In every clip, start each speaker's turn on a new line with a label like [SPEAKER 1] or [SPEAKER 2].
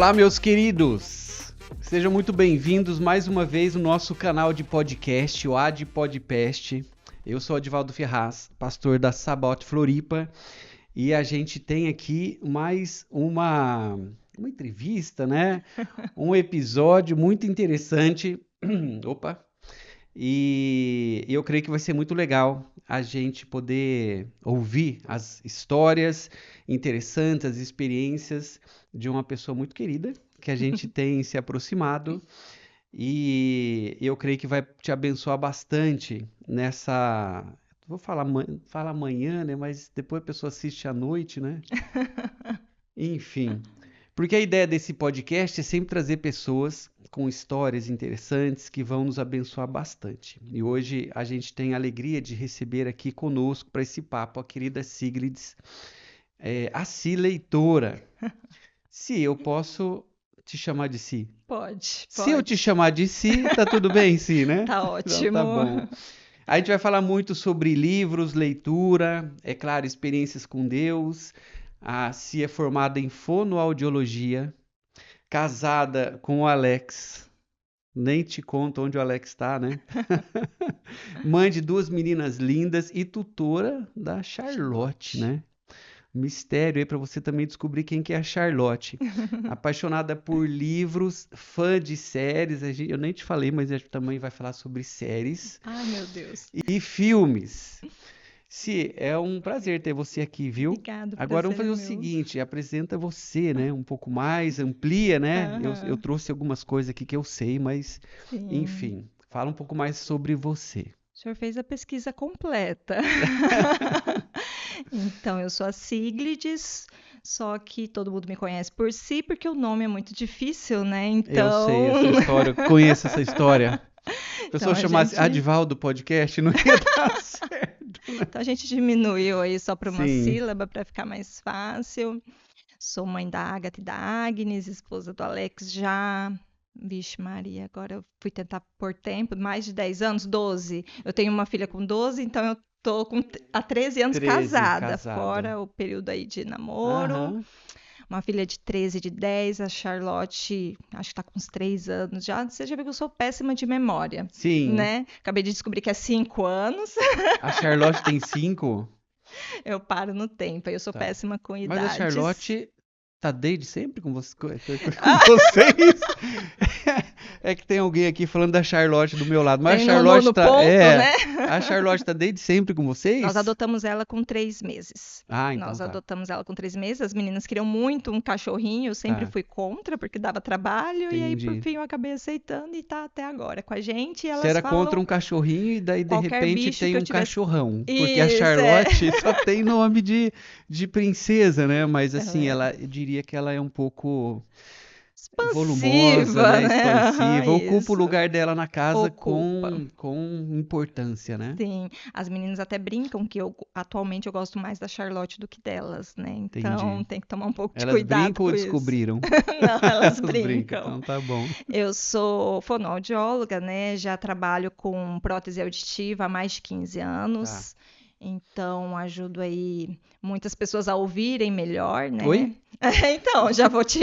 [SPEAKER 1] Olá, meus queridos! Sejam muito bem-vindos mais uma vez no nosso canal de podcast, o Ad Podcast. Eu sou Adivaldo Ferraz, pastor da Sabaoth Floripa, e a gente tem aqui mais uma entrevista, né? Um episódio muito interessante. Opa! E eu creio que vai ser muito legal a gente poder ouvir as histórias interessantes, as experiências de uma pessoa muito querida que a gente tem se aproximado, e eu creio que vai te abençoar bastante nessa. Vou falar amanhã, né? Mas depois a pessoa assiste à noite, né? Enfim. Porque a ideia desse podcast é sempre trazer pessoas com histórias interessantes que vão nos abençoar bastante. E hoje a gente tem a alegria de receber aqui conosco para esse papo a querida Sigrids, a Si Leitora. Si, eu posso te chamar de Si?
[SPEAKER 2] Pode.
[SPEAKER 1] Se eu te chamar de Si, tá tudo bem, Si, né?
[SPEAKER 2] Tá
[SPEAKER 1] Então,
[SPEAKER 2] ótimo.
[SPEAKER 1] tá bom. A gente vai falar muito sobre livros, leitura, é claro, experiências com Deus. A Si é formada em fonoaudiologia, casada com o Alex. Nem te conto onde o Alex está, né? Mãe de 2 meninas lindas e tutora da Charlotte, né? Mistério aí para você também descobrir quem que é a Charlotte. Apaixonada por livros, fã de séries. Eu nem te falei, mas a gente também vai falar sobre séries
[SPEAKER 2] Ai, meu Deus.
[SPEAKER 1] e filmes. Si, é um prazer ter você aqui, viu?
[SPEAKER 2] Obrigada, o
[SPEAKER 1] Agora vamos
[SPEAKER 2] prazer
[SPEAKER 1] fazer
[SPEAKER 2] é
[SPEAKER 1] o
[SPEAKER 2] meu.
[SPEAKER 1] seguinte, apresenta você, né? Um pouco mais, amplia, né? Eu
[SPEAKER 2] Aham,
[SPEAKER 1] trouxe algumas coisas aqui que eu sei, mas
[SPEAKER 2] sim.
[SPEAKER 1] enfim, fala um pouco mais sobre você.
[SPEAKER 2] O senhor fez a pesquisa completa. Então, eu sou a Sigrids, só que todo mundo me conhece por Si, porque o nome é muito difícil, né?
[SPEAKER 1] Eu sei essa
[SPEAKER 2] Então,
[SPEAKER 1] história, conheço essa história. Se a pessoa
[SPEAKER 2] então a
[SPEAKER 1] chamasse
[SPEAKER 2] gente,
[SPEAKER 1] Adivaldo Podcast, não ia dar certo.
[SPEAKER 2] então a gente diminuiu aí só para uma
[SPEAKER 1] Sim.
[SPEAKER 2] sílaba para ficar mais fácil. Sou mãe da Agatha e da Agnes, esposa do Alex já. Vixe, Maria, agora eu fui tentar por tempo, mais de 10 anos, 12. Eu tenho uma filha com 12, então eu tô há 13 anos
[SPEAKER 1] 13,
[SPEAKER 2] casada,
[SPEAKER 1] casada.
[SPEAKER 2] fora o período aí de namoro.
[SPEAKER 1] Aham.
[SPEAKER 2] Uma filha de 13, de 10, a Charlotte, acho que tá com uns 3 anos já. Você já viu que eu sou péssima de memória,
[SPEAKER 1] Sim.
[SPEAKER 2] né? Acabei de descobrir que é 5 anos.
[SPEAKER 1] A Charlotte tem 5?
[SPEAKER 2] Eu paro no tempo, aí eu sou
[SPEAKER 1] Tá.
[SPEAKER 2] péssima com
[SPEAKER 1] Mas a
[SPEAKER 2] idades.
[SPEAKER 1] Charlotte tá desde sempre com vocês?
[SPEAKER 2] Ah,
[SPEAKER 1] vocês? É que tem alguém aqui falando da Charlotte do meu lado. Mas a
[SPEAKER 2] tem
[SPEAKER 1] Charlotte
[SPEAKER 2] no
[SPEAKER 1] tá.
[SPEAKER 2] ponto, né?
[SPEAKER 1] A Charlotte tá desde sempre com vocês?
[SPEAKER 2] Nós adotamos ela com 3 meses.
[SPEAKER 1] Ah, então
[SPEAKER 2] Nós
[SPEAKER 1] tá.
[SPEAKER 2] adotamos ela com 3 meses. As meninas queriam muito um cachorrinho, eu sempre
[SPEAKER 1] Tá,
[SPEAKER 2] fui contra, porque dava trabalho. E aí, por
[SPEAKER 1] entendi.
[SPEAKER 2] fim, eu acabei aceitando e tá até agora com a gente. E
[SPEAKER 1] Você
[SPEAKER 2] elas
[SPEAKER 1] era contra
[SPEAKER 2] falam
[SPEAKER 1] um cachorrinho e daí de
[SPEAKER 2] qualquer
[SPEAKER 1] repente
[SPEAKER 2] bicho
[SPEAKER 1] tem
[SPEAKER 2] que eu
[SPEAKER 1] um
[SPEAKER 2] tivesse.
[SPEAKER 1] cachorrão. Porque a
[SPEAKER 2] Isso, é.
[SPEAKER 1] Charlotte só tem nome de princesa, né? Mas
[SPEAKER 2] Ela
[SPEAKER 1] assim,
[SPEAKER 2] é
[SPEAKER 1] eu diria que ela é um pouco volumosa,
[SPEAKER 2] expansiva,
[SPEAKER 1] né?
[SPEAKER 2] né? Aham,
[SPEAKER 1] Expansiva. Ocupa o
[SPEAKER 2] isso.
[SPEAKER 1] lugar dela na casa
[SPEAKER 2] Ocupa.
[SPEAKER 1] com importância, né?
[SPEAKER 2] Sim, as meninas até brincam que atualmente eu gosto mais da Charlotte do que delas, né? Então
[SPEAKER 1] Entendi.
[SPEAKER 2] tem que tomar um pouco de
[SPEAKER 1] Elas
[SPEAKER 2] cuidado
[SPEAKER 1] brincam ou
[SPEAKER 2] com isso.
[SPEAKER 1] descobriram?
[SPEAKER 2] Não, elas
[SPEAKER 1] Elas brincam,
[SPEAKER 2] brincam.
[SPEAKER 1] então tá bom.
[SPEAKER 2] Eu sou fonoaudióloga, né? Já trabalho com prótese auditiva há mais de 15
[SPEAKER 1] Tá.
[SPEAKER 2] anos. Então, ajudo aí muitas pessoas a ouvirem melhor, né?
[SPEAKER 1] Oi?
[SPEAKER 2] Então, já vou te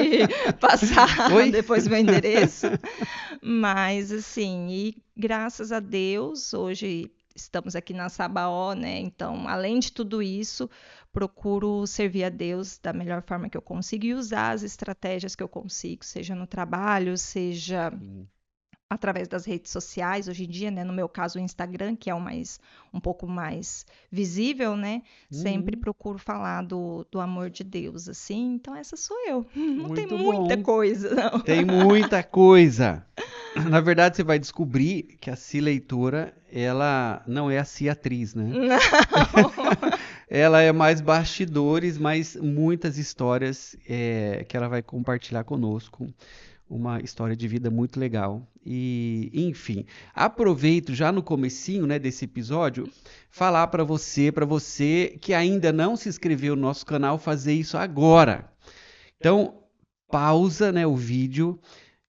[SPEAKER 2] passar
[SPEAKER 1] Oi?
[SPEAKER 2] depois meu endereço. Mas, assim, e graças a Deus, hoje estamos aqui na Sabaoth, né? Então, além de tudo isso, procuro servir a Deus da melhor forma que eu consigo e usar as estratégias que eu consigo, seja no trabalho, seja
[SPEAKER 1] Sim.
[SPEAKER 2] através das redes sociais, hoje em dia, né? No meu caso, o Instagram, que é um pouco mais visível, né? Sempre
[SPEAKER 1] Uhum.
[SPEAKER 2] procuro falar do amor de Deus, assim. Então, essa sou eu. Não tem
[SPEAKER 1] Muito
[SPEAKER 2] muita
[SPEAKER 1] bom.
[SPEAKER 2] coisa, não.
[SPEAKER 1] Tem muita coisa. Na verdade, você vai descobrir que a Si Leitora, ela não é a Si atriz, né?
[SPEAKER 2] Não.
[SPEAKER 1] Ela é mais bastidores, mas muitas histórias que ela vai compartilhar conosco. Uma história de vida muito legal. E, enfim, aproveito já no comecinho, né, desse episódio, falar para você que ainda não se inscreveu no nosso canal, fazer isso agora. Então, pausa, né, o vídeo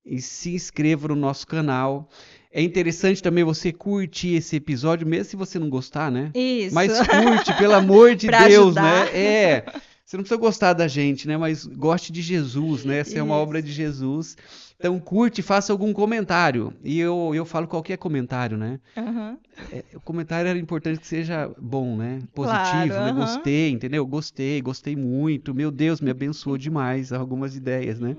[SPEAKER 1] e se inscreva no nosso canal. É interessante também você curtir esse episódio, mesmo se você não gostar, né?
[SPEAKER 2] Isso.
[SPEAKER 1] Mas curte, pelo amor de
[SPEAKER 2] Pra
[SPEAKER 1] Deus,
[SPEAKER 2] ajudar.
[SPEAKER 1] né? Você não precisa gostar da gente, né? Mas goste de Jesus, né? Essa é uma obra
[SPEAKER 2] Isso.
[SPEAKER 1] de Jesus. Então curte, faça algum comentário. E eu falo qualquer comentário, né?
[SPEAKER 2] Aham.
[SPEAKER 1] O comentário era importante que seja bom, né?
[SPEAKER 2] Claro,
[SPEAKER 1] Positivo, né?
[SPEAKER 2] aham.
[SPEAKER 1] Gostei, entendeu? Gostei muito. Meu Deus, me abençoou demais. Algumas ideias, né?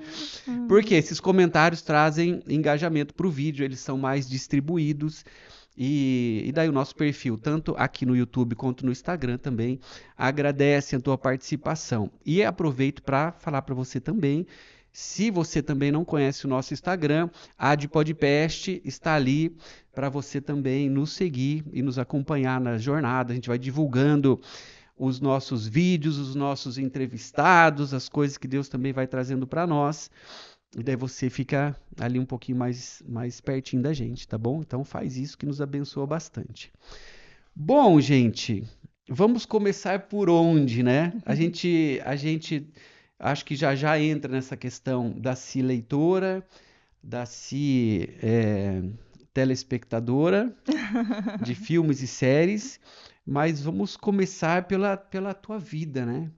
[SPEAKER 1] Porque
[SPEAKER 2] Uhum.
[SPEAKER 1] esses comentários trazem engajamento para o vídeo, eles são mais distribuídos. E daí o nosso perfil, tanto aqui no YouTube quanto no Instagram também, agradece a tua participação. E aproveito para falar para você também, se você também não conhece o nosso Instagram, a de Podcast está ali para você também nos seguir e nos acompanhar na jornada. A gente vai divulgando os nossos vídeos, os nossos entrevistados, as coisas que Deus também vai trazendo para nós. E daí você fica ali um pouquinho mais pertinho da gente, tá bom? Então faz isso que nos abençoa bastante. Bom, gente, vamos começar por onde, né? A gente acho que já entra nessa questão da si leitora, da si telespectadora de filmes e séries, mas vamos começar pela tua vida, né?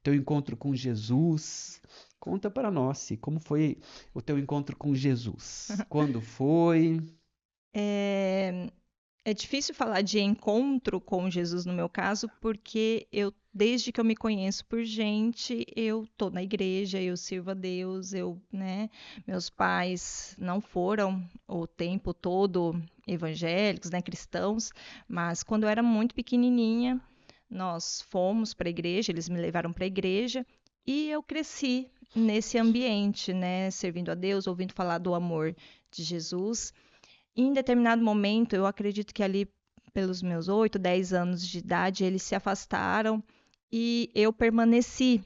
[SPEAKER 1] Teu encontro com Jesus. Conta para nós, Si, como foi o teu encontro com Jesus? Quando foi?
[SPEAKER 2] É, é difícil falar de encontro com Jesus no meu caso, porque desde que eu me conheço por gente, eu tô na igreja, eu sirvo a Deus, né, meus pais não foram o tempo todo evangélicos, né, cristãos, mas quando eu era muito pequenininha, nós fomos para a igreja, eles me levaram para a igreja e eu cresci nesse ambiente, né, servindo a Deus, ouvindo falar do amor de Jesus. Em determinado momento, eu acredito que ali pelos meus 8, 10 anos de idade, eles se afastaram e eu permaneci.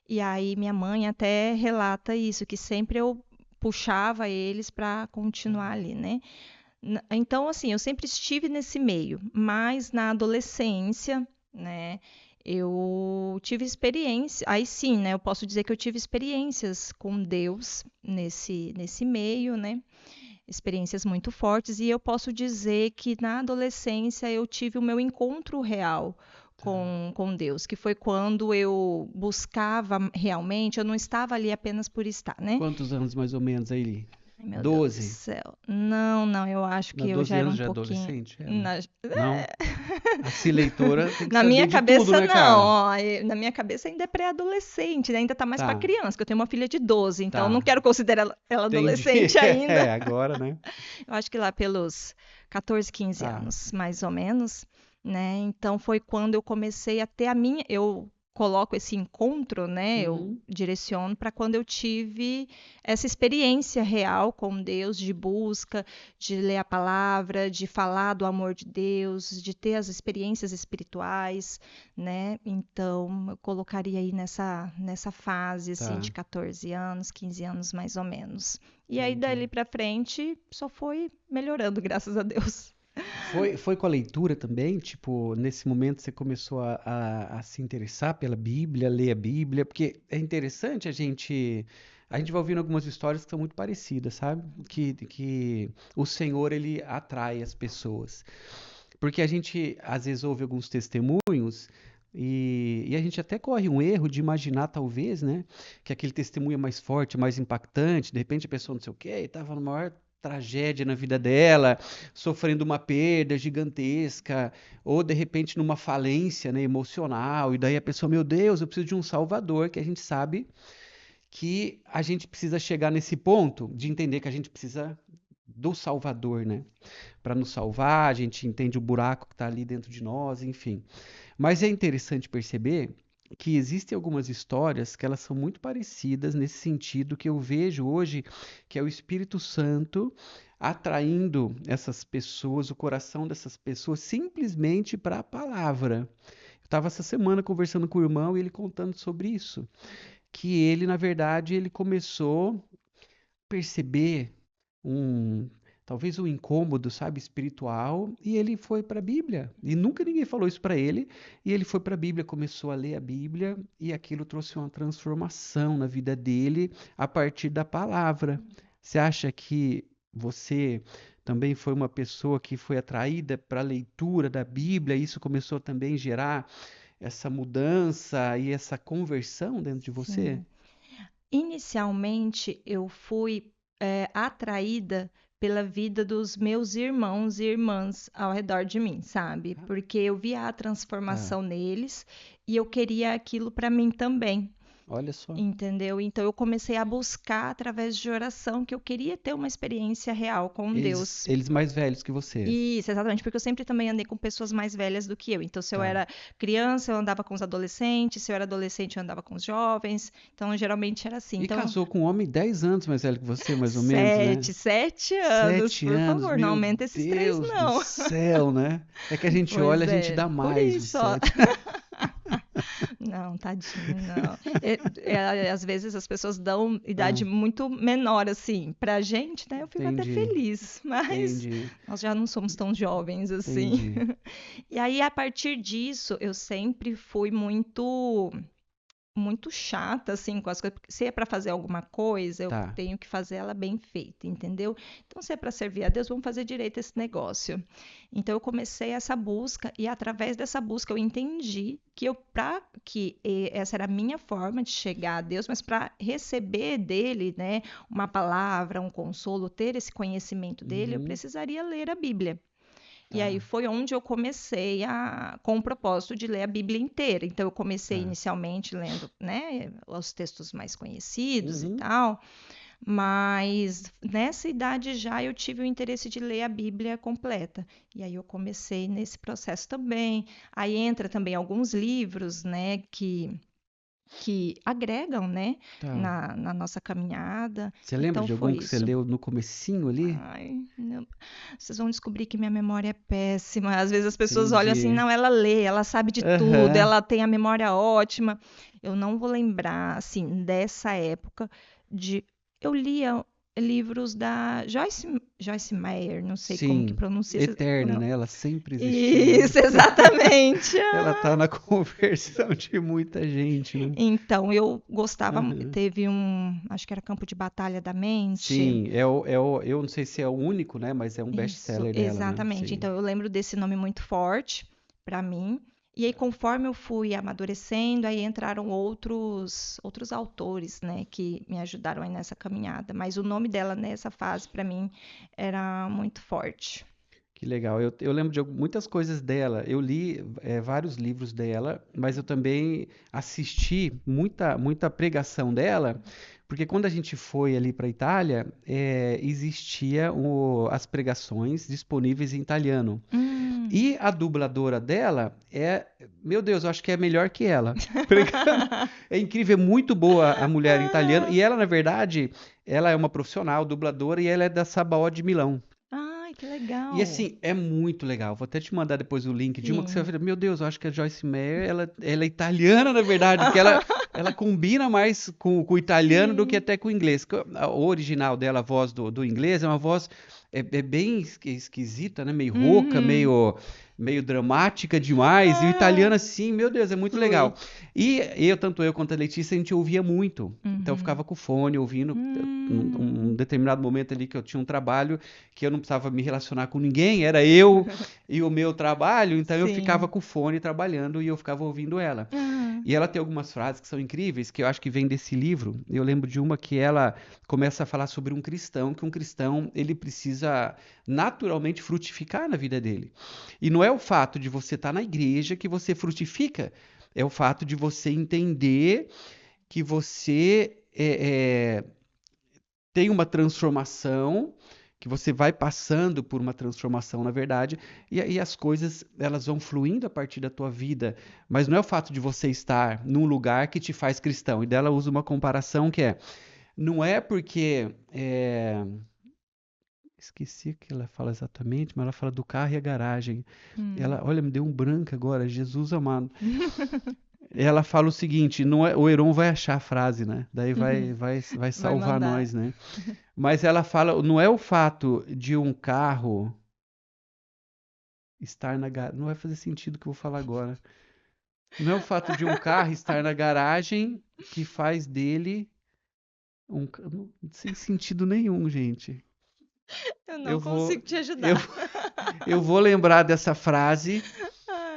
[SPEAKER 2] E aí minha mãe até relata isso, que sempre eu puxava eles para continuar ali, né? Então, assim, eu sempre estive nesse meio, mas na adolescência, né, eu tive experiência, aí sim, né, eu posso dizer que eu tive experiências com Deus nesse meio, né? Experiências muito fortes, e eu posso dizer que na adolescência eu tive o meu encontro real
[SPEAKER 1] Tá.
[SPEAKER 2] com Deus, que foi quando eu buscava realmente, eu não estava ali apenas por estar, né?
[SPEAKER 1] Quantos anos mais ou menos aí?
[SPEAKER 2] Ai, meu Deus do
[SPEAKER 1] 12.
[SPEAKER 2] céu. Não, não, eu acho
[SPEAKER 1] Na
[SPEAKER 2] que eu já
[SPEAKER 1] 12
[SPEAKER 2] era
[SPEAKER 1] anos
[SPEAKER 2] um
[SPEAKER 1] já é
[SPEAKER 2] pouquinho.
[SPEAKER 1] adolescente? Era?
[SPEAKER 2] Na,
[SPEAKER 1] Não? A Si leitora tem que
[SPEAKER 2] na minha
[SPEAKER 1] saber de tudo,
[SPEAKER 2] cabeça,
[SPEAKER 1] né,
[SPEAKER 2] não.
[SPEAKER 1] cara?
[SPEAKER 2] Ó, na minha cabeça ainda é pré-adolescente, né? Ainda tá mais para
[SPEAKER 1] Tá,
[SPEAKER 2] criança, que eu tenho uma filha de 12, então eu não
[SPEAKER 1] tá.
[SPEAKER 2] quero considerar ela
[SPEAKER 1] Entendi.
[SPEAKER 2] adolescente ainda.
[SPEAKER 1] É, agora, né?
[SPEAKER 2] Eu acho que lá pelos 14, 15
[SPEAKER 1] Tá.
[SPEAKER 2] anos, mais ou menos, né? Então foi quando eu comecei a ter eu coloco esse encontro, né? Eu
[SPEAKER 1] Uhum.
[SPEAKER 2] direciono para quando eu tive essa experiência real com Deus, de busca, de ler a palavra, de falar do amor de Deus, de ter as experiências espirituais, né? Então eu colocaria aí nessa fase assim de
[SPEAKER 1] Tá.
[SPEAKER 2] 14 anos, 15 anos mais ou menos. E aí,
[SPEAKER 1] Entendi.
[SPEAKER 2] dali pra frente, só foi melhorando, graças a Deus.
[SPEAKER 1] Foi com a leitura também? Tipo, nesse momento você começou a se interessar pela Bíblia, ler a Bíblia? Porque é interessante a gente vai ouvindo algumas histórias que são muito parecidas, sabe? Que o Senhor, ele atrai as pessoas. Porque a gente, às vezes, ouve alguns testemunhos e a gente até corre um erro de imaginar, talvez, né? Que aquele testemunho é mais forte, mais impactante. De repente a pessoa não sei o quê, estava na maior tragédia na vida dela, sofrendo uma perda gigantesca, ou de repente numa falência, né, emocional, e daí a pessoa, meu Deus, eu preciso de um salvador, que a gente sabe que a gente precisa chegar nesse ponto de entender que a gente precisa do Salvador, né? Para nos salvar, a gente entende o buraco que está ali dentro de nós, enfim. Mas é interessante perceber que existem algumas histórias que elas são muito parecidas nesse sentido que eu vejo hoje, que é o Espírito Santo atraindo essas pessoas, o coração dessas pessoas, simplesmente para a palavra. Eu estava essa semana conversando com o irmão e ele contando sobre isso, que ele, na verdade, ele começou a perceber um talvez um incômodo, sabe, espiritual, e ele foi para a Bíblia. E nunca ninguém falou isso para ele, e ele foi para a Bíblia, começou a ler a Bíblia, e aquilo trouxe uma transformação na vida dele a partir da palavra. Você acha que você também foi uma pessoa que foi atraída para a leitura da Bíblia, e isso começou também a gerar essa mudança e essa conversão dentro de você?
[SPEAKER 2] Sim. Inicialmente, eu fui atraída pela vida dos meus irmãos e irmãs ao redor de mim, sabe? Porque eu via a
[SPEAKER 1] Tá.
[SPEAKER 2] transformação neles e eu queria aquilo para mim também.
[SPEAKER 1] Olha só.
[SPEAKER 2] Entendeu? Então eu comecei a buscar através de oração que eu queria ter uma experiência real com
[SPEAKER 1] Eles,
[SPEAKER 2] Deus.
[SPEAKER 1] eles mais velhos que você.
[SPEAKER 2] Isso, exatamente, porque eu sempre também andei com pessoas mais velhas do que eu. Então, se eu
[SPEAKER 1] Tá.
[SPEAKER 2] era criança, eu andava com os adolescentes, se eu era adolescente, eu andava com os jovens. Então, geralmente era assim.
[SPEAKER 1] E
[SPEAKER 2] Então,
[SPEAKER 1] casou com um homem 10 anos mais velho que você, mais ou menos, né?
[SPEAKER 2] 7 anos,
[SPEAKER 1] 7
[SPEAKER 2] por
[SPEAKER 1] anos,
[SPEAKER 2] favor, não
[SPEAKER 1] meu
[SPEAKER 2] aumenta esses três,
[SPEAKER 1] Deus do
[SPEAKER 2] não.
[SPEAKER 1] céu, né? É que a gente olha,
[SPEAKER 2] Pois
[SPEAKER 1] a gente
[SPEAKER 2] é,
[SPEAKER 1] dá
[SPEAKER 2] por
[SPEAKER 1] mais de
[SPEAKER 2] isso, ó.
[SPEAKER 1] 7.
[SPEAKER 2] Não, tadinho, não. Às vezes as pessoas dão idade
[SPEAKER 1] Ah,
[SPEAKER 2] muito menor, assim. Pra gente, né? Eu fico até
[SPEAKER 1] entendi,
[SPEAKER 2] feliz, mas
[SPEAKER 1] entendi,
[SPEAKER 2] nós já não somos tão jovens assim.
[SPEAKER 1] entendi.
[SPEAKER 2] E aí, a partir disso, eu sempre fui muito chata, assim, com as coisas. Porque se é para fazer alguma coisa, eu
[SPEAKER 1] Tá.
[SPEAKER 2] tenho que fazer ela bem feita, entendeu? Então, se é para servir a Deus, vamos fazer direito esse negócio. Então, eu comecei essa busca e através dessa busca eu entendi que essa era a minha forma de chegar a Deus, mas para receber dele, né, uma palavra, um consolo, ter esse conhecimento dele, eu
[SPEAKER 1] Uhum,
[SPEAKER 2] precisaria ler a Bíblia. E aí
[SPEAKER 1] tá.
[SPEAKER 2] foi onde eu comecei com o propósito de ler a Bíblia inteira. Então eu comecei
[SPEAKER 1] Tá.
[SPEAKER 2] inicialmente lendo, né, os textos mais conhecidos e
[SPEAKER 1] Uhum,
[SPEAKER 2] tal, mas nessa idade já eu tive o interesse de ler a Bíblia completa. E aí eu comecei nesse processo também. Aí entra também alguns livros, né, que agregam, né,
[SPEAKER 1] tá.
[SPEAKER 2] na nossa caminhada.
[SPEAKER 1] Você lembra
[SPEAKER 2] Então
[SPEAKER 1] de algum
[SPEAKER 2] foi
[SPEAKER 1] que você
[SPEAKER 2] isso.
[SPEAKER 1] leu no comecinho ali?
[SPEAKER 2] Ai, não. Vocês vão descobrir que minha memória é péssima. Às vezes as pessoas olham assim,
[SPEAKER 1] Entendi.
[SPEAKER 2] não, ela lê, ela sabe de tudo,
[SPEAKER 1] Aham.
[SPEAKER 2] ela tem a memória ótima. Eu não vou lembrar, assim, dessa época de. Eu lia livros da Joyce Meyer, não sei como que
[SPEAKER 1] Sim.
[SPEAKER 2] pronuncia o
[SPEAKER 1] Eterna,
[SPEAKER 2] nome.
[SPEAKER 1] né? Ela sempre existiu, né?
[SPEAKER 2] Isso, exatamente.
[SPEAKER 1] Ela tá na conversão de muita gente, né?
[SPEAKER 2] Então, eu gostava,
[SPEAKER 1] Aham.
[SPEAKER 2] teve acho que era Campo de Batalha da Mente.
[SPEAKER 1] Sim, eu não sei se é o único, né? Mas é um
[SPEAKER 2] Isso,
[SPEAKER 1] best-seller dela, né?
[SPEAKER 2] exatamente.
[SPEAKER 1] Sim.
[SPEAKER 2] Então eu lembro desse nome muito forte para mim. E aí conforme eu fui amadurecendo, aí entraram outros autores, né, que me ajudaram aí nessa caminhada. Mas o nome dela nessa fase para mim era muito forte.
[SPEAKER 1] Que legal. Eu lembro de muitas coisas dela. Eu li vários livros dela, mas eu também assisti muita pregação dela, porque quando a gente foi ali para a Itália, existia as pregações disponíveis em italiano.
[SPEAKER 2] Hum.
[SPEAKER 1] E a dubladora dela meu Deus, eu acho que é melhor que ela. Pregando. É incrível, é muito boa a mulher em italiano.
[SPEAKER 2] Ah,
[SPEAKER 1] E ela, na verdade, ela é uma profissional dubladora e ela é da Sabaó de Milão.
[SPEAKER 2] ai, que
[SPEAKER 1] E
[SPEAKER 2] legal.
[SPEAKER 1] assim, é muito legal. Vou até te mandar depois o link de uma que você vai
[SPEAKER 2] Sim.
[SPEAKER 1] ver. Meu Deus, eu acho que a Joyce Meyer, ela é italiana, na verdade, porque ela combina mais com o italiano do que
[SPEAKER 2] Sim.
[SPEAKER 1] até com o inglês. O original dela, a voz do inglês, é uma voz bem esquisita, né? Meio rouca,
[SPEAKER 2] Uhum.
[SPEAKER 1] meio dramática demais. E o
[SPEAKER 2] Ah,
[SPEAKER 1] italiano, assim, meu Deus, é muito
[SPEAKER 2] flui.
[SPEAKER 1] legal. E tanto eu quanto a Letícia, a gente ouvia muito. Então eu
[SPEAKER 2] Uhum.
[SPEAKER 1] ficava com o fone ouvindo. Um
[SPEAKER 2] Hum.
[SPEAKER 1] determinado momento ali que eu tinha um trabalho que eu não precisava me relacionar com ninguém, era eu e o meu trabalho, então eu ficava
[SPEAKER 2] Sim.
[SPEAKER 1] com o fone trabalhando e eu ficava ouvindo ela.
[SPEAKER 2] Ah.
[SPEAKER 1] E ela tem algumas frases que são incríveis, que eu acho que vem desse livro. Eu lembro de uma que ela começa a falar sobre um cristão, que um cristão, ele precisa naturalmente frutificar na vida dele. E não é o fato de você estar na igreja que você frutifica, é o fato de você entender que você tem uma transformação, que você vai passando por uma transformação, na verdade, e aí as coisas elas vão fluindo a partir da tua vida, mas não é o fato de você estar num lugar que te faz cristão. E dela usa uma comparação que não é porque esqueci o que ela fala exatamente, mas ela fala do carro e a garagem.
[SPEAKER 2] Hum.
[SPEAKER 1] Ela, olha, me deu um branco agora, Jesus amado. Ela fala o seguinte, não é, o Heron vai achar a frase, né? Daí vai
[SPEAKER 2] Vai
[SPEAKER 1] salvar
[SPEAKER 2] mandar.
[SPEAKER 1] nós, né? Mas ela fala, não é o fato de um carro estar na garagem. Não vai fazer sentido o que eu vou falar agora. Não é o fato de um carro estar na garagem que faz dele sem sentido nenhum, gente.
[SPEAKER 2] Eu não
[SPEAKER 1] Eu vou,
[SPEAKER 2] consigo te
[SPEAKER 1] eu,
[SPEAKER 2] ajudar.
[SPEAKER 1] eu vou lembrar dessa frase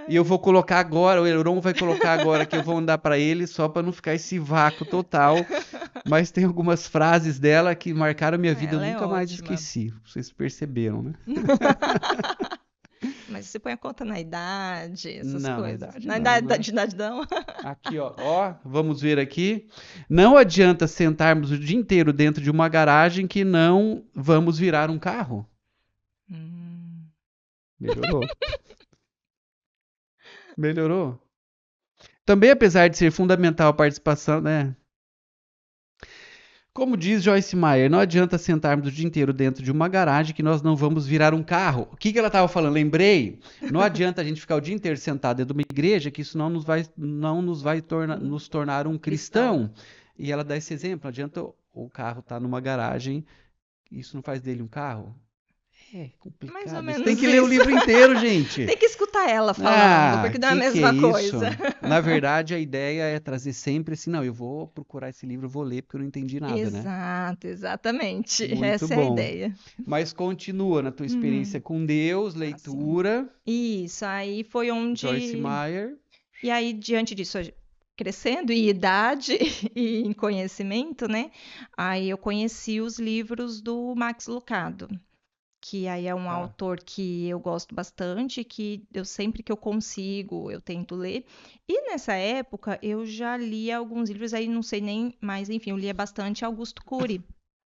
[SPEAKER 1] E eu vou colocar agora, o Euron vai colocar agora que eu vou mandar para ele só para não ficar esse vácuo total. Mas tem algumas frases dela que marcaram minha vida, eu
[SPEAKER 2] Ela é
[SPEAKER 1] nunca mais
[SPEAKER 2] ótima.
[SPEAKER 1] esqueci. Vocês perceberam, né?
[SPEAKER 2] Mas você põe a conta na idade, essas
[SPEAKER 1] Não, na
[SPEAKER 2] coisas.
[SPEAKER 1] idade
[SPEAKER 2] Na
[SPEAKER 1] não, né?
[SPEAKER 2] idade não.
[SPEAKER 1] Aqui, ó, ó, vamos ver aqui. Não adianta sentarmos o dia inteiro dentro de uma garagem que não vamos virar um carro.
[SPEAKER 2] Hum.
[SPEAKER 1] Melhorou. Melhorou. Também, apesar de ser fundamental a participação, né? Como diz Joyce Meyer, não adianta sentarmos o dia inteiro dentro de uma garagem que nós não vamos virar um carro. O que ela estava falando? Lembrei. Não adianta a gente ficar o dia inteiro sentado dentro de uma igreja, que isso não nos tornar um cristão. E ela dá esse exemplo. Não adianta o carro estar numa garagem, isso não faz dele um carro. É
[SPEAKER 2] Mais ou
[SPEAKER 1] complicado.
[SPEAKER 2] menos
[SPEAKER 1] Você tem que ler o
[SPEAKER 2] isso.
[SPEAKER 1] livro inteiro, gente.
[SPEAKER 2] Tem que escutar ela falando, porque não é a
[SPEAKER 1] Que
[SPEAKER 2] mesma
[SPEAKER 1] é isso?
[SPEAKER 2] coisa.
[SPEAKER 1] Na verdade, a ideia é trazer sempre assim, não, eu vou procurar esse livro, eu vou ler porque eu não entendi nada, né?
[SPEAKER 2] Exato, exatamente.
[SPEAKER 1] Muito
[SPEAKER 2] Essa é a
[SPEAKER 1] bom.
[SPEAKER 2] ideia.
[SPEAKER 1] Mas continua na tua experiência
[SPEAKER 2] Uhum.
[SPEAKER 1] com Deus,
[SPEAKER 2] Assim.
[SPEAKER 1] leitura,
[SPEAKER 2] Isso, aí foi
[SPEAKER 1] Joyce
[SPEAKER 2] onde.
[SPEAKER 1] Meyer.
[SPEAKER 2] E aí, diante disso, crescendo em idade e em conhecimento, né? Aí eu conheci os livros do Max Lucado, que aí é um
[SPEAKER 1] Tá.
[SPEAKER 2] autor que eu gosto bastante, que eu sempre que eu consigo, eu tento ler. E nessa época eu já li alguns livros, aí não sei nem, mas enfim, eu lia bastante Augusto Cury,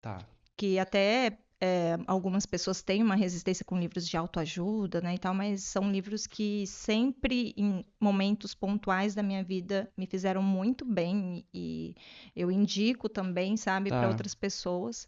[SPEAKER 1] Tá.
[SPEAKER 2] que até algumas pessoas têm uma resistência com livros de autoajuda, né, e tal, mas são livros que sempre, em momentos pontuais da minha vida, me fizeram muito bem e eu indico também, sabe, para
[SPEAKER 1] Tá.
[SPEAKER 2] outras pessoas.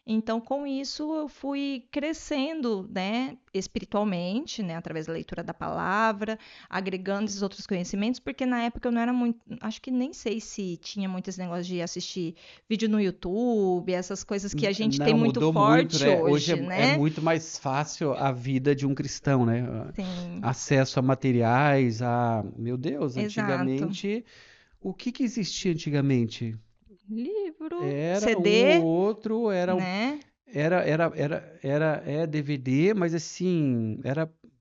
[SPEAKER 2] Então, com isso, eu fui crescendo, né, espiritualmente, né, através da leitura da palavra, agregando esses outros conhecimentos, porque na época eu não era muito, acho que nem sei se tinha muito esse negócio de assistir vídeo no YouTube, essas coisas que a gente tem
[SPEAKER 1] Não,
[SPEAKER 2] muito
[SPEAKER 1] mudou muito,
[SPEAKER 2] forte
[SPEAKER 1] né? Hoje
[SPEAKER 2] hoje,
[SPEAKER 1] é
[SPEAKER 2] né?
[SPEAKER 1] muito mais fácil a vida de um cristão, né?
[SPEAKER 2] Sim,
[SPEAKER 1] Acesso a materiais, Meu Deus,
[SPEAKER 2] exato.
[SPEAKER 1] antigamente... O que que existia antigamente?
[SPEAKER 2] Livro,
[SPEAKER 1] Era um ou
[SPEAKER 2] CD,
[SPEAKER 1] outro,
[SPEAKER 2] né?
[SPEAKER 1] era DVD, mas assim,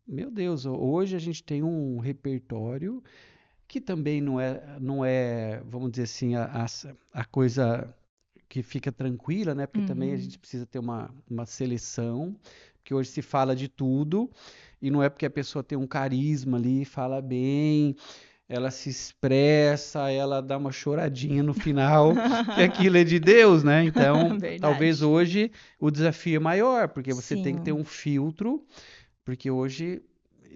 [SPEAKER 1] meu Deus, hoje a gente tem um repertório que também não é, vamos dizer assim, a coisa que fica tranquila, né? Porque também a
[SPEAKER 2] Uhum.
[SPEAKER 1] gente precisa ter uma seleção, porque hoje se fala de tudo, e não é porque a pessoa tem um carisma ali, fala bem, ela se expressa, ela dá uma choradinha no final, que aquilo é de Deus, né? Então, talvez
[SPEAKER 2] Verdade.
[SPEAKER 1] hoje o desafio é maior, porque você tem que ter
[SPEAKER 2] Sim.
[SPEAKER 1] um filtro, porque hoje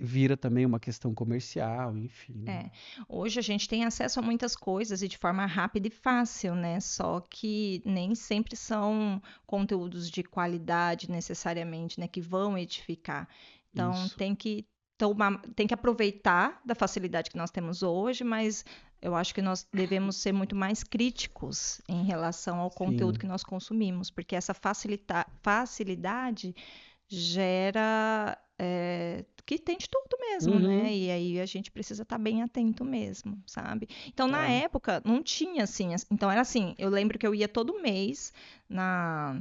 [SPEAKER 1] vira também uma questão comercial, enfim, né?
[SPEAKER 2] É, hoje a gente tem acesso a muitas coisas e de forma rápida e fácil, né? Só que nem sempre são conteúdos de qualidade necessariamente, né? Que vão edificar. Então
[SPEAKER 1] Isso.
[SPEAKER 2] tem que aproveitar da facilidade que nós temos hoje, mas eu acho que nós devemos ser muito mais críticos em relação ao conteúdo
[SPEAKER 1] Sim.
[SPEAKER 2] que nós consumimos, porque essa facilidade gera que tem de tudo mesmo, né?
[SPEAKER 1] Uhum.
[SPEAKER 2] E aí a gente precisa estar bem atento mesmo, sabe? Então, na
[SPEAKER 1] Tá.
[SPEAKER 2] época, não tinha assim. Então, era assim: eu lembro que eu ia todo mês na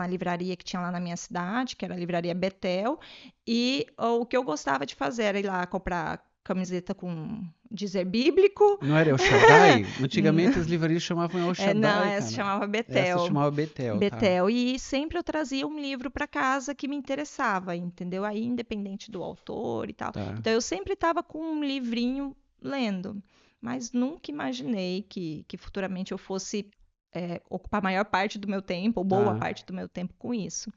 [SPEAKER 2] livraria que tinha lá na minha cidade, que era a Livraria Betel, e o que eu gostava de fazer era ir lá comprar camiseta com dizer bíblico.
[SPEAKER 1] Não era El Shaddai? Antigamente as livrarias chamavam El
[SPEAKER 2] Não,
[SPEAKER 1] Shaddai,
[SPEAKER 2] essa
[SPEAKER 1] cara.
[SPEAKER 2] chamava
[SPEAKER 1] Essa
[SPEAKER 2] Betel.
[SPEAKER 1] chamava Betel, tá?
[SPEAKER 2] Betel. E sempre eu trazia um livro para casa que me interessava, entendeu? Aí, independente do autor e tal.
[SPEAKER 1] Tá.
[SPEAKER 2] Então, eu sempre estava com um livrinho lendo, mas nunca imaginei que futuramente eu fosse ocupar a maior parte do meu tempo, ou boa
[SPEAKER 1] Tá.
[SPEAKER 2] parte do meu tempo com isso.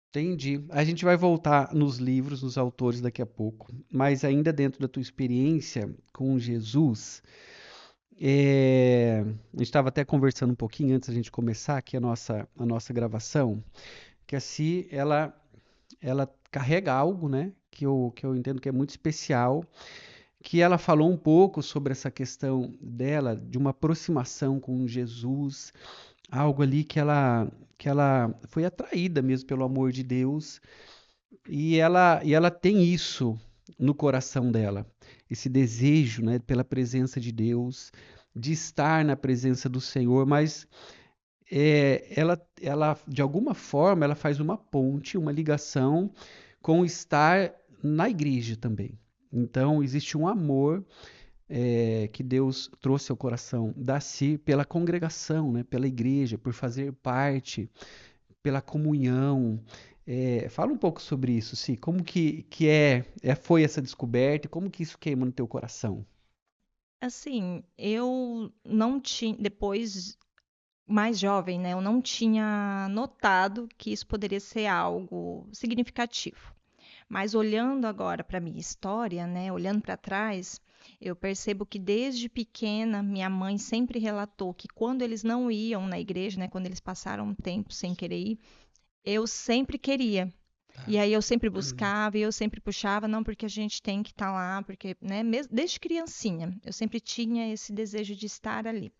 [SPEAKER 1] Entendi. A gente vai voltar nos livros, nos autores daqui a pouco, mas ainda dentro da tua experiência com Jesus, a gente estava até conversando um pouquinho antes da gente começar aqui a nossa gravação, que a Si, ela carrega algo, né, que eu entendo que é muito especial, que ela falou um pouco sobre essa questão dela, de uma aproximação com Jesus, algo ali que ela foi atraída mesmo pelo amor de Deus, e ela tem isso no coração dela, esse desejo, né, pela presença de Deus, de estar na presença do Senhor, mas ela, de alguma forma, ela faz uma ponte, uma ligação com estar na igreja também. Então, existe um amor que Deus trouxe ao coração da Si pela congregação, né? Pela igreja, por fazer parte, pela comunhão. Fala um pouco sobre isso, Si. Como foi essa descoberta e como que isso queima no teu coração?
[SPEAKER 2] Assim, eu não tinha, depois, mais jovem, né, eu não tinha notado que isso poderia ser algo significativo. Mas olhando agora para minha história, né, olhando para trás, eu percebo que desde pequena minha mãe sempre relatou que quando eles não iam na igreja, né, quando eles passaram um tempo sem querer ir, eu sempre queria. E
[SPEAKER 1] Tá.
[SPEAKER 2] aí eu sempre buscava e eu sempre puxava, não, porque a gente tem que estar lá, porque, né, desde criancinha, eu sempre tinha esse desejo de estar ali.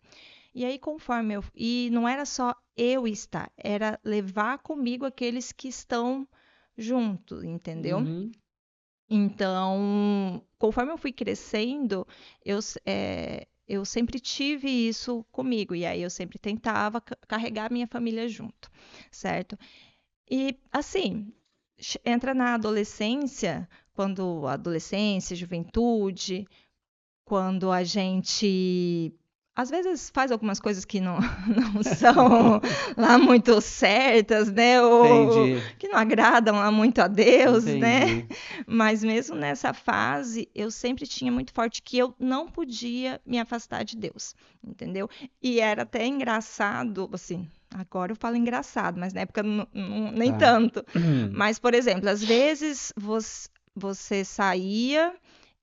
[SPEAKER 2] E aí, conforme eu. E não era só eu estar, era levar comigo aqueles que estão juntos, entendeu?
[SPEAKER 1] Uhum.
[SPEAKER 2] Então, conforme eu fui crescendo, eu sempre tive isso comigo, e aí eu sempre tentava carregar minha família junto, certo? E assim, entra na adolescência, quando adolescência, juventude, quando a gente às vezes faz algumas coisas que não, não são lá muito certas, né? Ou
[SPEAKER 1] Entendi,
[SPEAKER 2] que não agradam lá muito a Deus, né?
[SPEAKER 1] entendi.
[SPEAKER 2] Mas mesmo nessa fase, eu sempre tinha muito forte que eu não podia me afastar de Deus, entendeu? E era até engraçado, assim, agora eu falo engraçado, mas na época nem
[SPEAKER 1] Tá.
[SPEAKER 2] tanto. Mas, por exemplo, às vezes você saía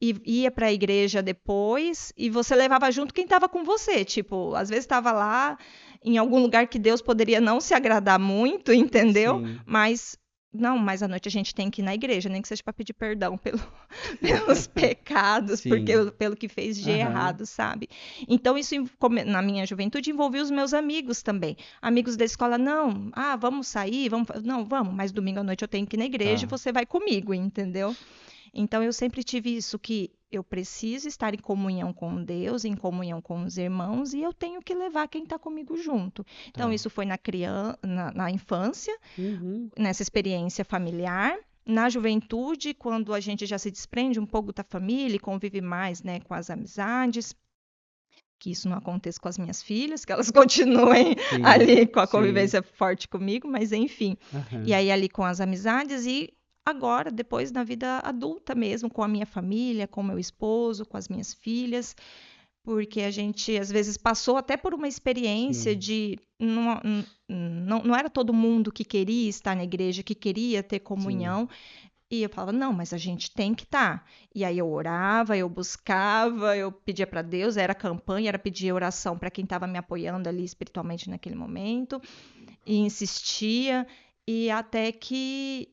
[SPEAKER 2] e ia para a igreja depois e você levava junto quem estava com você. Tipo, às vezes estava lá em algum lugar que Deus poderia não se agradar muito, entendeu?
[SPEAKER 1] Sim,
[SPEAKER 2] Mas não, mas à noite a gente tem que ir na igreja, nem que seja para pedir perdão pelos pecados,
[SPEAKER 1] sim.
[SPEAKER 2] pelo que fez de
[SPEAKER 1] Aham.
[SPEAKER 2] errado, sabe? Então isso na minha juventude envolvia os meus amigos também. Amigos da escola, não, vamos sair, vamos, não, vamos, mas domingo à noite eu tenho que ir na igreja e
[SPEAKER 1] Tá.
[SPEAKER 2] você vai comigo, entendeu? Então eu sempre tive isso que eu preciso estar em comunhão com Deus, em comunhão com os irmãos, e eu tenho que levar quem está comigo junto. Então
[SPEAKER 1] Tá.
[SPEAKER 2] isso foi na infância,
[SPEAKER 1] Uhum.
[SPEAKER 2] nessa experiência familiar. Na juventude, quando a gente já se desprende um pouco da família e convive mais, né, com as amizades, que isso não aconteça com as minhas filhas, que elas continuem
[SPEAKER 1] Sim,
[SPEAKER 2] ali com a
[SPEAKER 1] sim.
[SPEAKER 2] convivência forte comigo, mas enfim. E
[SPEAKER 1] Aham.
[SPEAKER 2] aí ali com as amizades e agora, depois na vida adulta mesmo, com a minha família, com o meu esposo, com as minhas filhas, porque a gente às vezes passou até por uma experiência
[SPEAKER 1] Sim,
[SPEAKER 2] de não era todo mundo que queria estar na igreja, que queria ter
[SPEAKER 1] sim.
[SPEAKER 2] comunhão, e eu falava, não, mas a gente tem que estar. E aí eu orava, eu buscava, eu pedia para Deus, era campanha, era pedir oração para quem estava me apoiando ali espiritualmente naquele momento, e insistia, e até que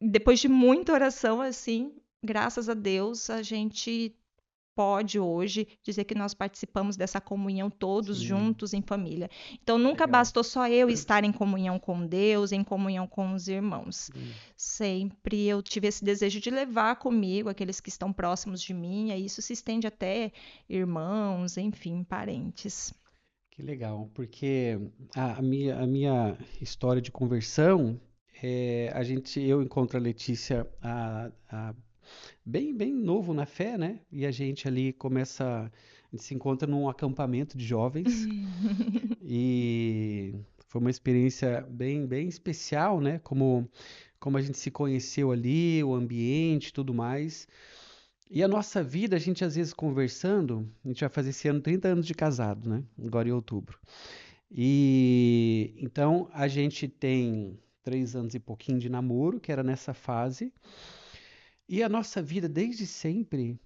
[SPEAKER 2] depois de muita oração, assim, graças a Deus, a gente pode hoje dizer que nós participamos dessa comunhão todos
[SPEAKER 1] Sim.
[SPEAKER 2] juntos em família. Então nunca
[SPEAKER 1] Legal.
[SPEAKER 2] bastou só eu estar em comunhão com Deus, em comunhão com os irmãos.
[SPEAKER 1] Hum.
[SPEAKER 2] Sempre eu tive esse desejo de levar comigo aqueles que estão próximos de mim, e isso se estende até irmãos, enfim, parentes.
[SPEAKER 1] Que legal, porque a minha história de conversão, eu encontro a Letícia bem novo na fé, né? E a gente ali a gente se encontra num acampamento de jovens e foi uma experiência bem especial, né? Como a gente se conheceu ali, o ambiente, e tudo mais. E a nossa vida, a gente às vezes conversando, a gente vai fazer esse ano 30 anos de casado, né? Agora em outubro. E então a gente tem 3 anos e pouquinho de namoro, que era nessa fase. E a nossa vida desde sempre,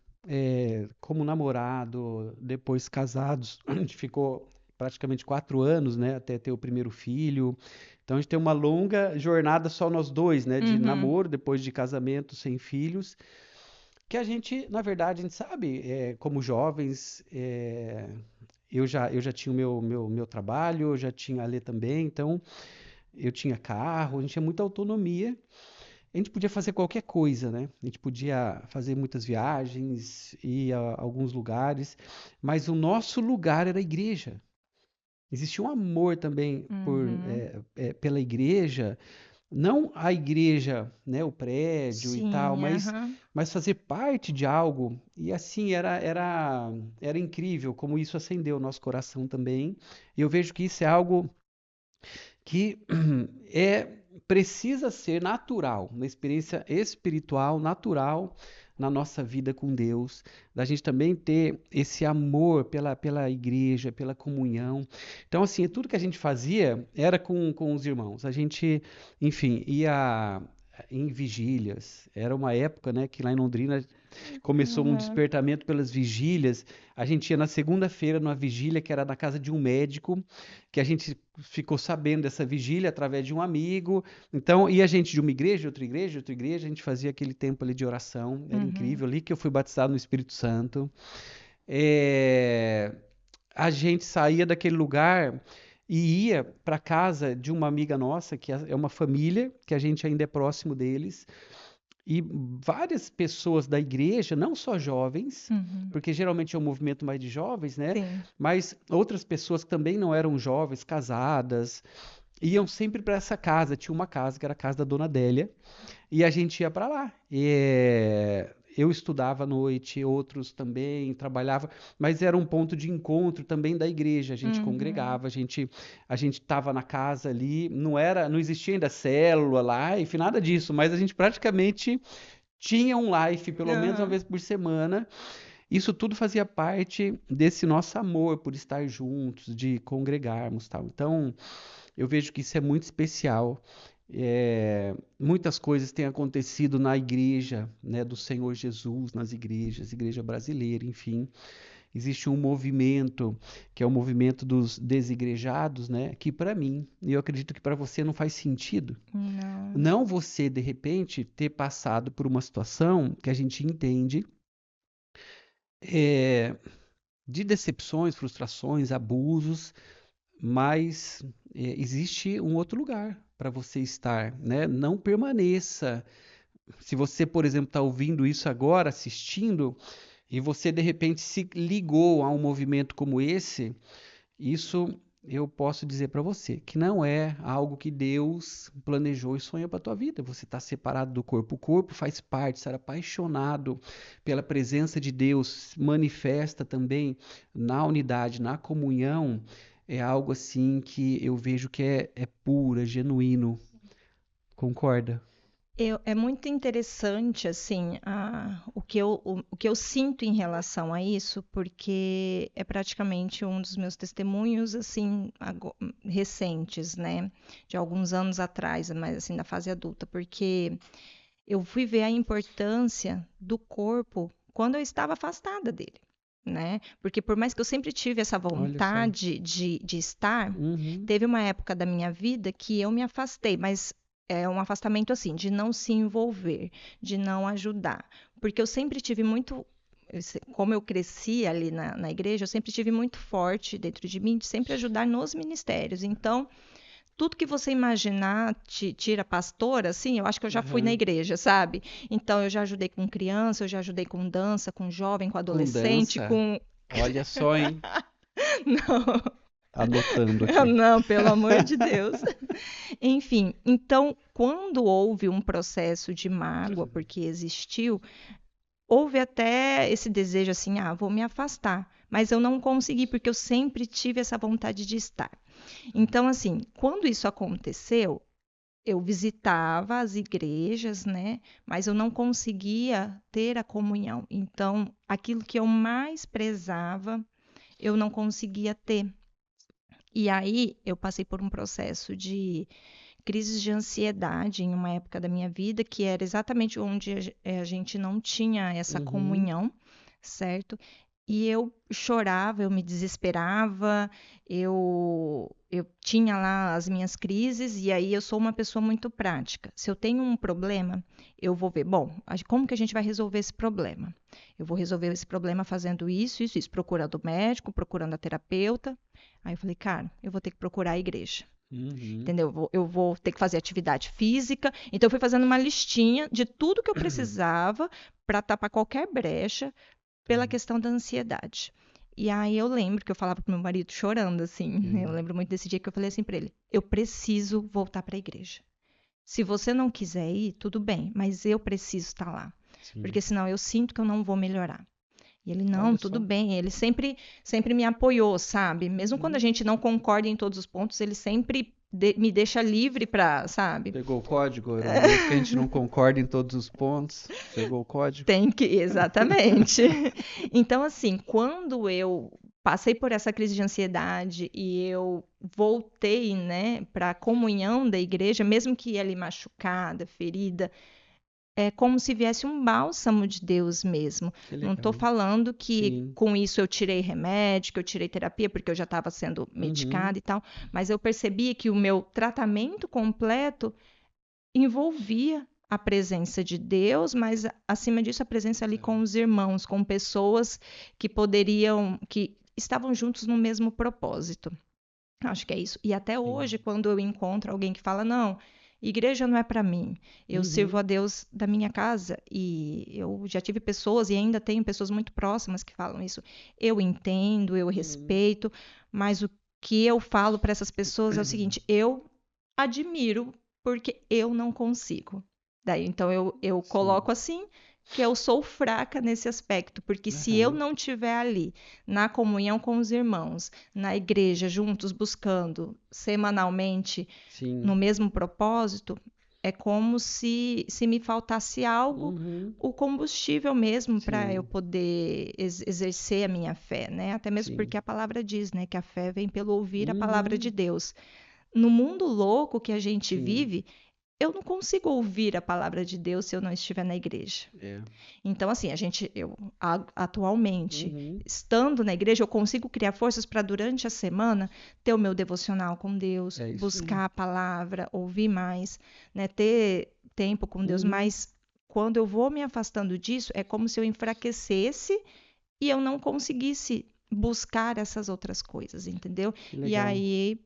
[SPEAKER 1] como namorado, depois casados, a gente ficou praticamente 4 anos, né? Até ter o primeiro filho. Então a gente tem uma longa jornada só nós dois, né? De
[SPEAKER 2] Uhum,
[SPEAKER 1] namoro, depois de casamento sem filhos. Que a gente, na verdade, a gente sabe, como jovens, eu já tinha o meu trabalho, eu já tinha a Lê também, então eu tinha carro, a gente tinha muita autonomia. A gente podia fazer qualquer coisa, né? A gente podia fazer muitas viagens, ir a alguns lugares, mas o nosso lugar era a igreja. Existia um amor também
[SPEAKER 2] uhum,
[SPEAKER 1] pela igreja, não a igreja, né, o prédio e tal,
[SPEAKER 2] Sim, aham.
[SPEAKER 1] mas fazer parte de algo. E assim, era incrível como isso acendeu o nosso coração também. E eu vejo que isso é algo que é precisa ser natural, uma experiência espiritual natural na nossa vida com Deus, da gente também ter esse amor pela igreja, pela comunhão. Então, assim, tudo que a gente fazia era com os irmãos. A gente, enfim, ia em vigílias. Era uma época, né, que lá em Londrina começou um
[SPEAKER 2] Aham.
[SPEAKER 1] despertamento pelas vigílias. A gente ia na segunda-feira numa vigília que era na casa de um médico, que a gente ficou sabendo dessa vigília através de um amigo. Então, ia gente de uma igreja, outra igreja, outra igreja, a gente fazia aquele tempo ali de oração. Era
[SPEAKER 2] Uhum.
[SPEAKER 1] incrível ali que eu fui batizado no Espírito Santo. É, a gente saía daquele lugar e ia para casa de uma amiga nossa, que é uma família, que a gente ainda é próximo deles. E várias pessoas da igreja, não só jovens,
[SPEAKER 2] Uhum.
[SPEAKER 1] porque geralmente é um movimento mais de jovens, né?
[SPEAKER 2] Sim.
[SPEAKER 1] Mas outras pessoas que também não eram jovens, casadas, iam sempre para essa casa. Tinha uma casa que era a casa da Dona Adélia, e a gente ia para lá. Eu estudava à noite, outros também trabalhavam, mas era um ponto de encontro também da igreja. A gente
[SPEAKER 2] Uhum.
[SPEAKER 1] congregava, a gente estava na casa ali, não existia ainda célula, life, nada disso, mas a gente praticamente tinha um life pelo menos uma
[SPEAKER 2] Aham.
[SPEAKER 1] vez por semana. Isso tudo fazia parte desse nosso amor por estar juntos, de congregarmos, tal. Então, eu vejo que isso é muito especial. Muitas coisas têm acontecido na igreja, né, do Senhor Jesus, nas igrejas, igreja brasileira, enfim. Existe um movimento, que é o movimento dos desigrejados, né, que para mim, e eu acredito que para você não faz sentido.
[SPEAKER 2] Não.
[SPEAKER 1] Não você, de repente, ter passado por uma situação que a gente entende, é, de decepções, frustrações, abusos, mas existe um outro lugar para você estar, né? Não permaneça. Se você, por exemplo, está ouvindo isso agora, assistindo, e você de repente se ligou a um movimento como esse, isso eu posso dizer para você que não é algo que Deus planejou e sonhou para a tua vida. Você está separado do corpo. O corpo faz parte, ser apaixonado pela presença de Deus, manifesta também na unidade, na comunhão. É algo assim que eu vejo que é puro, é genuíno. Concorda?
[SPEAKER 2] É muito interessante, assim, o que eu sinto em relação a isso, porque é praticamente um dos meus testemunhos, assim, recentes, né? De alguns anos atrás, mas assim, da fase adulta, porque eu fui ver a importância do corpo quando eu estava afastada dele. Né? Porque por mais que eu sempre tive essa
[SPEAKER 1] Olha só.
[SPEAKER 2] vontade de estar,
[SPEAKER 1] Uhum.
[SPEAKER 2] teve uma época da minha vida que eu me afastei, mas é um afastamento assim, de não se envolver, de não ajudar. Porque eu sempre tive muito, como eu cresci ali na igreja, eu sempre tive muito forte dentro de mim de sempre ajudar nos ministérios. Então, tudo que você imaginar, tira pastora, assim, eu acho que eu já fui na
[SPEAKER 1] Aham.
[SPEAKER 2] igreja, sabe? Então, eu já ajudei com criança, eu já ajudei com dança, com jovem, com
[SPEAKER 1] Com
[SPEAKER 2] adolescente,
[SPEAKER 1] dança.
[SPEAKER 2] com.
[SPEAKER 1] Olha só, hein?
[SPEAKER 2] Não,
[SPEAKER 1] Anotando aqui.
[SPEAKER 2] não, pelo amor de Deus. Enfim, então, quando houve um processo de mágoa, porque existiu, houve até esse desejo assim, vou me afastar. Mas eu não consegui, porque eu sempre tive essa vontade de estar. Então, assim, quando isso aconteceu, eu visitava as igrejas, né? Mas eu não conseguia ter a comunhão. Então, aquilo que eu mais prezava, eu não conseguia ter. E aí, eu passei por um processo de crises de ansiedade em uma época da minha vida, que era exatamente onde a gente não tinha essa
[SPEAKER 1] Uhum.
[SPEAKER 2] comunhão, certo? E eu chorava, eu me desesperava, eu tinha lá as minhas crises, e aí eu sou uma pessoa muito prática. Se eu tenho um problema, eu vou ver, bom, como que a gente vai resolver esse problema? Eu vou resolver esse problema fazendo isso, isso, isso, procurando o médico, procurando a terapeuta. Aí eu falei, cara, eu vou ter que procurar a igreja.
[SPEAKER 1] Uhum.
[SPEAKER 2] Entendeu? Eu vou ter que fazer atividade física. Então, eu fui fazendo uma listinha de tudo que eu precisava para tapar qualquer brecha pela
[SPEAKER 1] Tá.
[SPEAKER 2] questão da ansiedade. E aí eu lembro que eu falava pro meu marido chorando, assim. Eu
[SPEAKER 1] Hum.
[SPEAKER 2] lembro muito desse dia que eu falei assim para ele: eu preciso voltar para a igreja. Se você não quiser ir, tudo bem, mas eu preciso estar lá,
[SPEAKER 1] Sim.
[SPEAKER 2] porque senão eu sinto que eu não vou melhorar. E ele, não,
[SPEAKER 1] Olha
[SPEAKER 2] tudo
[SPEAKER 1] só.
[SPEAKER 2] bem. Ele sempre me apoiou, sabe? Mesmo quando a
[SPEAKER 1] Uhum.
[SPEAKER 2] gente não concorda em todos os pontos, ele sempre me deixa livre para, sabe?
[SPEAKER 1] Pegou o código, mesmo que a gente não concorde em todos os pontos, pegou o código.
[SPEAKER 2] Tem que, exatamente. Então, assim, quando eu passei por essa crise de ansiedade e eu voltei, né, para a comunhão da igreja, mesmo que ali machucada, ferida, é como se viesse um bálsamo de Deus mesmo.
[SPEAKER 1] Que
[SPEAKER 2] Não estou
[SPEAKER 1] legal.
[SPEAKER 2] falando que
[SPEAKER 1] Sim.
[SPEAKER 2] com isso eu tirei remédio, que eu tirei terapia, porque eu já estava sendo
[SPEAKER 1] Uhum.
[SPEAKER 2] medicada e tal, mas eu percebi que o meu tratamento completo envolvia a presença de Deus, mas acima disso a presença ali com os irmãos, com pessoas que estavam juntos no mesmo propósito. Acho que é isso. E até
[SPEAKER 1] Sim.
[SPEAKER 2] hoje, quando eu encontro alguém que fala, não, igreja não é para mim, eu sirvo
[SPEAKER 1] Uhum.
[SPEAKER 2] a Deus da minha casa, e eu já tive pessoas e ainda tenho pessoas muito próximas que falam isso. Eu entendo, eu
[SPEAKER 1] Uhum.
[SPEAKER 2] respeito, mas o que eu falo para essas pessoas é o seguinte: eu admiro porque eu não consigo. Daí, então, eu
[SPEAKER 1] Sim.
[SPEAKER 2] coloco assim que eu sou fraca nesse aspecto, porque se eu
[SPEAKER 1] Aham.
[SPEAKER 2] não tiver ali na comunhão com os irmãos, na igreja, juntos, buscando semanalmente no
[SPEAKER 1] Sim.
[SPEAKER 2] mesmo propósito, é como se me faltasse algo,
[SPEAKER 1] Uhum.
[SPEAKER 2] o combustível mesmo para eu
[SPEAKER 1] Sim.
[SPEAKER 2] poder exercer a minha fé, né? Até mesmo porque
[SPEAKER 1] Sim.
[SPEAKER 2] a palavra diz, né, que a fé vem pelo ouvir a palavra de
[SPEAKER 1] Uhum.
[SPEAKER 2] Deus. No mundo louco que a gente
[SPEAKER 1] Sim.
[SPEAKER 2] vive, eu não consigo ouvir a palavra de Deus se eu não estiver na igreja.
[SPEAKER 1] É.
[SPEAKER 2] Então, assim, atualmente,
[SPEAKER 1] Uhum.
[SPEAKER 2] estando na igreja, eu consigo criar forças para durante a semana ter o meu devocional com Deus,
[SPEAKER 1] É isso aí.
[SPEAKER 2] buscar a palavra, ouvir mais, né, ter tempo com Deus,
[SPEAKER 1] Uhum.
[SPEAKER 2] mas quando eu vou me afastando disso, é como se eu enfraquecesse e eu não conseguisse buscar essas outras coisas, entendeu?
[SPEAKER 1] Que
[SPEAKER 2] E
[SPEAKER 1] legal.
[SPEAKER 2] aí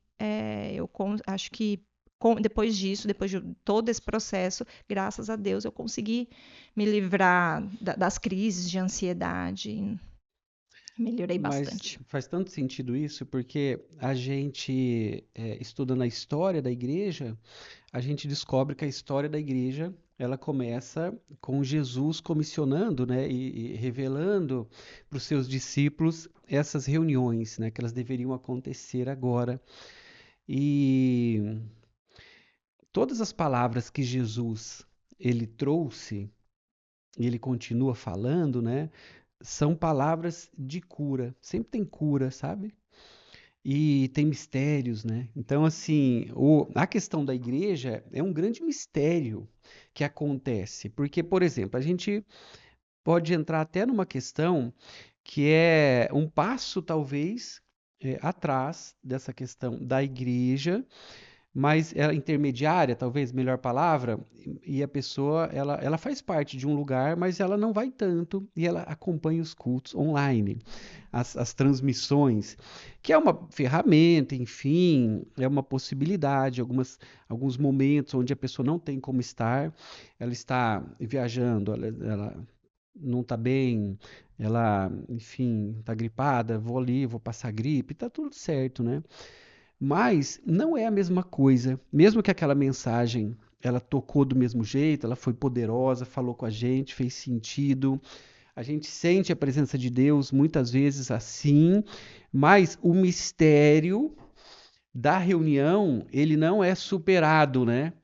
[SPEAKER 2] acho que depois disso, depois de todo esse processo, graças a Deus, eu consegui me livrar das crises de ansiedade. Melhorei
[SPEAKER 1] Mas
[SPEAKER 2] bastante.
[SPEAKER 1] faz tanto sentido isso, porque a gente, estudando a história da igreja, a gente descobre que a história da igreja, ela começa com Jesus comissionando, né, e revelando para os seus discípulos essas reuniões, né, que elas deveriam acontecer agora. E todas as palavras que Jesus ele trouxe, e ele continua falando, né, são palavras de cura. Sempre tem cura, sabe? E tem mistérios, né? Então, assim, a questão da igreja é um grande mistério que acontece. Porque, por exemplo, a gente pode entrar até numa questão que é um passo, talvez, atrás dessa questão da igreja, mas ela intermediária, talvez, melhor palavra, e a pessoa, ela faz parte de um lugar, mas ela não vai tanto, e ela acompanha os cultos online, as transmissões, que é uma ferramenta, enfim, é uma possibilidade, alguns momentos onde a pessoa não tem como estar, ela está viajando, ela não está bem, ela, enfim, está gripada, vou ali, vou passar gripe, está tudo certo, né? Mas não é a mesma coisa. Mesmo que aquela mensagem ela tocou do mesmo jeito, ela foi poderosa, falou com a gente, fez sentido. A gente sente a presença de Deus muitas vezes assim, mas o mistério da reunião, ele não é superado, né?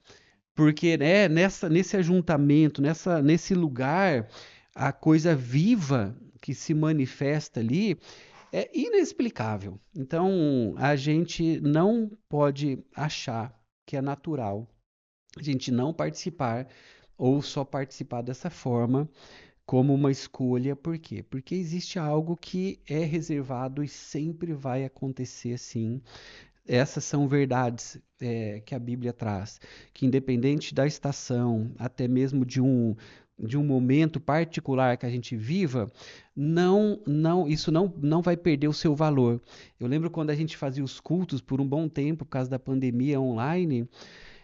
[SPEAKER 1] Porque, né, nesse ajuntamento, nesse lugar, a coisa viva que se manifesta ali é inexplicável. Então, a gente não pode achar que é natural a gente não participar ou só participar dessa forma como uma escolha. Por quê? Porque existe algo que é reservado e sempre vai acontecer assim. Essas são verdades que a Bíblia traz, que independente da estação, até mesmo de um momento particular que a gente viva, isso não vai perder o seu valor. Eu lembro quando a gente fazia os cultos por um bom tempo, por causa da pandemia online,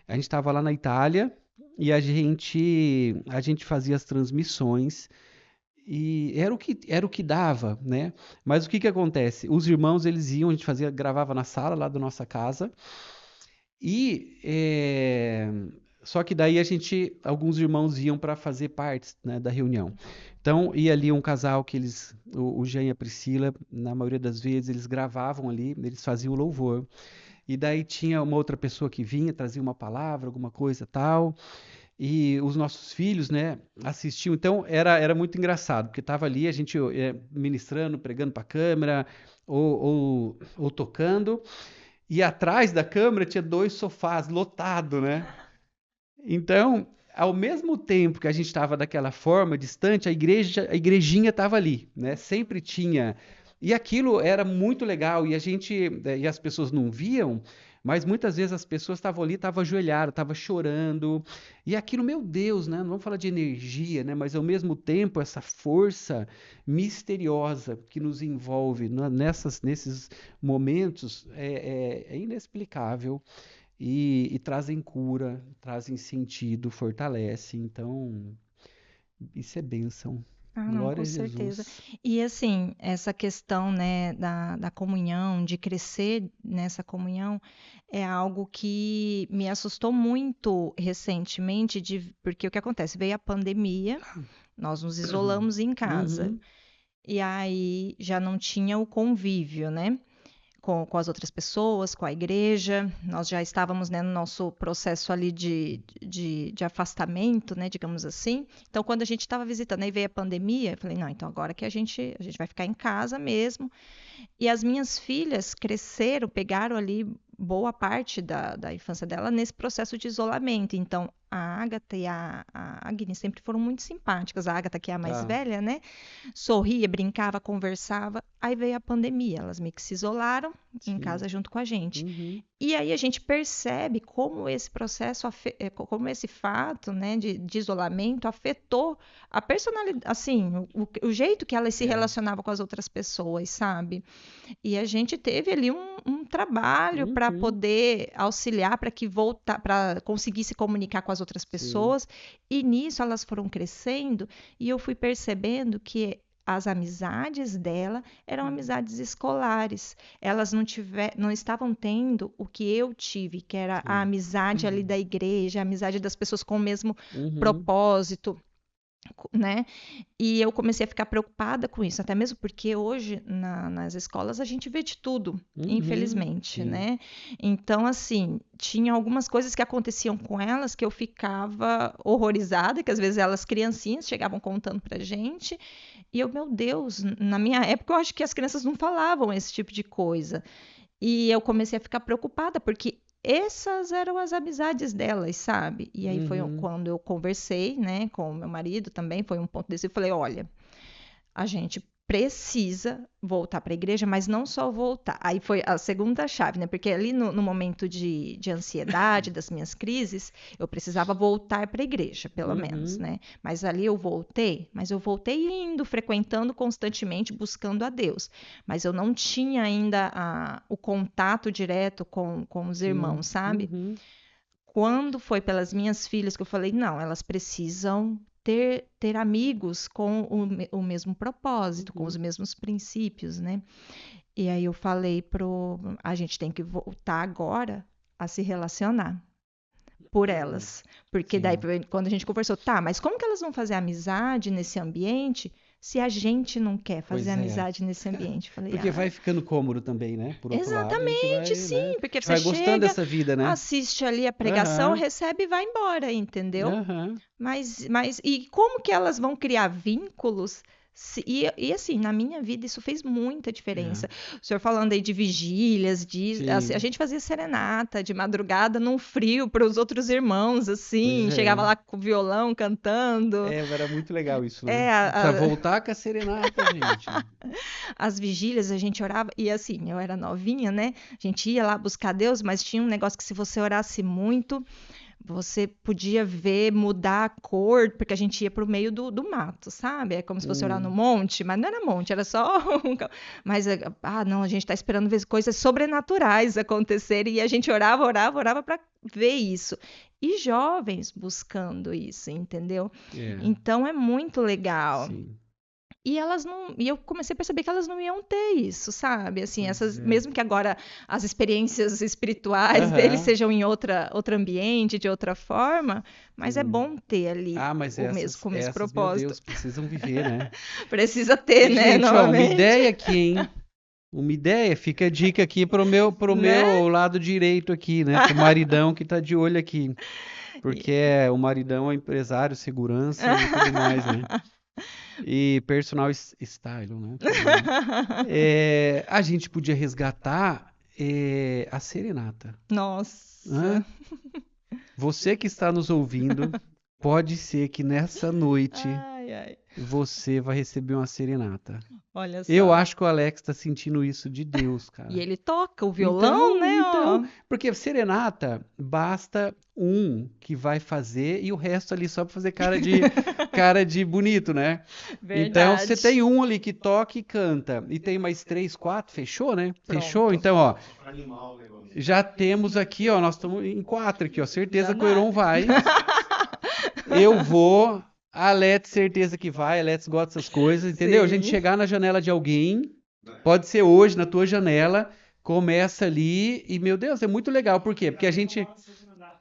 [SPEAKER 1] a gente estava lá na Itália e a gente fazia as transmissões e era o que dava, né? Mas o que que acontece? Os irmãos, eles iam, a gente gravava na sala lá da nossa casa e Só que daí alguns irmãos iam para fazer parte, né, da reunião. Então, ia ali um casal que o Jean e a Priscila, na maioria das vezes, eles gravavam ali, eles faziam o louvor. E daí tinha uma outra pessoa que vinha, trazia uma palavra, alguma coisa tal. E os nossos filhos, né, assistiam. Então, era muito engraçado, porque estava ali a gente ministrando, pregando para a câmera, ou tocando. E atrás da câmera tinha 2 sofás lotados, né? Então, ao mesmo tempo que a gente estava daquela forma, distante, a igrejinha estava ali, né? Sempre tinha. E aquilo era muito legal, e as pessoas não viam, mas muitas vezes as pessoas estavam ali, estavam ajoelhadas, estavam chorando. E aquilo, meu Deus, né? Não vamos falar de energia, né? Mas ao mesmo tempo, essa força misteriosa que nos envolve nesses momentos é inexplicável e trazem cura, trazem sentido, fortalece. Então, isso é bênção.
[SPEAKER 2] Ah, não,
[SPEAKER 1] Glória
[SPEAKER 2] com
[SPEAKER 1] a
[SPEAKER 2] certeza.
[SPEAKER 1] Jesus.
[SPEAKER 2] E assim, essa questão, né, da comunhão, de crescer nessa comunhão, é algo que me assustou muito recentemente, porque o que acontece? Veio a pandemia, nós nos isolamos em casa,
[SPEAKER 1] Uhum,
[SPEAKER 2] e aí já não tinha o convívio, né? Com as outras pessoas, com a igreja. Nós já estávamos, né, no nosso processo ali de afastamento, né, digamos assim. Então, quando a gente estava visitando, aí veio a pandemia, eu falei, não, então agora que a gente vai ficar em casa mesmo. E as minhas filhas cresceram, pegaram ali boa parte da infância dela nesse processo de isolamento. Então, a Agatha e a Agnes sempre foram muito simpáticas. A Agatha, que é a mais
[SPEAKER 1] tá.
[SPEAKER 2] velha, né? Sorria, brincava, conversava. Aí veio a pandemia, elas meio que se isolaram em
[SPEAKER 1] Sim.
[SPEAKER 2] casa junto com a gente.
[SPEAKER 1] Uhum,
[SPEAKER 2] E aí a gente percebe como esse processo, como esse fato, né, de isolamento afetou a personalidade, assim, o jeito que elas se
[SPEAKER 1] é.
[SPEAKER 2] relacionavam com as outras pessoas, sabe? E a gente teve ali um trabalho para
[SPEAKER 1] Uhum,
[SPEAKER 2] poder auxiliar para que voltar, para conseguir se comunicar com as outras
[SPEAKER 1] sim.
[SPEAKER 2] pessoas. E nisso elas foram crescendo e eu fui percebendo que as amizades dela eram amizades escolares. Elas não estavam tendo o que eu tive, que era a
[SPEAKER 1] Sim.
[SPEAKER 2] amizade ali da igreja, a amizade das pessoas com o mesmo
[SPEAKER 1] Uhum,
[SPEAKER 2] propósito, né? E eu comecei a ficar preocupada com isso, até mesmo porque hoje nas escolas a gente vê de tudo,
[SPEAKER 1] uhum,
[SPEAKER 2] infelizmente,
[SPEAKER 1] sim.
[SPEAKER 2] né? Então, assim, tinha algumas coisas que aconteciam com elas que eu ficava horrorizada, que às vezes elas, criancinhas, chegavam contando pra gente, e eu, meu Deus, na minha época eu acho que as crianças não falavam esse tipo de coisa. E eu comecei a ficar preocupada, porque essas eram as amizades delas, sabe? E aí foi
[SPEAKER 1] Uhum.
[SPEAKER 2] quando eu conversei, né, com o meu marido também, foi um ponto desse, eu falei, olha, a gente precisa voltar para a igreja, mas não só voltar. Aí foi a segunda chave, né? Porque ali no momento de ansiedade, das minhas crises, eu precisava voltar para a igreja, pelo menos,
[SPEAKER 1] Uhum.
[SPEAKER 2] né? Mas ali eu voltei, mas eu voltei indo, frequentando constantemente, buscando a Deus. Mas eu não tinha ainda o contato direto com os
[SPEAKER 1] Sim.
[SPEAKER 2] irmãos, sabe?
[SPEAKER 1] Uhum.
[SPEAKER 2] Quando foi pelas minhas filhas que eu falei, não, elas precisam ter amigos com o mesmo propósito, com os
[SPEAKER 1] Uhum.
[SPEAKER 2] mesmos princípios, né? E aí eu falei a gente tem que voltar agora a se relacionar por
[SPEAKER 1] Hum,
[SPEAKER 2] elas. Porque daí,
[SPEAKER 1] sim.
[SPEAKER 2] quando a gente conversou, tá, mas como que elas vão fazer amizade nesse ambiente se a gente não quer fazer
[SPEAKER 1] Pois é.
[SPEAKER 2] amizade nesse ambiente? Eu falei,
[SPEAKER 1] Porque
[SPEAKER 2] ah,
[SPEAKER 1] vai ficando cômodo também, né? Por outro lado, a gente
[SPEAKER 2] exatamente,
[SPEAKER 1] vai, né?
[SPEAKER 2] sim,
[SPEAKER 1] A
[SPEAKER 2] porque
[SPEAKER 1] gente
[SPEAKER 2] você
[SPEAKER 1] vai gostando
[SPEAKER 2] chega,
[SPEAKER 1] dessa vida, né?
[SPEAKER 2] assiste ali a pregação,
[SPEAKER 1] Aham,
[SPEAKER 2] recebe e vai embora, entendeu?
[SPEAKER 1] aham,
[SPEAKER 2] Mas e como que elas vão criar vínculos? E assim, na minha vida isso fez muita
[SPEAKER 1] é.
[SPEAKER 2] diferença. O senhor falando aí de vigílias, a
[SPEAKER 1] Sim,
[SPEAKER 2] gente fazia serenata de madrugada num frio para os outros irmãos,
[SPEAKER 1] pois
[SPEAKER 2] assim, chegava
[SPEAKER 1] é.
[SPEAKER 2] lá com o violão cantando.
[SPEAKER 1] É, era muito legal isso, né?
[SPEAKER 2] É,
[SPEAKER 1] Pra voltar com a serenata, gente.
[SPEAKER 2] as vigílias a gente orava, e assim, eu era novinha, né? A gente ia lá buscar Deus, mas tinha um negócio que se você orasse muito, você podia ver mudar a cor, porque a gente ia para o meio do mato, sabe? É como se fosse orar no
[SPEAKER 1] Hum,
[SPEAKER 2] monte, mas não era monte, era só Mas, não, a gente está esperando ver coisas sobrenaturais acontecerem, e a gente orava, orava, orava para ver isso. E jovens buscando isso, entendeu?
[SPEAKER 1] é,
[SPEAKER 2] Então é muito legal.
[SPEAKER 1] sim.
[SPEAKER 2] E elas não, e eu comecei a perceber que elas não iam ter isso, sabe? Assim,
[SPEAKER 1] Pois é.
[SPEAKER 2] mesmo que agora as experiências espirituais deles
[SPEAKER 1] Aham.
[SPEAKER 2] sejam em outro ambiente, de outra forma, mas é
[SPEAKER 1] Sim.
[SPEAKER 2] bom ter ali
[SPEAKER 1] Ah, mas
[SPEAKER 2] com o mesmo
[SPEAKER 1] meu
[SPEAKER 2] propósito.
[SPEAKER 1] Deus, precisam viver, né?
[SPEAKER 2] Precisa ter,
[SPEAKER 1] E,
[SPEAKER 2] né,
[SPEAKER 1] gente, ó, uma
[SPEAKER 2] novamente,
[SPEAKER 1] ideia aqui, hein? Uma ideia, fica a dica aqui pro
[SPEAKER 2] né?
[SPEAKER 1] meu lado direito aqui, né? Pro maridão que tá de olho aqui. Porque o maridão é empresário, segurança e tudo mais, né? E personal style, né? Também. A gente podia resgatar a serenata. Hã?
[SPEAKER 2] Nossa,
[SPEAKER 1] Você que está nos ouvindo, pode ser que nessa noite
[SPEAKER 2] ai, ai,
[SPEAKER 1] você vai receber uma serenata.
[SPEAKER 2] olha
[SPEAKER 1] Eu
[SPEAKER 2] só.
[SPEAKER 1] acho que o Alex está sentindo isso de Deus,
[SPEAKER 2] E
[SPEAKER 1] cara.
[SPEAKER 2] ele toca o violão,
[SPEAKER 1] Então,
[SPEAKER 2] né?
[SPEAKER 1] então,
[SPEAKER 2] Ó.
[SPEAKER 1] porque serenata basta um que vai fazer e o resto ali só para fazer cara de bonito, né? Então, você
[SPEAKER 2] Verdade.
[SPEAKER 1] tem um ali que toca e canta e tem mais três, quatro, fechou, né? Fechou?
[SPEAKER 2] Pronto.
[SPEAKER 1] Então, ó, já temos aqui, ó, nós estamos em quatro aqui, ó.
[SPEAKER 2] Já
[SPEAKER 1] Certeza que o
[SPEAKER 2] dá.
[SPEAKER 1] Heron vai. Eu vou. A Let's, certeza que vai. A Let's gosta dessas coisas, entendeu? A gente
[SPEAKER 2] Sim.
[SPEAKER 1] chegar na janela de alguém, pode ser hoje, na tua janela, começa ali e, meu Deus, é muito legal. Por quê? Porque a gente.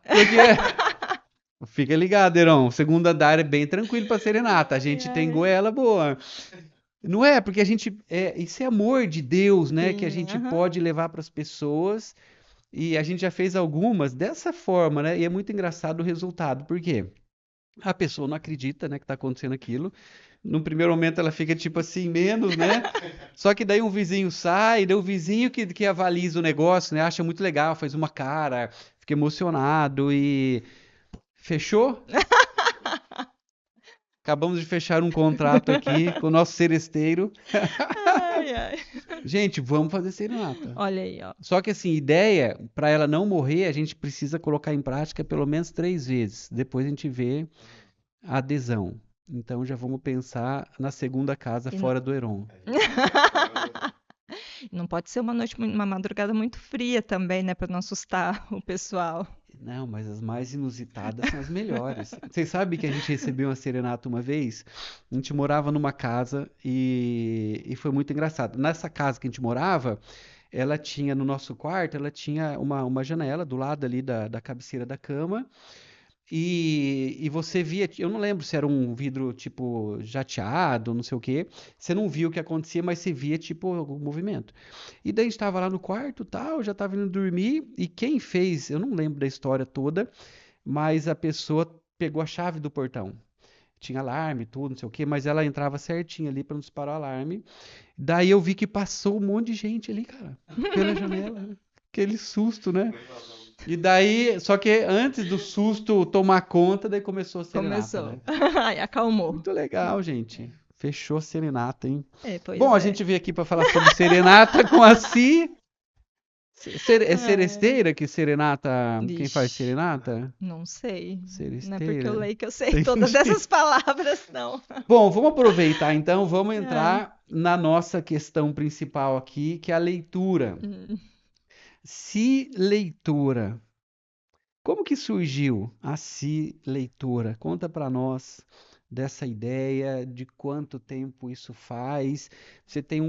[SPEAKER 1] Porque. Fica ligado, Heron. O segundo andar é bem tranquilo pra serenata. A
[SPEAKER 2] Ai,
[SPEAKER 1] gente tem
[SPEAKER 2] ai.
[SPEAKER 1] goela boa. Não é? Porque a gente. Isso é amor de Deus, né? Que a
[SPEAKER 2] Sim,
[SPEAKER 1] gente
[SPEAKER 2] aham.
[SPEAKER 1] pode levar para as pessoas. E a gente já fez algumas dessa forma, né? E é muito engraçado o resultado. Por quê? A pessoa não acredita, né, que tá acontecendo aquilo. No primeiro momento ela fica tipo assim, menos, né? Só que daí um vizinho sai, daí o vizinho que avaliza o negócio, né, acha muito legal, faz uma cara, fica emocionado e fechou? Acabamos de fechar um contrato aqui com o nosso seresteiro.
[SPEAKER 2] Ai, ai.
[SPEAKER 1] Gente, vamos fazer serenata.
[SPEAKER 2] Olha aí, ó.
[SPEAKER 1] Só que assim, ideia, para ela não morrer, a gente precisa colocar em prática pelo menos 3 vezes. Depois a gente vê a adesão. Então já vamos pensar na segunda casa
[SPEAKER 2] E não...
[SPEAKER 1] fora do Heron.
[SPEAKER 2] não pode ser uma noite, uma madrugada muito fria também, né, para não assustar o pessoal.
[SPEAKER 1] Não, mas as mais inusitadas são as melhores. Vocês sabem que a gente recebeu uma serenata uma vez? A gente morava numa casa e foi muito engraçado. Nessa casa que a gente morava, ela tinha no nosso quarto, ela tinha uma janela do lado ali da cabeceira da cama. E você via, eu não lembro se era um vidro tipo jateado, não sei o quê. Você não via o que acontecia, mas você via tipo algum movimento. E daí a gente estava lá no quarto, tal, já estava indo dormir. E quem fez, eu não lembro da história toda, mas a pessoa pegou a chave do portão. Tinha alarme, tudo, não sei o quê, mas ela entrava certinho ali para não disparar o alarme. Daí eu vi que passou um monte de gente ali, cara, pela janela. Aquele susto, né? E daí, só que antes do susto tomar conta, daí começou a serenata,
[SPEAKER 2] Começou.
[SPEAKER 1] né?
[SPEAKER 2] Ai, acalmou.
[SPEAKER 1] Muito legal, gente. Fechou a serenata, hein?
[SPEAKER 2] É,
[SPEAKER 1] Bom,
[SPEAKER 2] pois
[SPEAKER 1] a
[SPEAKER 2] é.
[SPEAKER 1] gente veio aqui para falar sobre serenata com a Si. É
[SPEAKER 2] Ai,
[SPEAKER 1] seresteira que serenata? Quem faz
[SPEAKER 2] ixi,
[SPEAKER 1] serenata?
[SPEAKER 2] não sei. Não é porque eu
[SPEAKER 1] Seresteira.
[SPEAKER 2] leio que eu sei todas essas palavras, não.
[SPEAKER 1] Bom, vamos aproveitar então, vamos
[SPEAKER 2] Ai.
[SPEAKER 1] entrar na nossa questão principal aqui, que é a leitura.
[SPEAKER 2] Hum.
[SPEAKER 1] Si leitura. Como que surgiu a Si Leitura? Conta para nós dessa ideia, de quanto tempo isso faz. Você tem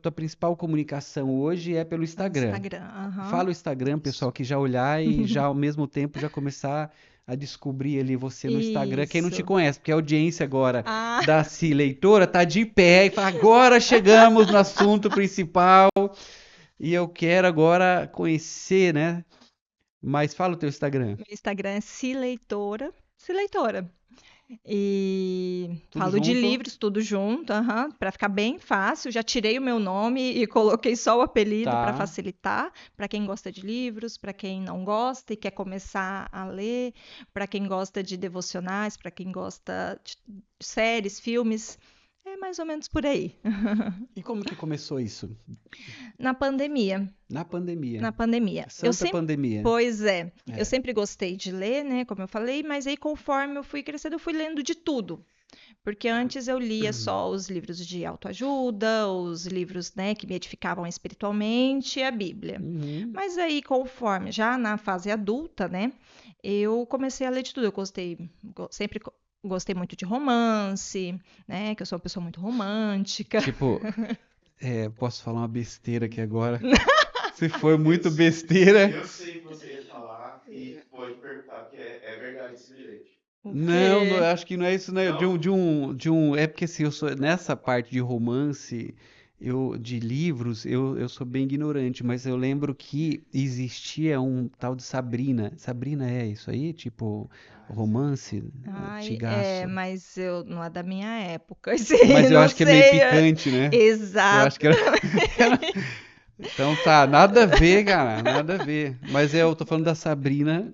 [SPEAKER 1] tua principal comunicação hoje é pelo
[SPEAKER 2] É o
[SPEAKER 1] Instagram.
[SPEAKER 2] Instagram, aham.
[SPEAKER 1] Fala o Instagram, pessoal,
[SPEAKER 2] Isso.
[SPEAKER 1] que já olhar e já ao mesmo tempo já começar a descobrir ali você no Instagram. Quem não te
[SPEAKER 2] Isso.
[SPEAKER 1] conhece, porque a audiência agora
[SPEAKER 2] Ah,
[SPEAKER 1] da Si Leitora tá de pé e fala, agora chegamos no assunto principal e eu quero agora conhecer, né? Mas fala o teu Instagram.
[SPEAKER 2] meu Instagram é Cileitora. Cileitora. E
[SPEAKER 1] Tudo
[SPEAKER 2] falo de
[SPEAKER 1] junto?
[SPEAKER 2] livros, tudo junto, aham, para ficar bem fácil. Já tirei o meu nome e coloquei só o apelido para
[SPEAKER 1] Tá.
[SPEAKER 2] facilitar. Para quem gosta de livros, para quem não gosta e quer começar a ler, para quem gosta de devocionais, para quem gosta de séries, filmes. É mais ou menos por aí.
[SPEAKER 1] E como que começou isso?
[SPEAKER 2] Na pandemia.
[SPEAKER 1] Na pandemia.
[SPEAKER 2] Na pandemia. Eu
[SPEAKER 1] Santa
[SPEAKER 2] sempre,
[SPEAKER 1] pandemia.
[SPEAKER 2] pois é, eu
[SPEAKER 1] É.
[SPEAKER 2] sempre gostei de ler, né, como eu falei, mas aí conforme eu fui crescendo, eu fui lendo de tudo. Porque antes eu lia só os livros de autoajuda, os livros, né, que me edificavam espiritualmente e a Bíblia.
[SPEAKER 1] Uhum.
[SPEAKER 2] Mas aí, conforme, já na fase adulta, né, eu comecei a ler de tudo. Eu sempre gostei muito de romance, né? Que eu sou uma pessoa muito romântica.
[SPEAKER 1] Tipo, posso falar uma besteira aqui agora? Se for muito besteira.
[SPEAKER 3] Eu sei que você ia falar e pode perguntar, que é verdade esse bilhete.
[SPEAKER 2] O
[SPEAKER 1] Não,
[SPEAKER 2] quê?
[SPEAKER 1] acho que não é isso, né? É porque assim, eu sou nessa parte de romance, de livros, eu sou bem ignorante, mas eu lembro que existia um tal de Sabrina. Sabrina é isso aí? Tipo, romance
[SPEAKER 2] Ai,
[SPEAKER 1] antigaço.
[SPEAKER 2] mas não é da minha época,
[SPEAKER 1] Mas eu
[SPEAKER 2] não
[SPEAKER 1] acho que é meio
[SPEAKER 2] sei.
[SPEAKER 1] picante, né? Eu acho
[SPEAKER 2] Exato.
[SPEAKER 1] que era. Então tá, nada a ver, cara, nada a ver. Mas eu tô falando da Sabrina,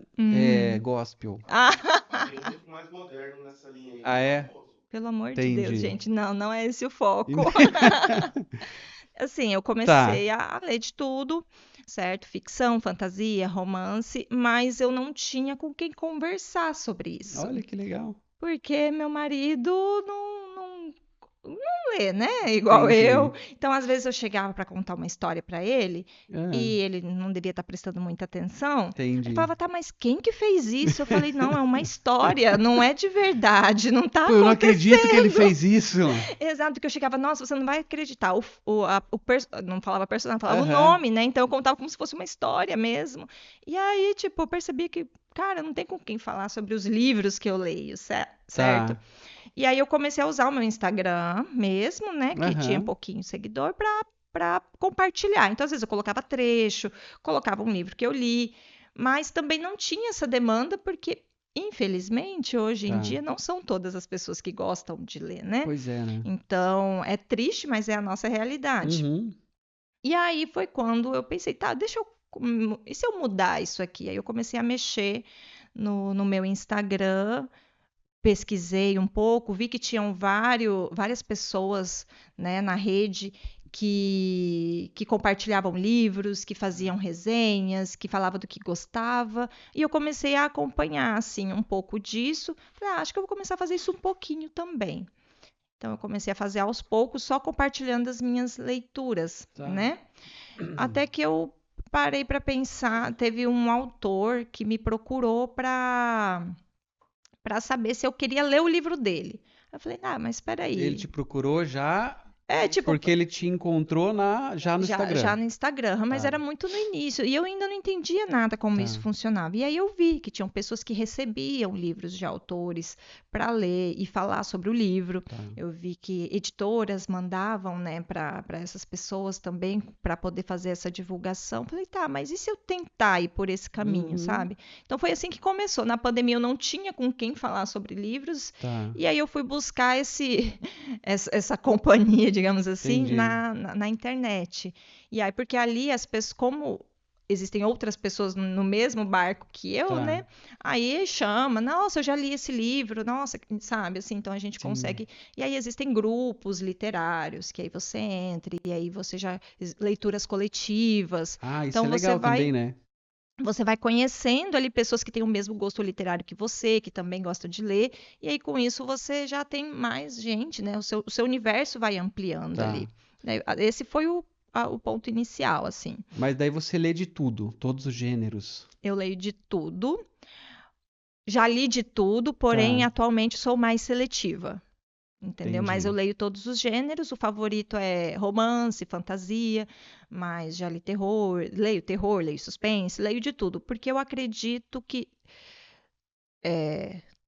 [SPEAKER 1] gospel.
[SPEAKER 2] Ah,
[SPEAKER 3] Mas tem um livro mais moderno nessa linha aí,
[SPEAKER 1] Ah, é?
[SPEAKER 3] famoso.
[SPEAKER 2] pelo amor de Deus,
[SPEAKER 1] Entendi.
[SPEAKER 2] gente, não é esse o foco. Assim, eu
[SPEAKER 1] Tá,
[SPEAKER 2] comecei a ler de tudo, certo? Ficção, fantasia, romance, mas eu não tinha com quem conversar sobre isso.
[SPEAKER 1] olha que legal.
[SPEAKER 2] Porque meu marido não lê, né? Igual eu.
[SPEAKER 1] Entendi.
[SPEAKER 2] Então, às vezes, eu chegava para contar uma história para ele
[SPEAKER 1] Ah,
[SPEAKER 2] e ele não devia estar prestando muita atenção. Ele
[SPEAKER 1] entendi.
[SPEAKER 2] falava, tá, mas quem que fez isso? Eu falei, não, é uma história, não é de verdade, não tá
[SPEAKER 1] Pô, eu não acredito que ele
[SPEAKER 2] acontecendo.
[SPEAKER 1] fez isso.
[SPEAKER 2] Exato, que eu chegava, nossa, você não vai acreditar. Não falava personagem, falava o
[SPEAKER 1] Aham,
[SPEAKER 2] nome, né? Então eu contava como se fosse uma história mesmo. E aí, tipo, eu percebi que, cara, não tem com quem falar sobre os livros que eu leio, certo?
[SPEAKER 1] tá.
[SPEAKER 2] E aí eu comecei a usar o meu Instagram mesmo, né? Que tinha
[SPEAKER 1] Aham,
[SPEAKER 2] pouquinho seguidor, para compartilhar. Então, às vezes, eu colocava trecho, colocava um livro que eu li, mas também não tinha essa demanda, porque, infelizmente, hoje em
[SPEAKER 1] tá.
[SPEAKER 2] dia, não são todas as pessoas que gostam de ler, né?
[SPEAKER 1] Pois é, né?
[SPEAKER 2] Então, é triste, mas é a nossa realidade.
[SPEAKER 1] Uhum.
[SPEAKER 2] E aí foi quando eu pensei, tá, deixa eu. E se eu mudar isso aqui? Aí eu comecei a mexer no meu Instagram, pesquisei um pouco, vi que tinham várias pessoas, né, na rede que compartilhavam livros, que faziam resenhas, que falavam do que gostava, e eu comecei a acompanhar assim um pouco disso. Falei, acho que eu vou começar a fazer isso um pouquinho também. Então eu comecei a fazer aos poucos, só compartilhando as minhas leituras,
[SPEAKER 1] Tá.
[SPEAKER 2] né? Até que eu parei para pensar, teve um autor que me procurou para saber se eu queria ler o livro dele. Eu falei, ah, mas espera
[SPEAKER 1] Ele
[SPEAKER 2] aí.
[SPEAKER 1] te procurou já
[SPEAKER 2] É, tipo,
[SPEAKER 1] porque ele te encontrou já no
[SPEAKER 2] já
[SPEAKER 1] Instagram.
[SPEAKER 2] no Instagram, mas
[SPEAKER 1] Tá,
[SPEAKER 2] era muito no início e eu ainda não entendia nada como isso
[SPEAKER 1] tá,
[SPEAKER 2] funcionava. E aí eu vi que tinham pessoas que recebiam livros de autores para ler e falar sobre o livro.
[SPEAKER 1] tá.
[SPEAKER 2] Eu vi que editoras mandavam, né, para essas pessoas também para poder fazer essa divulgação. Falei, tá, mas e se eu tentar ir por esse caminho,
[SPEAKER 1] Uhum,
[SPEAKER 2] sabe? Então foi assim que começou. Na pandemia eu não tinha com quem falar sobre livros
[SPEAKER 1] tá.
[SPEAKER 2] e aí eu fui buscar essa companhia, digamos assim,
[SPEAKER 1] Entendi.
[SPEAKER 2] na internet. E aí, porque ali as pessoas, como existem outras pessoas no mesmo barco que eu,
[SPEAKER 1] Tá,
[SPEAKER 2] né? Aí chama, nossa, eu já li esse livro, nossa, sabe, assim, então a gente
[SPEAKER 1] sim.
[SPEAKER 2] consegue. E aí existem grupos literários que aí você entra e aí você já leituras coletivas.
[SPEAKER 1] Ah, isso
[SPEAKER 2] Então
[SPEAKER 1] é legal também, né?
[SPEAKER 2] você vai conhecendo ali pessoas que têm o mesmo gosto literário que você, que também gostam de ler, e aí com isso você já tem mais gente, né? O seu universo vai ampliando
[SPEAKER 1] Tá.
[SPEAKER 2] ali. Esse foi o ponto inicial, assim.
[SPEAKER 1] Mas daí você lê de tudo, todos os gêneros.
[SPEAKER 2] Eu leio de tudo, já li de tudo, porém
[SPEAKER 1] Tá,
[SPEAKER 2] atualmente sou mais seletiva. Entendeu? Mas eu
[SPEAKER 1] entendi.
[SPEAKER 2] leio todos os gêneros. O favorito é romance, fantasia, mas já li terror, leio suspense, leio de tudo, porque eu acredito que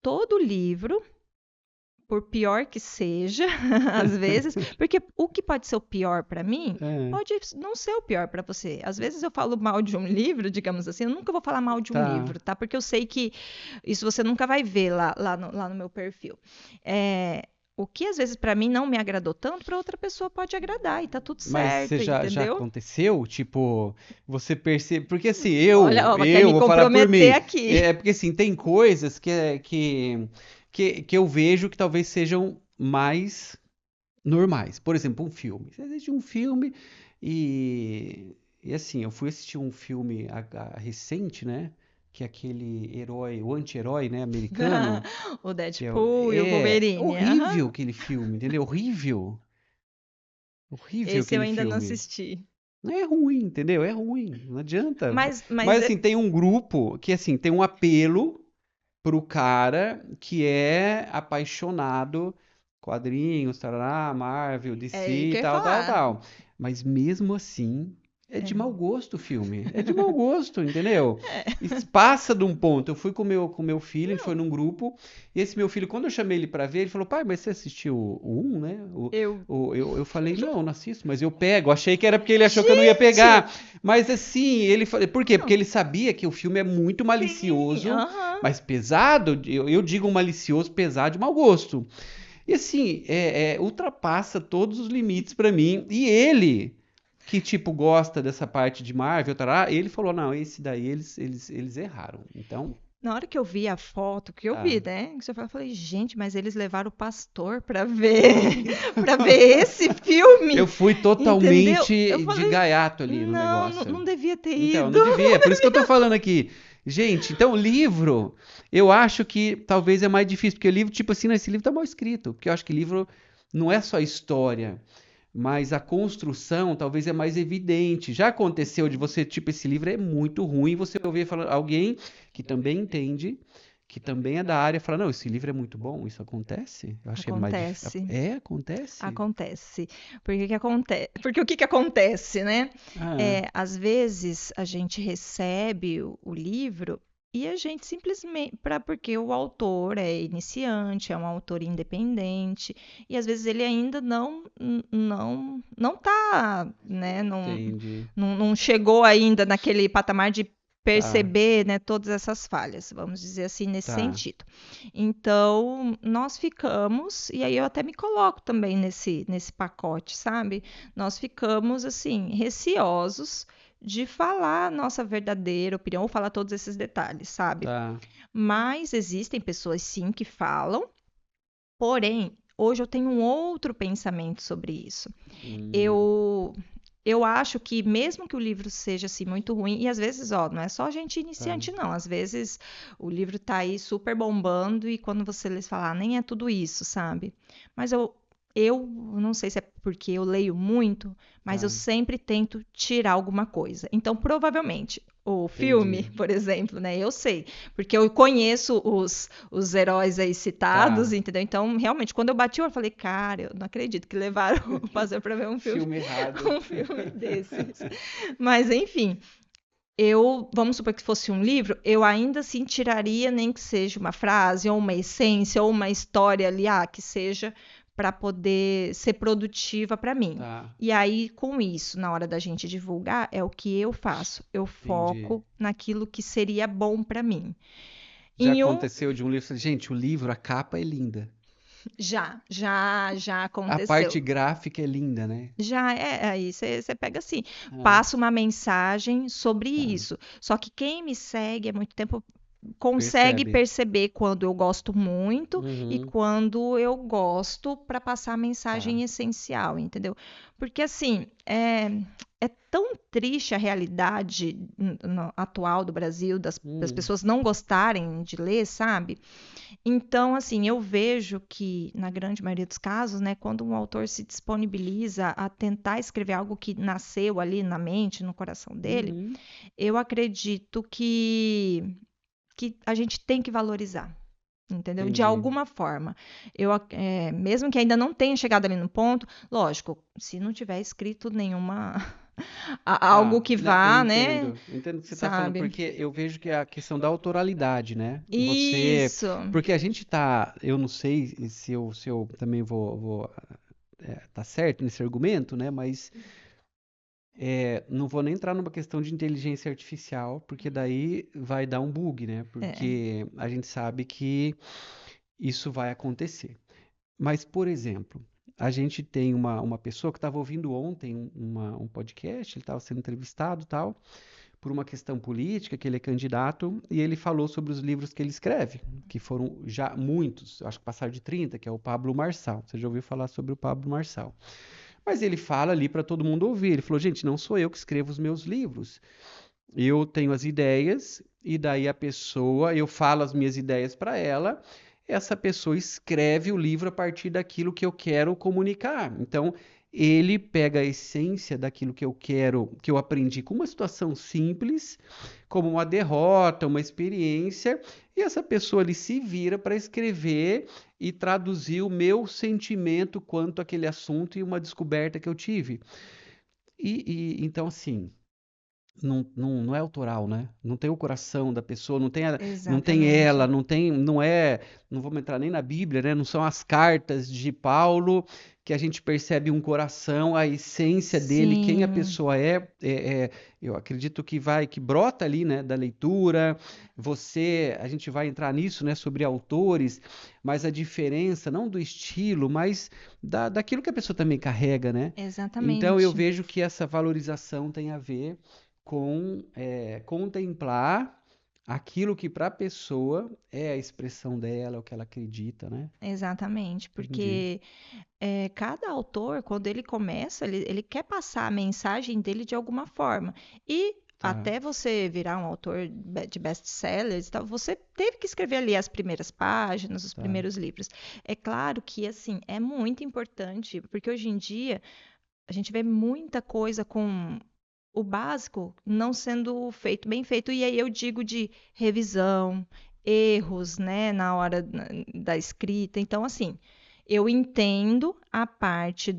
[SPEAKER 2] todo livro, por pior que seja, às vezes, porque o que pode ser o pior para mim,
[SPEAKER 1] É,
[SPEAKER 2] pode não ser o pior para você. Às vezes eu falo mal de um livro, digamos assim, eu nunca vou falar mal de um
[SPEAKER 1] tá.
[SPEAKER 2] livro, tá? Porque eu sei que isso você nunca vai ver lá no meu perfil. O que às vezes para mim não me agradou tanto, para outra pessoa pode agradar e tá tudo
[SPEAKER 1] Mas você
[SPEAKER 2] certo,
[SPEAKER 1] já
[SPEAKER 2] entendeu?
[SPEAKER 1] aconteceu? Tipo, você percebe. Porque assim,
[SPEAKER 2] Olha, ó, quer
[SPEAKER 1] eu
[SPEAKER 2] me
[SPEAKER 1] vou falar por
[SPEAKER 2] comprometer
[SPEAKER 1] mim.
[SPEAKER 2] aqui.
[SPEAKER 1] É porque assim, tem coisas que eu vejo que talvez sejam mais normais. Por exemplo, um filme. Você assiste um filme e assim, eu fui assistir um filme recente, né? Que é aquele herói, o anti-herói, né, americano,
[SPEAKER 2] O
[SPEAKER 1] que é,
[SPEAKER 2] Deadpool e o
[SPEAKER 1] é
[SPEAKER 2] Wolverine. Aham.
[SPEAKER 1] horrível aquele filme, entendeu? Horrível. Horrível
[SPEAKER 2] Esse eu
[SPEAKER 1] aquele
[SPEAKER 2] ainda não
[SPEAKER 1] filme.
[SPEAKER 2] assisti.
[SPEAKER 1] É ruim, entendeu? É ruim, não adianta.
[SPEAKER 2] Mas
[SPEAKER 1] Mas assim, tem um grupo que assim, tem um apelo pro cara que é apaixonado, quadrinhos, tarará, Marvel,
[SPEAKER 2] É
[SPEAKER 1] DC
[SPEAKER 2] aí
[SPEAKER 1] e
[SPEAKER 2] que eu ia
[SPEAKER 1] tal, tal,
[SPEAKER 2] falar.
[SPEAKER 1] tal. Mas mesmo assim, é de mau
[SPEAKER 2] É.
[SPEAKER 1] gosto o filme. É de mau gosto, entendeu? E passa de um ponto. Eu fui com meu filho, a gente foi
[SPEAKER 2] Não,
[SPEAKER 1] num grupo, e esse meu filho, quando eu chamei ele pra ver, ele falou, pai, mas você assistiu o 1, né?
[SPEAKER 2] eu.
[SPEAKER 1] Eu falei, não assisto, mas eu pego. Achei que era porque ele achou que eu não ia
[SPEAKER 2] Gente!
[SPEAKER 1] pegar. Mas assim, ele falou, por quê? Porque
[SPEAKER 2] Não,
[SPEAKER 1] ele sabia que o filme é muito
[SPEAKER 2] sim,
[SPEAKER 1] malicioso,
[SPEAKER 2] aham.
[SPEAKER 1] mas pesado, eu digo malicioso, pesado de mau gosto. E assim, ultrapassa todos os limites pra mim. E ele, que tipo gosta dessa parte de Marvel, tará, ele falou, não, esse daí eles erraram. Então,
[SPEAKER 2] Na hora que eu vi a foto, que eu
[SPEAKER 1] tá.
[SPEAKER 2] vi, né? Que você falou, eu falei, gente, mas eles levaram o pastor pra ver, para ver esse filme,
[SPEAKER 1] Eu fui
[SPEAKER 2] entendeu? Eu
[SPEAKER 1] totalmente de
[SPEAKER 2] falei,
[SPEAKER 1] gaiato ali no
[SPEAKER 2] não,
[SPEAKER 1] negócio.
[SPEAKER 2] não devia ter
[SPEAKER 1] Então,
[SPEAKER 2] ido.
[SPEAKER 1] não devia. Por isso que eu tô falando aqui. Gente, então, livro, eu acho que talvez é mais difícil, porque livro, tipo assim, não, esse livro tá mal escrito. Porque eu acho que livro não é só história, mas a construção talvez é mais evidente. Já aconteceu de você, tipo, esse livro é muito ruim, e você ouvir falar, alguém que também entende, que também é da área, falar, não, esse livro é muito bom, isso acontece? Eu acho que é mais difícil.
[SPEAKER 2] Acontece,
[SPEAKER 1] Acontece?
[SPEAKER 2] acontece. Porque o que que acontece, né?
[SPEAKER 1] Ah,
[SPEAKER 2] Às vezes a gente recebe o livro e a gente simplesmente, porque o autor é iniciante, é um autor independente, e às vezes ele ainda não tá, né?
[SPEAKER 1] entendi.
[SPEAKER 2] Não chegou ainda naquele patamar de
[SPEAKER 1] Tá,
[SPEAKER 2] perceber, né, todas essas falhas, vamos dizer assim, nesse
[SPEAKER 1] tá.
[SPEAKER 2] sentido. Então, nós ficamos, e aí eu até me coloco também nesse pacote, sabe? Nós ficamos, assim, receosos de falar a nossa verdadeira opinião, ou falar todos esses detalhes, sabe?
[SPEAKER 1] Tá.
[SPEAKER 2] Mas existem pessoas, sim, que falam, porém, hoje eu tenho um outro pensamento sobre isso.
[SPEAKER 1] Hum,
[SPEAKER 2] Eu eu acho que mesmo que o livro seja assim muito ruim, e às vezes, ó, não é só gente
[SPEAKER 1] tá.
[SPEAKER 2] iniciante não, às vezes o livro tá aí super bombando e quando você lê, você fala, ah, nem é tudo isso, sabe? Mas eu não sei se é porque eu leio muito, mas eu
[SPEAKER 1] Tá.
[SPEAKER 2] sempre tento tirar alguma coisa. Então, provavelmente, o filme,
[SPEAKER 1] Entendi.
[SPEAKER 2] por exemplo, né? Eu sei, porque eu conheço os heróis aí citados,
[SPEAKER 1] Tá.
[SPEAKER 2] entendeu? Então, realmente, quando eu bati o olho, eu falei, cara, eu não acredito que levaram o pastor para ver um filme,
[SPEAKER 1] Filme errado.
[SPEAKER 2] um filme desses. Mas, enfim, vamos supor que fosse um livro, eu ainda assim tiraria, nem que seja uma frase, ou uma essência, ou uma história ali, que seja para poder ser produtiva para mim.
[SPEAKER 1] Tá.
[SPEAKER 2] E aí, com isso, na hora da gente divulgar, é o que eu faço. Eu
[SPEAKER 1] Entendi.
[SPEAKER 2] foco naquilo que seria bom para mim.
[SPEAKER 1] Já
[SPEAKER 2] Em um,
[SPEAKER 1] aconteceu de um livro. Gente, o livro, a capa é linda.
[SPEAKER 2] já
[SPEAKER 1] A parte
[SPEAKER 2] aconteceu.
[SPEAKER 1] gráfica é linda, né?
[SPEAKER 2] Já aí você pega assim,
[SPEAKER 1] Ah,
[SPEAKER 2] passa uma mensagem sobre
[SPEAKER 1] tá.
[SPEAKER 2] isso. Só que quem me segue há muito tempo consegue
[SPEAKER 1] Percebe?
[SPEAKER 2] perceber quando eu gosto muito e
[SPEAKER 1] Uhum.
[SPEAKER 2] quando eu gosto para passar a
[SPEAKER 1] Tá.
[SPEAKER 2] mensagem essencial, entendeu? Porque assim, é tão triste a realidade atual do Brasil, das
[SPEAKER 1] Hum,
[SPEAKER 2] pessoas não gostarem de ler, sabe? Então, assim, eu vejo que, na grande maioria dos casos, né, quando um autor se disponibiliza a tentar escrever algo que nasceu ali na mente, no coração dele,
[SPEAKER 1] uhum.
[SPEAKER 2] eu acredito que a gente tem que valorizar, entendeu? De
[SPEAKER 1] Entendi.
[SPEAKER 2] alguma forma. Mesmo que ainda não tenha chegado ali no ponto, lógico, se não tiver escrito nenhuma. Algo
[SPEAKER 1] Tá,
[SPEAKER 2] que
[SPEAKER 1] né, eu
[SPEAKER 2] vá, né?
[SPEAKER 1] entendo. Eu entendo o que você está falando,
[SPEAKER 2] Sabe?
[SPEAKER 1] porque eu vejo que é a questão da autoralidade, né? Você.
[SPEAKER 2] Isso.
[SPEAKER 1] Porque a gente tá. Eu não sei se eu também tá certo nesse argumento, né? Mas não vou nem entrar numa questão de inteligência artificial, porque daí vai dar um bug, né?
[SPEAKER 2] É,
[SPEAKER 1] Porque a gente sabe que isso vai acontecer. Mas, por exemplo, a gente tem uma pessoa que estava ouvindo ontem um podcast, ele estava sendo entrevistado e tal, por uma questão política, que ele é candidato, e ele falou sobre os livros que ele escreve, que foram já muitos, acho que passaram de 30, que é o Pablo Marçal. Você já ouviu falar sobre o Pablo Marçal? Mas ele fala ali para todo mundo ouvir. Ele falou: gente, não sou eu que escrevo os meus livros. Eu tenho as ideias, e daí a pessoa, eu falo as minhas ideias para ela, essa pessoa escreve o livro a partir daquilo que eu quero comunicar. Então, ele pega a essência daquilo que eu quero, que eu aprendi com uma situação simples, como uma derrota, uma experiência, e essa pessoa ali se vira para escrever e traduzir o meu sentimento quanto àquele assunto e uma descoberta que eu tive. Então, assim, não é autoral, né? Não tem o coração da pessoa, não tem ela,
[SPEAKER 2] Exatamente.
[SPEAKER 1] não vamos entrar nem na Bíblia, né? Não são as cartas de Paulo que a gente percebe um coração, a essência dele, quem a
[SPEAKER 2] Sim,
[SPEAKER 1] pessoa eu acredito que brota ali, né, da leitura. A gente vai entrar nisso, né, sobre autores, mas a diferença, não do estilo, mas daquilo que a pessoa também carrega, né? Então eu
[SPEAKER 2] exatamente.
[SPEAKER 1] vejo que essa valorização tem a ver com contemplar aquilo que para a pessoa é a expressão dela, o que ela acredita, né?
[SPEAKER 2] Exatamente,
[SPEAKER 1] Entendi.
[SPEAKER 2] porque cada autor, quando ele começa, ele quer passar a mensagem dele de alguma forma. E
[SPEAKER 1] Tá,
[SPEAKER 2] até você virar um autor de best-sellers, e tal, você teve que escrever ali as primeiras páginas, os
[SPEAKER 1] tá.
[SPEAKER 2] primeiros livros. É claro que, assim, é muito importante, porque hoje em dia a gente vê muita coisa com o básico não sendo feito bem feito, e aí eu digo de revisão, erros, né, na hora da escrita. Então, assim, eu entendo a parte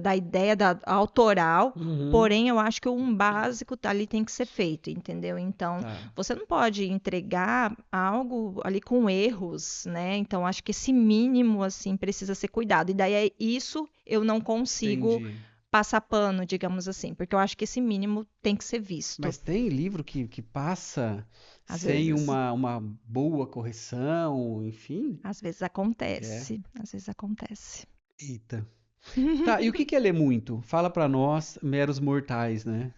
[SPEAKER 2] da ideia da autoral,
[SPEAKER 1] Uhum,
[SPEAKER 2] porém eu acho que um básico ali tem que ser feito, entendeu? Então,
[SPEAKER 1] tá.
[SPEAKER 2] você não pode entregar algo ali com erros, né? Então, acho que esse mínimo, assim, precisa ser cuidado. E daí isso eu não consigo
[SPEAKER 1] Entendi.
[SPEAKER 2] passar pano, digamos assim, porque eu acho que esse mínimo tem que ser visto,
[SPEAKER 1] Mas tem livro que passa
[SPEAKER 2] às
[SPEAKER 1] sem
[SPEAKER 2] vezes.
[SPEAKER 1] uma boa correção, enfim?
[SPEAKER 2] Às vezes
[SPEAKER 1] É.
[SPEAKER 2] acontece, às vezes acontece.
[SPEAKER 1] Eita. Tá, e o que que é ler muito? Fala pra nós, meros mortais, né?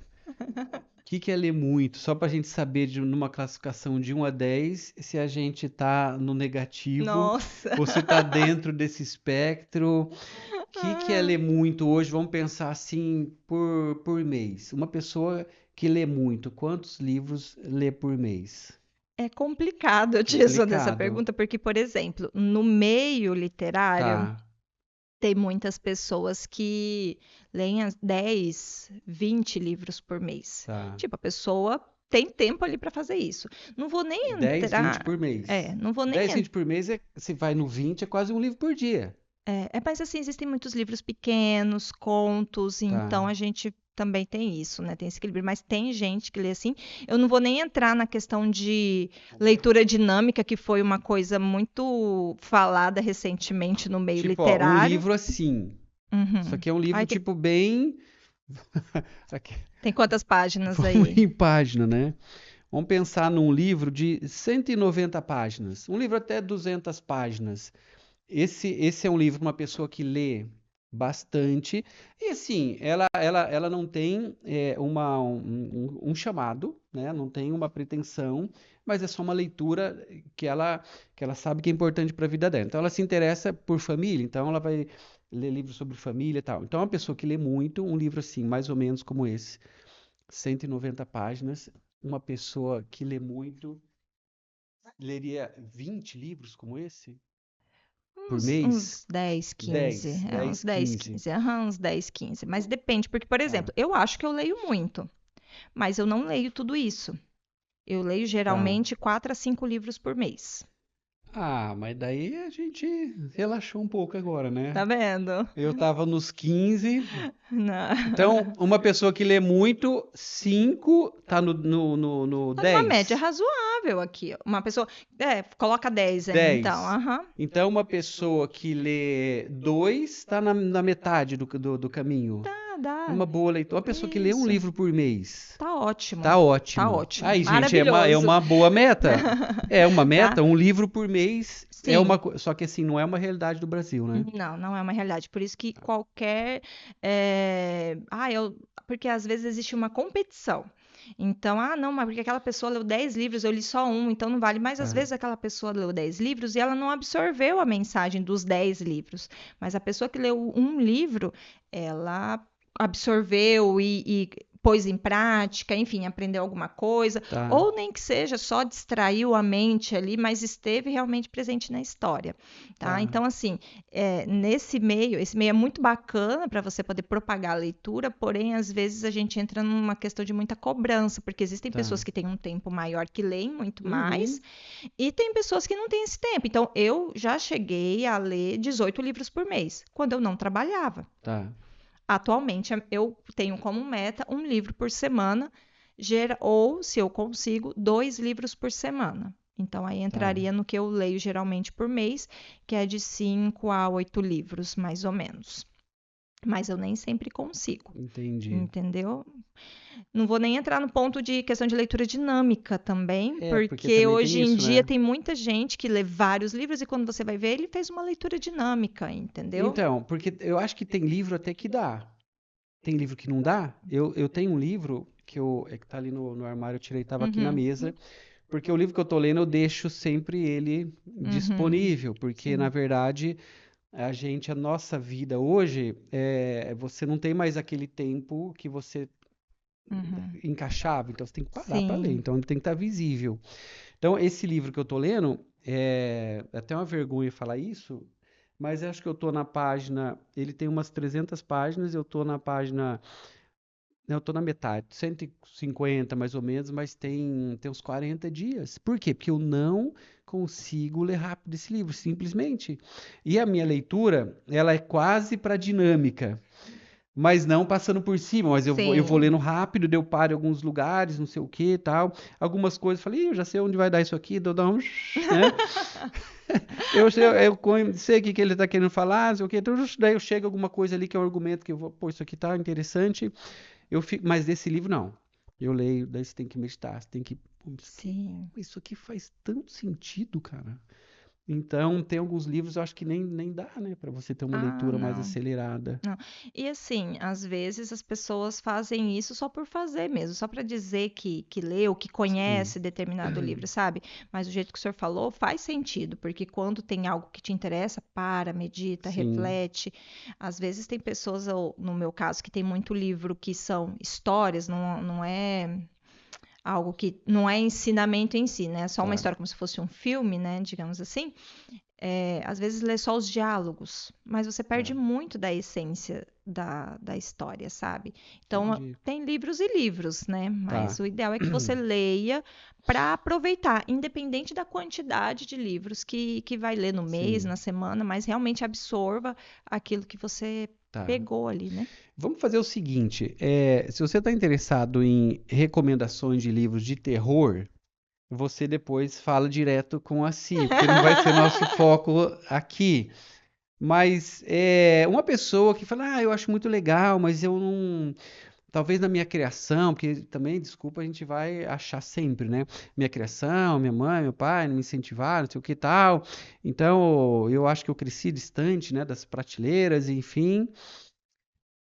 [SPEAKER 1] O que que é ler muito? Só pra gente saber numa classificação de 1 a 10 se a gente tá no negativo
[SPEAKER 2] Nossa.
[SPEAKER 1] ou se tá dentro desse espectro. O que é ler muito hoje? Vamos pensar assim por mês. Uma pessoa que lê muito, quantos livros lê por mês?
[SPEAKER 2] É complicado eu te responder essa
[SPEAKER 1] Complicado.
[SPEAKER 2] pergunta, porque, por exemplo, no meio literário,
[SPEAKER 1] Tá,
[SPEAKER 2] tem muitas pessoas que leem 10, 20 livros por mês.
[SPEAKER 1] tá.
[SPEAKER 2] Tipo, a pessoa tem tempo ali para fazer isso. Não vou nem
[SPEAKER 1] 10, 20
[SPEAKER 2] entrar.
[SPEAKER 1] por mês.
[SPEAKER 2] Não vou nem
[SPEAKER 1] 10, 20 por mês, se vai no 20, é quase um livro por dia.
[SPEAKER 2] mas assim, existem muitos livros pequenos, contos, então
[SPEAKER 1] Tá.
[SPEAKER 2] a gente também tem isso, né? Tem esse equilíbrio, mas tem gente que lê assim. Eu não vou nem entrar na questão de leitura dinâmica, que foi uma coisa muito falada recentemente no meio
[SPEAKER 1] Tipo, ó, um
[SPEAKER 2] literário.
[SPEAKER 1] livro assim. Isso
[SPEAKER 2] Uhum.
[SPEAKER 1] aqui é um livro,
[SPEAKER 2] Ai,
[SPEAKER 1] tipo, bem. Aqui,
[SPEAKER 2] tem quantas páginas
[SPEAKER 1] vamos
[SPEAKER 2] aí?
[SPEAKER 1] em página, né? Vamos pensar num livro de 190 páginas. Um livro até 200 páginas. Esse é um livro, uma pessoa que lê bastante. E assim, ela não tem um chamado, né? Não tem uma pretensão, mas é só uma leitura que ela sabe que é importante para a vida dela. Então ela se interessa por família, então ela vai ler livros sobre família e tal. Então é uma pessoa que lê muito, um livro assim, mais ou menos como esse, 190 páginas. Uma pessoa que lê muito, leria 20 livros como esse por
[SPEAKER 2] Uns
[SPEAKER 1] mês?
[SPEAKER 2] 10, 15.
[SPEAKER 1] 10,
[SPEAKER 2] Uns
[SPEAKER 1] 10,
[SPEAKER 2] 10,
[SPEAKER 1] 15.
[SPEAKER 2] 15. Aham, uns 10, 15. Mas depende, porque, por
[SPEAKER 1] Tá,
[SPEAKER 2] exemplo, eu acho que eu leio muito, mas eu não leio tudo isso. Eu leio
[SPEAKER 1] tá.
[SPEAKER 2] geralmente 4 a 5 livros por mês.
[SPEAKER 1] Ah, mas daí a gente relaxou um pouco agora, né?
[SPEAKER 2] Tá vendo?
[SPEAKER 1] Eu tava nos 15.
[SPEAKER 2] Não.
[SPEAKER 1] Então, uma pessoa que lê muito, 5 tá no
[SPEAKER 2] Tá numa média
[SPEAKER 1] 10.
[SPEAKER 2] razoável aqui. Uma pessoa. Coloca 10 aí, então.
[SPEAKER 1] 10.
[SPEAKER 2] Aham.
[SPEAKER 1] Então, uma pessoa que lê 2 tá na metade do caminho. É
[SPEAKER 2] Dá.
[SPEAKER 1] uma boa leitura. Uma pessoa que lê um
[SPEAKER 2] Isso.
[SPEAKER 1] livro por mês.
[SPEAKER 2] Tá ótimo.
[SPEAKER 1] Tá
[SPEAKER 2] Tá
[SPEAKER 1] ótimo.
[SPEAKER 2] ótimo.
[SPEAKER 1] Aí, gente, é
[SPEAKER 2] Maravilhoso.
[SPEAKER 1] uma boa meta. É uma
[SPEAKER 2] Tá?
[SPEAKER 1] meta, um livro por mês
[SPEAKER 2] Sim.
[SPEAKER 1] só que assim, não é uma realidade do Brasil, né?
[SPEAKER 2] Não, não é uma realidade. Por isso que qualquer. Porque às vezes existe uma competição. Então, não, mas porque aquela pessoa leu 10 livros, eu li só um, então não vale. Mas às
[SPEAKER 1] Tá.
[SPEAKER 2] vezes aquela pessoa leu 10 livros e ela não absorveu a mensagem dos 10 livros. Mas a pessoa que leu um livro, ela absorveu e pôs em prática, enfim, aprendeu alguma coisa,
[SPEAKER 1] Tá.
[SPEAKER 2] ou nem que seja só distraiu a mente ali, mas esteve realmente presente na história, tá?
[SPEAKER 1] Tá.
[SPEAKER 2] Então, assim, esse meio é muito bacana para você poder propagar a leitura, porém, às vezes a gente entra numa questão de muita cobrança, porque existem
[SPEAKER 1] Tá.
[SPEAKER 2] pessoas que têm um tempo maior que leem muito
[SPEAKER 1] Uhum.
[SPEAKER 2] mais, e tem pessoas que não têm esse tempo. Então, eu já cheguei a ler 18 livros por mês, quando eu não trabalhava.
[SPEAKER 1] Tá.
[SPEAKER 2] Atualmente, eu tenho como meta um livro por semana, ou, se eu consigo, 2 livros por semana. Então, aí entraria no que eu leio geralmente por mês, que é de 5 a 8 livros, mais ou menos. Mas eu nem sempre consigo,
[SPEAKER 1] Entendi.
[SPEAKER 2] entendeu? Não vou nem entrar no ponto de questão de leitura dinâmica também,
[SPEAKER 1] Porque
[SPEAKER 2] porque
[SPEAKER 1] também tem
[SPEAKER 2] hoje em
[SPEAKER 1] isso,
[SPEAKER 2] dia
[SPEAKER 1] né?
[SPEAKER 2] tem muita gente que lê vários livros e quando você vai ver, ele fez uma leitura dinâmica, entendeu?
[SPEAKER 1] Então, porque eu acho que tem livro até que dá. Tem livro que não dá. Eu tenho um livro que tá ali no armário, eu tirei, tava aqui na
[SPEAKER 2] Uhum.
[SPEAKER 1] mesa. Porque o livro que eu tô lendo, eu deixo sempre ele disponível. Porque,
[SPEAKER 2] Sim.
[SPEAKER 1] na verdade, a nossa vida hoje, você não tem mais aquele tempo que você
[SPEAKER 2] Uhum.
[SPEAKER 1] encaixava. Então, você tem que parar para ler.
[SPEAKER 2] Sim.
[SPEAKER 1] Então, ele tem que estar visível. Então, esse livro que eu tô lendo, é até uma vergonha falar isso, mas eu acho que eu tô na página, ele tem umas 300 páginas, eu tô na página, não, eu tô na metade, 150 mais ou menos, mas tem uns 40 dias. Por quê? Porque eu não consigo ler rápido esse livro, simplesmente. E a minha leitura, ela é quase para dinâmica. Mas não passando por cima, mas eu vou
[SPEAKER 2] Sim.
[SPEAKER 1] lendo rápido, daí eu paro em alguns lugares, não sei o que e tal. Algumas coisas, eu falei, eu já sei onde vai dar isso aqui, dou dar um, né? Eu sei o que ele tá querendo falar, não sei o que, então daí eu chego a alguma coisa ali que é um argumento que eu vou, pô, isso aqui tá interessante. Mas desse livro não. Eu leio, daí você tem que meditar, você tem que, pô,
[SPEAKER 2] Sim.
[SPEAKER 1] isso aqui faz tanto sentido, cara. Então, tem alguns livros, eu acho que nem dá, né, para você ter uma leitura mais
[SPEAKER 2] Não.
[SPEAKER 1] acelerada.
[SPEAKER 2] Não. E assim, às vezes as pessoas fazem isso só por fazer mesmo, só para dizer que leu, que
[SPEAKER 1] Sim.
[SPEAKER 2] conhece determinado livro, sabe? Mas o jeito que o senhor falou faz sentido, porque quando tem algo que te interessa, para, medita,
[SPEAKER 1] Sim.
[SPEAKER 2] reflete. Às vezes tem pessoas, ou, no meu caso, que tem muito livro que são histórias, não é algo que não é ensinamento em si, né? É só uma
[SPEAKER 1] Tá.
[SPEAKER 2] história como se fosse um filme, né? Digamos assim. Às vezes lê só os diálogos, mas você perde
[SPEAKER 1] Tá.
[SPEAKER 2] muito da essência da história, sabe? Então,
[SPEAKER 1] Entendi.
[SPEAKER 2] tem livros e livros, né? Mas
[SPEAKER 1] Tá.
[SPEAKER 2] o ideal é que você leia para aproveitar, independente da quantidade de livros que vai ler no mês,
[SPEAKER 1] Sim.
[SPEAKER 2] na semana, mas realmente absorva aquilo que você
[SPEAKER 1] Tá.
[SPEAKER 2] pegou ali, né?
[SPEAKER 1] Vamos fazer o seguinte, se você está interessado em recomendações de livros de terror, você depois fala direto com a Si, porque não vai ser nosso foco aqui. Mas uma pessoa que fala, eu acho muito legal, mas eu não. Talvez na minha criação, porque também, desculpa, a gente vai achar sempre, né? Minha criação, minha mãe, meu pai não me incentivaram, não sei o que e tal. Então, eu acho que eu cresci distante, né, das prateleiras, enfim.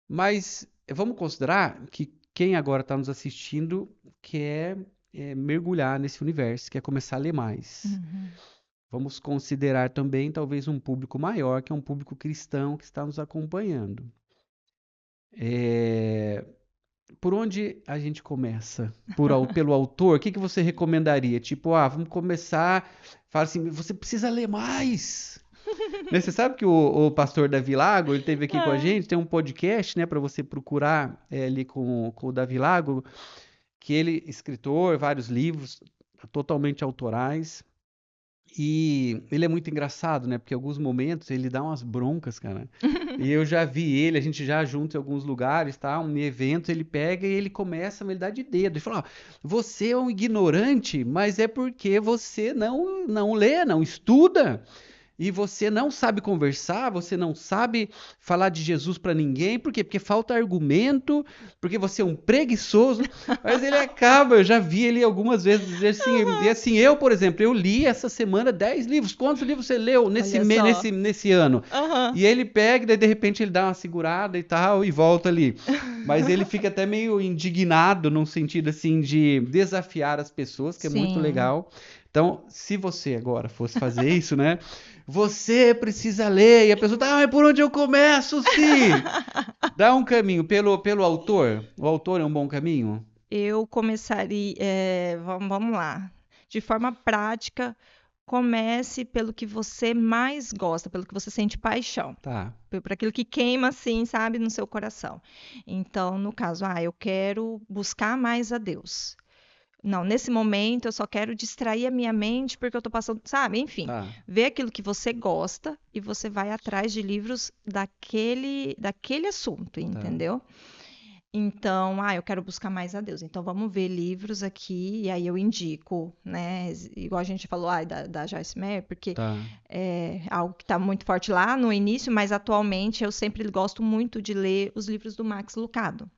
[SPEAKER 1] Mas vamos considerar que quem agora está nos assistindo quer mergulhar nesse universo, quer começar a ler mais.
[SPEAKER 2] Uhum.
[SPEAKER 1] Vamos considerar também talvez um público maior, que é um público cristão que está nos acompanhando. Por onde a gente começa? Pelo autor? O que você recomendaria? Tipo, vamos começar. Fala assim, você precisa ler mais. Né, você sabe que o pastor Davi Lago, ele esteve aqui com a gente, tem um podcast, né, para você procurar ali com o Davi Lago, que ele, escritor, vários livros totalmente autorais. E ele é muito engraçado, né? Porque em alguns momentos ele dá umas broncas, cara. E eu já vi ele, a gente já junto em alguns lugares, tá? Em eventos, ele pega e ele começa a me dar de dedo. Ele fala, você é um ignorante, mas é porque você não lê, não estuda. E você não sabe conversar, você não sabe falar de Jesus para ninguém, por quê? Porque falta argumento, porque você é um preguiçoso. Mas ele acaba, eu já vi ele algumas vezes dizer assim, e assim, eu, por exemplo, eu li essa semana 10 livros. Quantos livros você leu nesse,
[SPEAKER 2] Olha só.
[SPEAKER 1] nesse ano?
[SPEAKER 2] Aham.
[SPEAKER 1] E ele pega, daí de repente ele dá uma segurada e tal, e volta ali. Mas ele fica até meio indignado, num sentido assim de desafiar as pessoas, que é muito
[SPEAKER 2] Sim.
[SPEAKER 1] legal. Então, se você agora fosse fazer isso, né? Você precisa ler. E a pessoa tá, mas por onde eu começo, sim? Dá um caminho pelo autor. O autor é um bom caminho?
[SPEAKER 2] Eu começaria, vamos lá. De forma prática, comece pelo que você mais gosta, pelo que você sente paixão,
[SPEAKER 1] Tá.
[SPEAKER 2] por aquilo que queima, assim, sabe, no seu coração. Então, no caso, eu quero buscar mais a Deus. Não, nesse momento eu só quero distrair a minha mente porque eu tô passando, sabe? Enfim,
[SPEAKER 1] Tá.
[SPEAKER 2] vê aquilo que você gosta e você vai atrás de livros daquele assunto, entendeu? Então, eu quero buscar mais a Deus. Então, vamos ver livros aqui, e aí eu indico, né? Igual a gente falou da Joyce Meyer, porque
[SPEAKER 1] Tá.
[SPEAKER 2] é algo que está muito forte lá no início, mas atualmente eu sempre gosto muito de ler os livros do Max Lucado.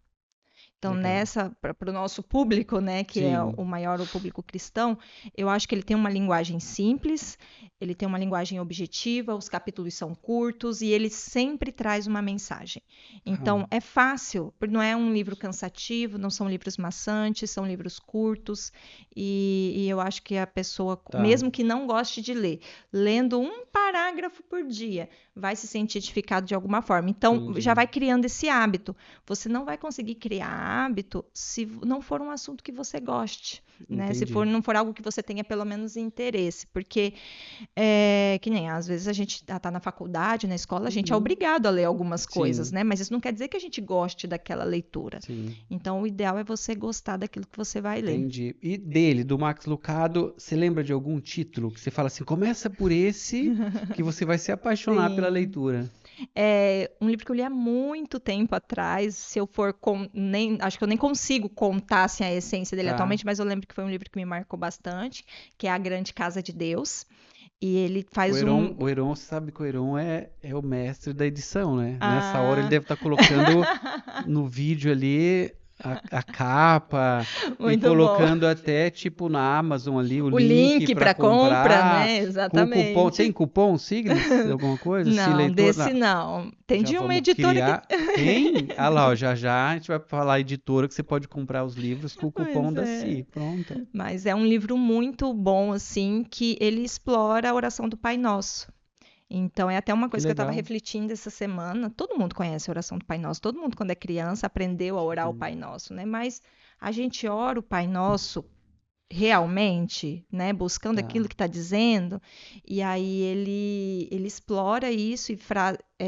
[SPEAKER 2] Então,
[SPEAKER 1] Legal.
[SPEAKER 2] para o nosso público, né, que é
[SPEAKER 1] Sim.
[SPEAKER 2] o público cristão, eu acho que ele tem uma linguagem simples, ele tem uma linguagem objetiva, os capítulos são curtos e ele sempre traz uma mensagem. Então, é fácil, não é um livro cansativo, não são livros maçantes, são livros curtos e eu acho que a pessoa, mesmo que não goste de ler, lendo um parágrafo por dia, vai se sentir edificado de alguma forma. Então, já vai criando esse hábito. Você não vai conseguir criar hábito se não for um assunto que você goste, né? Se não for algo que você tenha pelo menos interesse, porque que nem às vezes a gente tá na faculdade, na escola, a gente é obrigado a ler algumas coisas, né? Mas isso não quer dizer que a gente goste daquela leitura.
[SPEAKER 1] Sim.
[SPEAKER 2] Então, o ideal é você gostar daquilo que você vai ler.
[SPEAKER 1] Entendi. E do Max Lucado, você lembra de algum título que você fala assim, começa por esse, que você vai se apaixonar pela leitura?
[SPEAKER 2] É um livro que eu li há muito tempo atrás. Se eu for acho que eu nem consigo contar assim, a essência dele atualmente, mas eu lembro que foi um livro que me marcou bastante, que é A Grande Casa de Deus. E ele faz
[SPEAKER 1] O Heron, você sabe que o Heron é o mestre da edição, né? Nessa hora ele deve estar colocando no vídeo ali a capa e colocando até tipo na Amazon ali o link para comprar,
[SPEAKER 2] né?
[SPEAKER 1] Exatamente. Com cupom. Tem cupom Siglis? Alguma coisa?
[SPEAKER 2] Não, desse não. Tem de uma editora que...
[SPEAKER 1] Tem? Ah lá, ó, já a gente vai falar a editora que você pode comprar os livros com o cupom da Si. Pronto.
[SPEAKER 2] Mas é um livro muito bom, assim, que ele explora a oração do Pai Nosso. Então, é até uma coisa que eu estava refletindo essa semana. Todo mundo conhece a oração do Pai Nosso. Todo mundo, quando é criança, aprendeu a orar o Pai Nosso, né? Mas a gente ora o Pai Nosso realmente, né? Buscando aquilo que está dizendo. E aí ele explora isso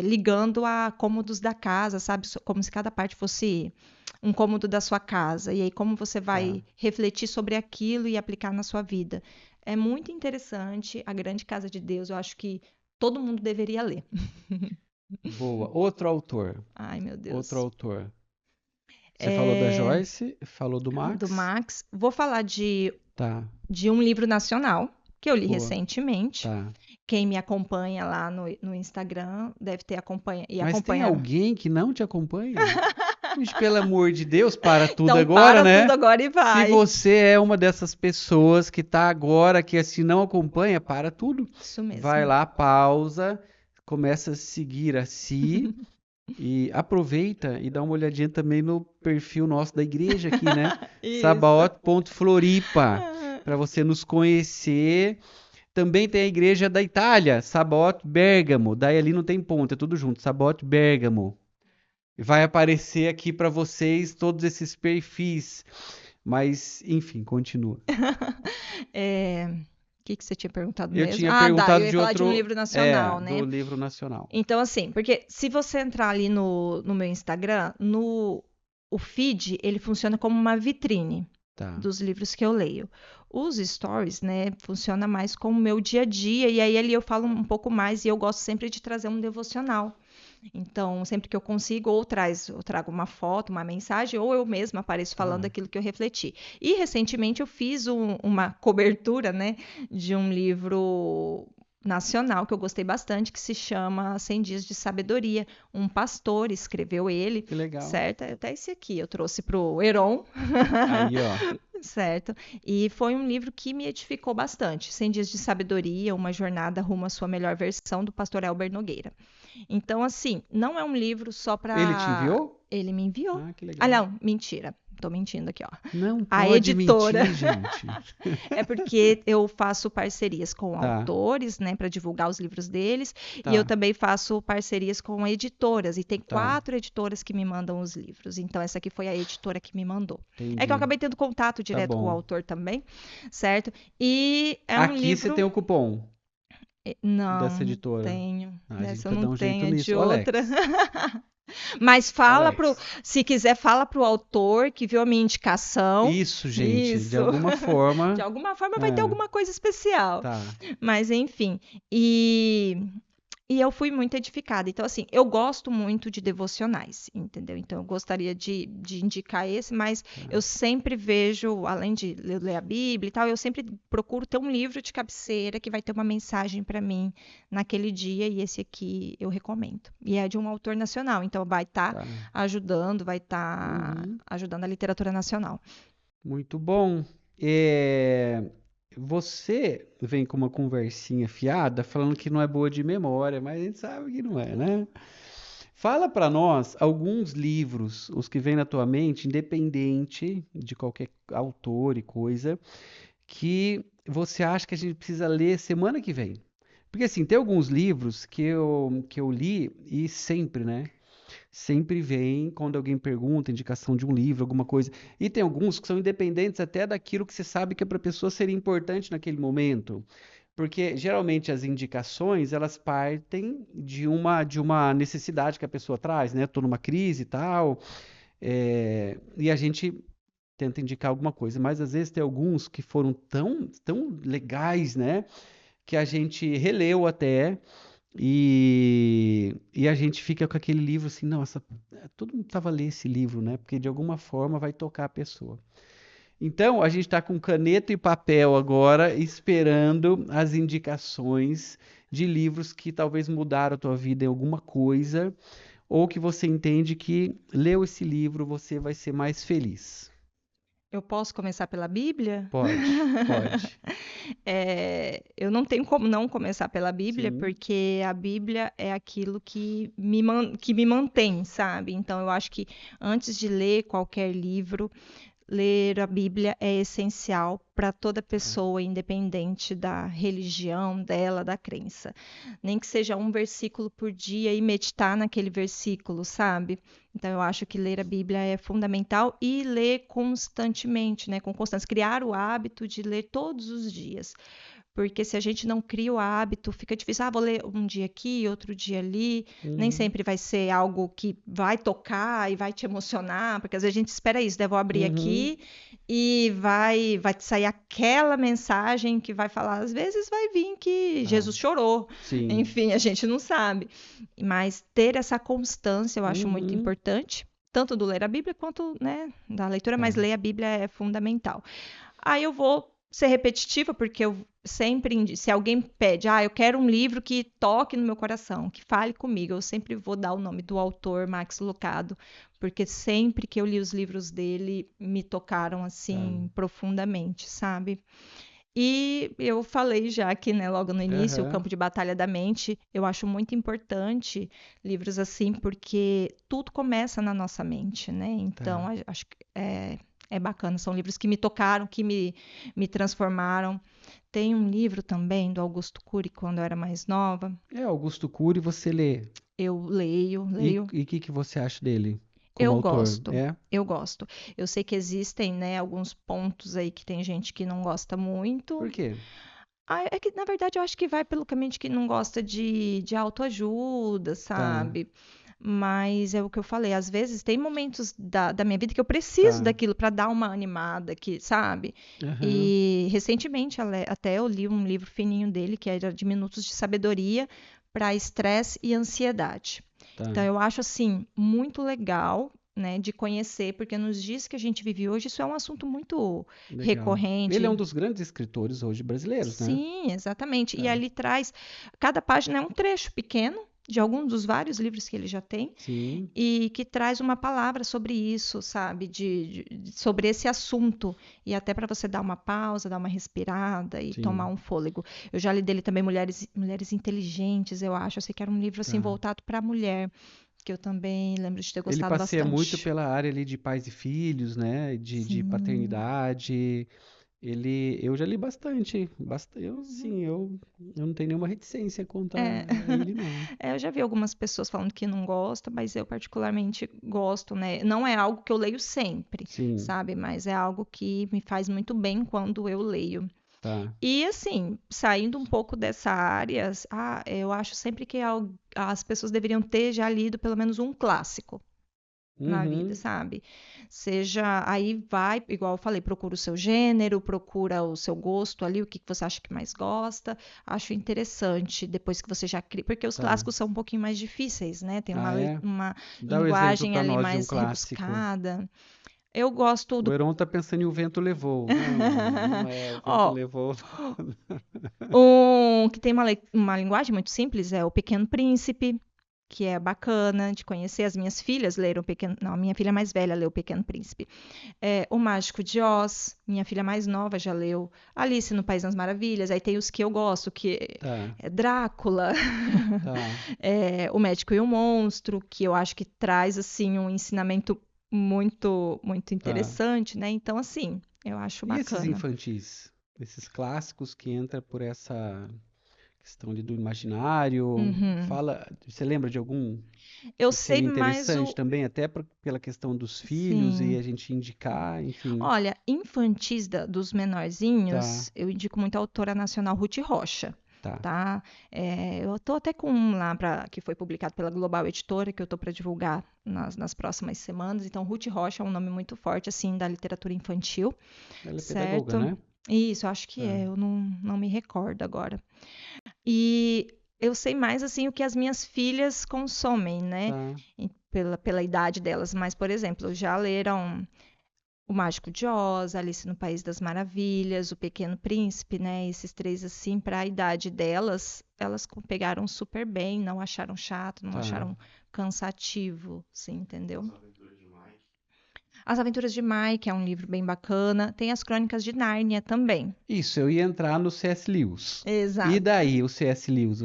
[SPEAKER 2] ligando a cômodos da casa, sabe? Como se cada parte fosse um cômodo da sua casa. E aí como você vai refletir sobre aquilo e aplicar na sua vida. É muito interessante. A Grande Casa de Deus, eu acho que todo mundo deveria ler.
[SPEAKER 1] Boa. Outro autor.
[SPEAKER 2] Ai, meu Deus.
[SPEAKER 1] Outro autor. Você falou da Joyce, falou do Max.
[SPEAKER 2] Do Max. Vou falar de um livro nacional que eu li recentemente. Quem me acompanha lá no Instagram deve ter acompanhado.
[SPEAKER 1] Mas tem alguém que não te acompanha? Gente, pelo amor de Deus, para tudo
[SPEAKER 2] então,
[SPEAKER 1] agora, né?
[SPEAKER 2] Para tudo agora e vai.
[SPEAKER 1] Se você é uma dessas pessoas que tá agora, que assim não acompanha, para tudo.
[SPEAKER 2] Isso mesmo.
[SPEAKER 1] Vai lá, pausa, começa a seguir a Si e aproveita e dá uma olhadinha também no perfil nosso da igreja aqui, né? Sabaoth.floripa, para você nos conhecer. Também tem a igreja da Itália, Sabaoth Bergamo. Daí ali não tem ponto, é tudo junto, Sabaoth Bergamo. Vai aparecer aqui para vocês todos esses perfis. Mas, enfim, continua.
[SPEAKER 2] O que você tinha perguntado
[SPEAKER 1] eu
[SPEAKER 2] mesmo?
[SPEAKER 1] Tinha perguntado
[SPEAKER 2] eu ia falar de um livro nacional, né?
[SPEAKER 1] Do livro nacional.
[SPEAKER 2] Então, assim, porque se você entrar ali no meu Instagram, o feed, ele funciona como uma vitrine dos livros que eu leio. Os stories, né, funciona mais como o meu dia a dia, e aí ali eu falo um pouco mais, e eu gosto sempre de trazer um devocional. Então, sempre que eu consigo, eu trago uma foto, uma mensagem, ou eu mesma apareço falando aquilo que eu refleti. E, recentemente, eu fiz uma cobertura, né, de um livro nacional que eu gostei bastante, que se chama 100 Dias de Sabedoria. Um pastor escreveu ele.
[SPEAKER 1] Que legal.
[SPEAKER 2] Certo? Até esse aqui eu trouxe pro Heron.
[SPEAKER 1] Aí, ó.
[SPEAKER 2] Certo. E foi um livro que me edificou bastante. 100 Dias de Sabedoria, uma jornada rumo à sua melhor versão, do pastor Elber Nogueira. Então, assim, não é um livro só para...
[SPEAKER 1] Ele te enviou?
[SPEAKER 2] Ele me enviou.
[SPEAKER 1] Ah, que legal.
[SPEAKER 2] Ah, não, mentira. tô mentindo aqui, ó.
[SPEAKER 1] Não
[SPEAKER 2] A
[SPEAKER 1] pode
[SPEAKER 2] editora.
[SPEAKER 1] mentir, gente.
[SPEAKER 2] É porque eu faço parcerias com
[SPEAKER 1] Tá,
[SPEAKER 2] autores, né, para divulgar os livros deles, e eu
[SPEAKER 1] tá,
[SPEAKER 2] também faço parcerias com editoras, e tem
[SPEAKER 1] tá.
[SPEAKER 2] 4 editoras que me mandam os livros. Então, essa aqui foi a editora que me mandou. É que eu
[SPEAKER 1] Entendi.
[SPEAKER 2] acabei tendo contato
[SPEAKER 1] Tá
[SPEAKER 2] direto com o
[SPEAKER 1] bom.
[SPEAKER 2] autor também, certo? E é um
[SPEAKER 1] Aqui você tem
[SPEAKER 2] livro.
[SPEAKER 1] o cupom dessa
[SPEAKER 2] Não
[SPEAKER 1] editora.
[SPEAKER 2] tenho.
[SPEAKER 1] Ah, a gente
[SPEAKER 2] Dessa eu
[SPEAKER 1] vai dar
[SPEAKER 2] não
[SPEAKER 1] um jeito
[SPEAKER 2] tenho, é de
[SPEAKER 1] nisso. Ô,
[SPEAKER 2] outra.
[SPEAKER 1] Alex.
[SPEAKER 2] Mas
[SPEAKER 1] Alex.
[SPEAKER 2] se quiser, fala pro autor que viu a minha indicação.
[SPEAKER 1] Isso, gente. De
[SPEAKER 2] Isso.
[SPEAKER 1] alguma
[SPEAKER 2] De
[SPEAKER 1] forma.
[SPEAKER 2] alguma forma vai ter
[SPEAKER 1] É,
[SPEAKER 2] alguma coisa especial.
[SPEAKER 1] tá.
[SPEAKER 2] Mas enfim. E eu fui muito edificada. Então, assim, eu gosto muito de devocionais, entendeu? Então, eu gostaria de indicar esse, mas eu sempre vejo, além de ler a Bíblia e tal, eu sempre procuro ter um livro de cabeceira que vai ter uma mensagem para mim naquele dia, e esse aqui eu recomendo. E é de um autor nacional, então vai estar
[SPEAKER 1] Tá.
[SPEAKER 2] ajudando, vai estar
[SPEAKER 1] Uhum.
[SPEAKER 2] ajudando a literatura nacional.
[SPEAKER 1] Muito bom. É, você vem com uma conversinha fiada falando que não é boa de memória, mas a gente sabe que não é, né? Fala para nós alguns livros, os que vêm na tua mente, independente de qualquer autor e coisa, que você acha que a gente precisa ler semana que vem. Porque assim, tem alguns livros que eu li e sempre, né? Sempre vem quando alguém pergunta, indicação de um livro, alguma coisa. E tem alguns que são independentes até daquilo que você sabe que para a pessoa seria importante naquele momento. Porque geralmente as indicações, elas partem de uma necessidade que a pessoa traz, né? Estou numa crise e tal, e a gente tenta indicar alguma coisa. Mas às vezes tem alguns que foram tão legais, né? Que a gente releu até. E a gente fica com aquele livro assim, nossa, todo mundo precisava ler esse livro, né? Porque de alguma forma vai tocar a pessoa. Então, a gente está com caneta e papel agora, esperando as indicações de livros que talvez mudaram a tua vida em alguma coisa, ou que você entende que leu esse livro, você vai ser mais feliz.
[SPEAKER 2] Eu posso começar pela Bíblia?
[SPEAKER 1] Pode, pode.
[SPEAKER 2] Eu não tenho como não começar pela Bíblia,
[SPEAKER 1] Sim,
[SPEAKER 2] porque a Bíblia é aquilo que me mantém, sabe? Então, eu acho que antes de ler qualquer livro, ler a Bíblia é essencial para toda
[SPEAKER 1] tá.
[SPEAKER 2] pessoa, independente da religião dela, da crença. Nem que seja um versículo por dia e meditar naquele versículo, sabe? Então, eu acho que ler a Bíblia é fundamental e ler constantemente, né? Com constância, criar o hábito de ler todos os dias. Porque se a gente não cria o hábito, fica difícil. Ah, vou ler um dia aqui, outro dia ali. Nem
[SPEAKER 1] Uhum,
[SPEAKER 2] sempre vai ser algo que vai tocar e vai te emocionar, porque às vezes a gente espera isso, né? Vou abrir
[SPEAKER 1] uhum,
[SPEAKER 2] aqui e vai te sair aquela mensagem que vai falar. Às vezes vai vir que
[SPEAKER 1] tá.
[SPEAKER 2] Jesus chorou.
[SPEAKER 1] Sim.
[SPEAKER 2] Enfim, a gente não sabe. Mas ter essa constância eu acho muito
[SPEAKER 1] Uhum,
[SPEAKER 2] importante, tanto do ler a Bíblia quanto, né, da leitura, mas
[SPEAKER 1] tá.
[SPEAKER 2] ler a Bíblia é fundamental. Aí eu vou ser repetitiva, porque eu sempre, se alguém pede, eu quero um livro que toque no meu coração, que fale comigo, eu sempre vou dar o nome do autor, Max Lucado, porque sempre que eu li os livros dele, me tocaram
[SPEAKER 1] Tá.
[SPEAKER 2] assim profundamente, sabe? E eu falei já aqui, né, logo no início, o
[SPEAKER 1] Aham,
[SPEAKER 2] Campo de Batalha da Mente, eu acho muito importante livros assim, porque tudo começa na nossa mente, né? Então,
[SPEAKER 1] tá.
[SPEAKER 2] acho que é bacana. São livros que me tocaram, que me transformaram. Tem um livro também do Augusto Cury, quando eu era mais nova.
[SPEAKER 1] Augusto Cury, você lê.
[SPEAKER 2] Eu leio,
[SPEAKER 1] E
[SPEAKER 2] leio.
[SPEAKER 1] o que você acha dele como
[SPEAKER 2] Eu
[SPEAKER 1] autor?
[SPEAKER 2] gosto, eu gosto. Eu sei que existem, né, alguns pontos aí que tem gente que não gosta
[SPEAKER 1] Por
[SPEAKER 2] muito.
[SPEAKER 1] quê?
[SPEAKER 2] É que, na verdade, eu acho que vai pelo caminho de que não gosta de autoajuda,
[SPEAKER 1] Tá,
[SPEAKER 2] sabe? Mas é o que eu falei, às vezes tem momentos da minha vida que eu preciso
[SPEAKER 1] tá.
[SPEAKER 2] daquilo para dar uma animada, que, sabe?
[SPEAKER 1] Aham,
[SPEAKER 2] E recentemente até eu li um livro fininho dele, que era de Minutos de Sabedoria para estresse e ansiedade. Então,
[SPEAKER 1] tá.
[SPEAKER 2] eu acho, assim, muito legal, né, de conhecer, porque nos dias que a gente vive hoje, isso é um assunto muito
[SPEAKER 1] Legal. Ele é um
[SPEAKER 2] recorrente.
[SPEAKER 1] dos grandes escritores hoje brasileiros, né?
[SPEAKER 2] Sim, exatamente. E
[SPEAKER 1] É,
[SPEAKER 2] ali traz, cada página é um trecho pequeno de algum dos vários livros que ele já tem
[SPEAKER 1] sim,
[SPEAKER 2] e que traz uma palavra sobre isso, sabe, sobre esse assunto e até para você dar uma pausa, dar uma respirada e tomar
[SPEAKER 1] sim,
[SPEAKER 2] um fôlego. Eu já li dele também Mulheres Inteligentes, eu acho. Eu sei que era um livro assim
[SPEAKER 1] tá.
[SPEAKER 2] voltado para a mulher. que eu também lembro de ter
[SPEAKER 1] Ele
[SPEAKER 2] gostado
[SPEAKER 1] passeia muito
[SPEAKER 2] bastante.
[SPEAKER 1] pela área ali de pais e filhos, né? De
[SPEAKER 2] Sim.
[SPEAKER 1] paternidade. Eu já li bastante,
[SPEAKER 2] Uhum.
[SPEAKER 1] eu não tenho nenhuma reticência contra
[SPEAKER 2] É.
[SPEAKER 1] a ele, não.
[SPEAKER 2] Eu já vi algumas pessoas falando que não gostam, mas eu particularmente gosto, né? Não é algo que eu leio sempre,
[SPEAKER 1] Sim,
[SPEAKER 2] sabe? Mas é algo que me faz muito bem quando eu leio.
[SPEAKER 1] tá.
[SPEAKER 2] E assim, saindo um pouco dessa área, eu acho sempre que as pessoas deveriam ter já lido pelo menos um clássico na vida,
[SPEAKER 1] Uhum,
[SPEAKER 2] sabe? Seja, aí vai, igual eu falei, procura o seu gênero, procura o seu gosto ali, o que que você acha que mais gosta. Acho interessante, depois que você já cria, porque os
[SPEAKER 1] tá.
[SPEAKER 2] clássicos são um pouquinho mais difíceis, né? Tem
[SPEAKER 1] Ah, é?
[SPEAKER 2] uma
[SPEAKER 1] Dá o exemplo
[SPEAKER 2] linguagem
[SPEAKER 1] para
[SPEAKER 2] ali
[SPEAKER 1] nós de um
[SPEAKER 2] mais
[SPEAKER 1] clássico.
[SPEAKER 2] rebuscada. Eu gosto
[SPEAKER 1] O
[SPEAKER 2] do.
[SPEAKER 1] Heron tá pensando em O Vento Levou. Não, não é O Vento
[SPEAKER 2] Ó,
[SPEAKER 1] Levou.
[SPEAKER 2] um que tem uma linguagem muito simples é O Pequeno Príncipe, que é bacana de conhecer. As minhas filhas leram o Pequeno. Não, a minha filha mais velha leu O Pequeno Príncipe. O Mágico de Oz, minha filha mais nova já leu. Alice no País das Maravilhas. Aí tem os que eu gosto, que
[SPEAKER 1] Tá,
[SPEAKER 2] é Drácula,
[SPEAKER 1] tá.
[SPEAKER 2] O Médico e o Monstro, que eu acho que traz assim um ensinamento muito, muito
[SPEAKER 1] Tá.
[SPEAKER 2] interessante, né? Então, assim, eu acho
[SPEAKER 1] E esses
[SPEAKER 2] bacana.
[SPEAKER 1] infantis? Esses clássicos que entram por essa questão ali do imaginário.
[SPEAKER 2] Uhum.
[SPEAKER 1] Fala, você lembra de algum
[SPEAKER 2] Eu
[SPEAKER 1] que
[SPEAKER 2] sei
[SPEAKER 1] seria
[SPEAKER 2] mais
[SPEAKER 1] interessante
[SPEAKER 2] o.
[SPEAKER 1] também, até pela questão dos filhos e
[SPEAKER 2] Sim.
[SPEAKER 1] a gente indicar, enfim.
[SPEAKER 2] Olha, infantis dos
[SPEAKER 1] Tá,
[SPEAKER 2] menorzinhos, eu indico muito a autora nacional Ruth Rocha,
[SPEAKER 1] tá.
[SPEAKER 2] tá? Eu tô até com um lá que foi publicado pela Global Editora, que eu tô para divulgar nas próximas semanas. Então, Ruth Rocha é um nome muito forte, assim, da literatura infantil,
[SPEAKER 1] Ela é pedagoga,
[SPEAKER 2] certo?
[SPEAKER 1] né?
[SPEAKER 2] Isso, acho que
[SPEAKER 1] Tá,
[SPEAKER 2] eu não me recordo agora. E eu sei mais, assim, o que as minhas filhas consomem, né?
[SPEAKER 1] tá.
[SPEAKER 2] Pela idade delas. Mas, por exemplo, já leram o Mágico de Oz, Alice no País das Maravilhas, O Pequeno Príncipe, né? Esses três, assim, para a idade delas, elas pegaram super bem, não acharam chato, não
[SPEAKER 1] Tá.
[SPEAKER 2] acharam cansativo, sim, entendeu?
[SPEAKER 3] As Aventuras de Mike.
[SPEAKER 2] As Aventuras de Mike é um livro bem bacana. Tem as Crônicas de Nárnia também.
[SPEAKER 1] Isso, eu ia entrar no C.S. Lewis. E
[SPEAKER 2] Exato.
[SPEAKER 1] daí, o C.S. Lewis,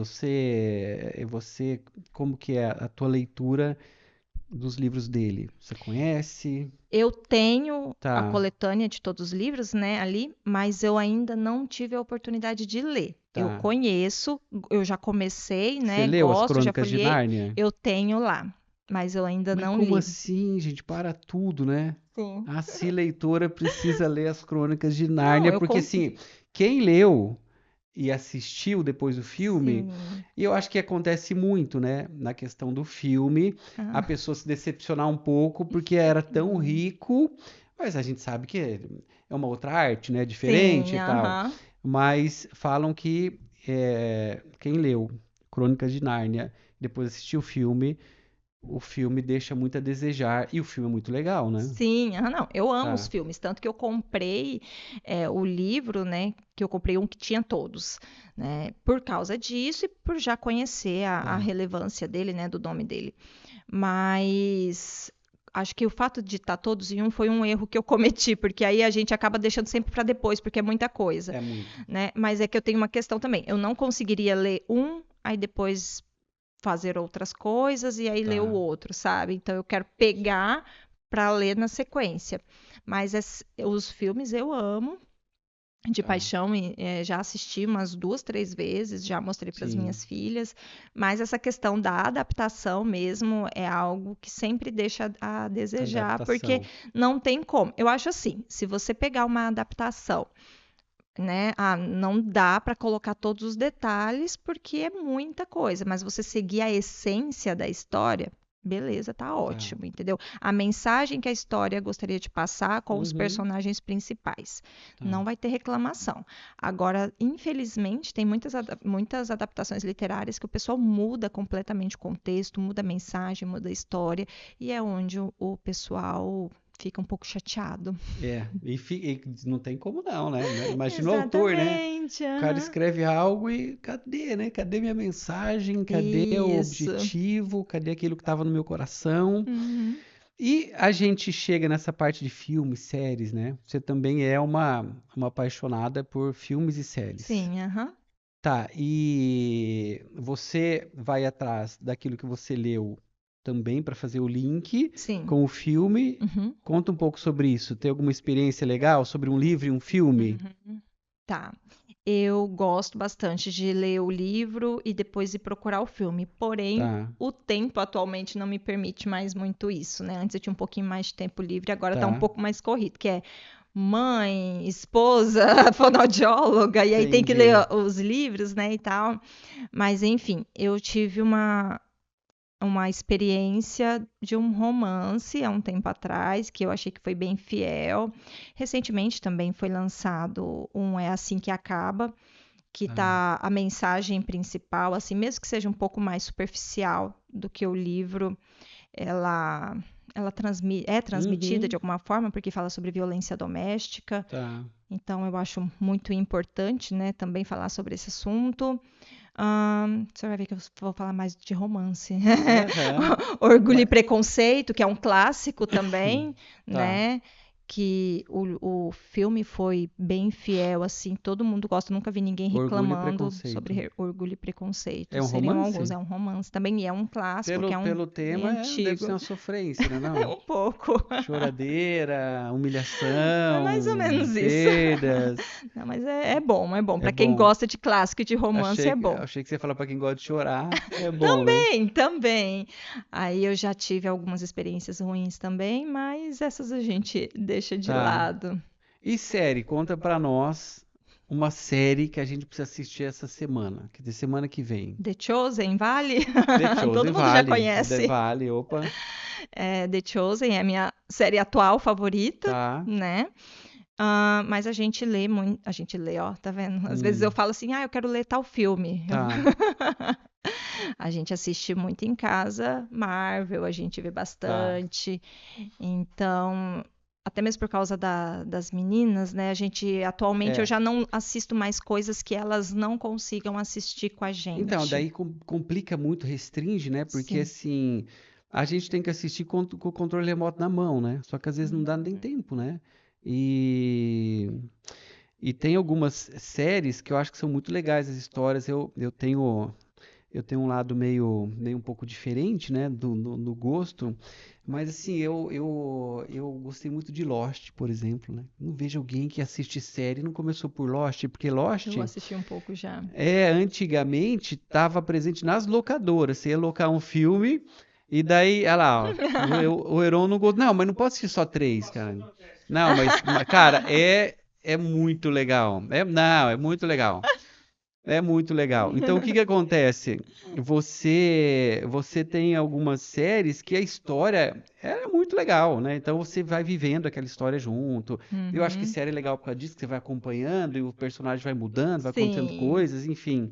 [SPEAKER 1] você, como que é a tua leitura dos livros dele? Você conhece?
[SPEAKER 2] Eu tenho a
[SPEAKER 1] Tá,
[SPEAKER 2] coletânea de todos os livros, né, ali, mas eu ainda não tive a oportunidade de ler. Eu
[SPEAKER 1] tá.
[SPEAKER 2] conheço, eu já comecei,
[SPEAKER 1] Você
[SPEAKER 2] né,
[SPEAKER 1] leu as
[SPEAKER 2] gosto, já
[SPEAKER 1] Crônicas de
[SPEAKER 2] folhei,
[SPEAKER 1] Nárnia?
[SPEAKER 2] eu tenho lá, mas eu ainda
[SPEAKER 1] Mas
[SPEAKER 2] não
[SPEAKER 1] como
[SPEAKER 2] li.
[SPEAKER 1] assim, gente? Para tudo, né?
[SPEAKER 2] Sim.
[SPEAKER 1] A se leitora precisa ler as Crônicas de
[SPEAKER 2] Não,
[SPEAKER 1] Nárnia, porque assim, quem leu e assistiu depois do filme,
[SPEAKER 2] sim.
[SPEAKER 1] e eu acho que acontece muito, né? Na questão do filme, a
[SPEAKER 2] Ah,
[SPEAKER 1] pessoa se decepcionar um pouco porque era tão
[SPEAKER 2] hum.
[SPEAKER 1] rico, mas a gente sabe que é uma outra arte, né? Diferente
[SPEAKER 2] Sim,
[SPEAKER 1] e tal.
[SPEAKER 2] aham.
[SPEAKER 1] Mas falam que quem leu Crônicas de Nárnia, depois assistiu o filme deixa muito a desejar, e o filme é muito legal, né?
[SPEAKER 2] Sim, não, eu amo os
[SPEAKER 1] Tá,
[SPEAKER 2] filmes, tanto que eu comprei o livro, né, que eu comprei um que tinha todos, né, por causa disso e por já conhecer a
[SPEAKER 1] tá.
[SPEAKER 2] relevância dele, né, do nome dele. Mas acho que o fato de estar todos em um foi um erro que eu cometi, porque aí a gente acaba deixando sempre para depois, porque é muita coisa,
[SPEAKER 1] É muito.
[SPEAKER 2] né? Mas é que eu tenho uma questão também, eu não conseguiria ler um, aí depois fazer outras coisas e aí ler o
[SPEAKER 1] Tá,
[SPEAKER 2] outro, sabe? Então eu quero pegar para ler na sequência. Mas os filmes eu amo de
[SPEAKER 1] tá.
[SPEAKER 2] paixão e já assisti umas duas, três vezes, já mostrei para as
[SPEAKER 1] Sim,
[SPEAKER 2] minhas filhas. Mas essa questão da adaptação mesmo é algo que sempre deixa a desejar, porque
[SPEAKER 1] adaptação.
[SPEAKER 2] não tem como. Eu acho assim, se você pegar uma adaptação, né? Não dá para colocar todos os detalhes porque é muita coisa, mas você seguir a essência da história, beleza, tá
[SPEAKER 1] Tá,
[SPEAKER 2] ótimo, entendeu? A mensagem que a história gostaria de passar com os
[SPEAKER 1] uhum,
[SPEAKER 2] personagens principais.
[SPEAKER 1] tá.
[SPEAKER 2] Não vai ter reclamação. Agora, infelizmente, tem muitas adaptações literárias que o pessoal muda completamente o contexto, muda a mensagem, muda a história, e é onde o pessoal fica um pouco chateado.
[SPEAKER 1] E não tem como não, né? Imagina o autor, né?
[SPEAKER 2] Exatamente.
[SPEAKER 1] O cara
[SPEAKER 2] Aham.
[SPEAKER 1] escreve algo e cadê, né? Cadê minha mensagem? Cadê o
[SPEAKER 2] Isso.
[SPEAKER 1] objetivo? Cadê aquilo que estava no meu coração?
[SPEAKER 2] Uhum.
[SPEAKER 1] E a gente chega nessa parte de filmes, séries, né? Você também é uma apaixonada por filmes e séries.
[SPEAKER 2] Sim, aham.
[SPEAKER 1] Tá, e você vai atrás daquilo que você leu também para fazer o link
[SPEAKER 2] Sim.
[SPEAKER 1] com o filme.
[SPEAKER 2] Uhum.
[SPEAKER 1] Conta um pouco sobre isso. Tem alguma experiência legal sobre um livro e um filme?
[SPEAKER 2] Uhum. Tá. Eu gosto bastante de ler o livro e depois ir procurar o filme. Porém,
[SPEAKER 1] Tá,
[SPEAKER 2] o tempo atualmente não me permite mais muito isso, né? Antes eu tinha um pouquinho mais de tempo livre, agora tá um
[SPEAKER 1] tá.
[SPEAKER 2] pouco mais corrido, que é mãe, esposa, fonoaudióloga, e aí tem que ler
[SPEAKER 1] Entendi.
[SPEAKER 2] os livros, né, e tal. Mas, enfim, eu tive uma experiência de um romance há um tempo atrás, que eu achei que foi bem fiel. Recentemente também foi lançado um É Assim que Acaba, que
[SPEAKER 1] Tá.
[SPEAKER 2] tá a mensagem principal, assim, mesmo que seja um pouco mais superficial do que o livro, ela é transmitida de
[SPEAKER 1] Uhum,
[SPEAKER 2] alguma forma, porque fala sobre violência doméstica.
[SPEAKER 1] tá.
[SPEAKER 2] Então, eu acho muito importante, né, também falar sobre esse assunto. Você vai ver que eu vou falar mais de romance.
[SPEAKER 1] Aham.
[SPEAKER 2] Orgulho e
[SPEAKER 1] Mas,
[SPEAKER 2] Preconceito, que é um clássico também,
[SPEAKER 1] tá.
[SPEAKER 2] né? Que o filme foi bem fiel, assim, todo mundo gosta, nunca vi ninguém
[SPEAKER 1] Orgulho e
[SPEAKER 2] reclamando sobre
[SPEAKER 1] Preconceito.
[SPEAKER 2] Orgulho e Preconceito.
[SPEAKER 1] É um
[SPEAKER 2] Seriam alguns,
[SPEAKER 1] romance?
[SPEAKER 2] é um romance também, e é um clássico, que é um
[SPEAKER 1] Pelo
[SPEAKER 2] bem
[SPEAKER 1] tema, deve ser
[SPEAKER 2] antigo.
[SPEAKER 1] uma sofrência, né,
[SPEAKER 2] É
[SPEAKER 1] não?
[SPEAKER 2] um pouco.
[SPEAKER 1] Choradeira,
[SPEAKER 2] É mais ou
[SPEAKER 1] humilhação,
[SPEAKER 2] menos isso.
[SPEAKER 1] perdas.
[SPEAKER 2] Não, mas é bom, é bom.
[SPEAKER 1] É
[SPEAKER 2] Para quem
[SPEAKER 1] bom.
[SPEAKER 2] gosta de clássico e de romance, é bom.
[SPEAKER 1] Achei que você ia falar pra quem gosta de chorar. É bom, né?
[SPEAKER 2] Também, também. Aí eu já tive algumas experiências ruins também, mas essas a gente deixa de
[SPEAKER 1] Tá.
[SPEAKER 2] lado.
[SPEAKER 1] E série, conta pra nós uma série que a gente precisa assistir essa semana, que de semana que vem.
[SPEAKER 2] The Chosen, vale?
[SPEAKER 1] The Chosen
[SPEAKER 2] Todo mundo já
[SPEAKER 1] vale,
[SPEAKER 2] conhece.
[SPEAKER 1] vale, opa,
[SPEAKER 2] The Chosen é a minha série atual favorita,
[SPEAKER 1] tá.
[SPEAKER 2] né? Mas a gente lê muito. A gente lê, ó, tá vendo? Às vezes eu
[SPEAKER 1] Hum,
[SPEAKER 2] falo assim, eu quero ler tal filme.
[SPEAKER 1] tá,
[SPEAKER 2] A gente assiste muito em casa, Marvel, a gente vê
[SPEAKER 1] tá.
[SPEAKER 2] bastante. Então, até mesmo por causa das meninas, né? Atualmente, eu
[SPEAKER 1] É.
[SPEAKER 2] já não assisto mais coisas que elas não consigam assistir com a
[SPEAKER 1] Então,
[SPEAKER 2] gente.
[SPEAKER 1] daí complica muito, restringe, né? Porque
[SPEAKER 2] Sim.
[SPEAKER 1] assim, a gente tem que assistir com o controle remoto na mão, né? Só que às vezes não dá nem tempo, né? E, e tem algumas séries que eu acho que são muito legais as histórias. Eu tenho um lado meio um pouco diferente, né? No gosto. Mas assim, eu gostei muito de Lost, por exemplo, né? Não vejo alguém que assiste série e não começou por Lost, porque Lost
[SPEAKER 2] Eu assisti um pouco já.
[SPEAKER 1] antigamente estava presente nas locadoras. Você ia locar um filme e daí, olha lá, ó, o Heron não gosta. Não, mas não pode assistir só três, cara. Não, cara, é muito legal. Não, é muito legal. É muito legal. Então, o que que acontece? Você tem algumas séries que a história é muito legal, né? Então, você vai vivendo aquela história junto. Eu acho que
[SPEAKER 2] Uhum.
[SPEAKER 1] série é legal por causa disso, que você vai acompanhando e o personagem vai mudando, vai acontecendo
[SPEAKER 2] Sim.
[SPEAKER 1] coisas, enfim.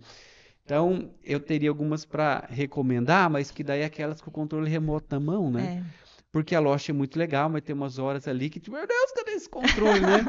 [SPEAKER 1] Então, eu teria algumas para recomendar, mas que daí é aquelas com o controle remoto na mão, né?
[SPEAKER 2] É.
[SPEAKER 1] Porque a Lost é muito legal, mas tem umas horas ali que, tipo, meu Deus, cadê esse controle, né?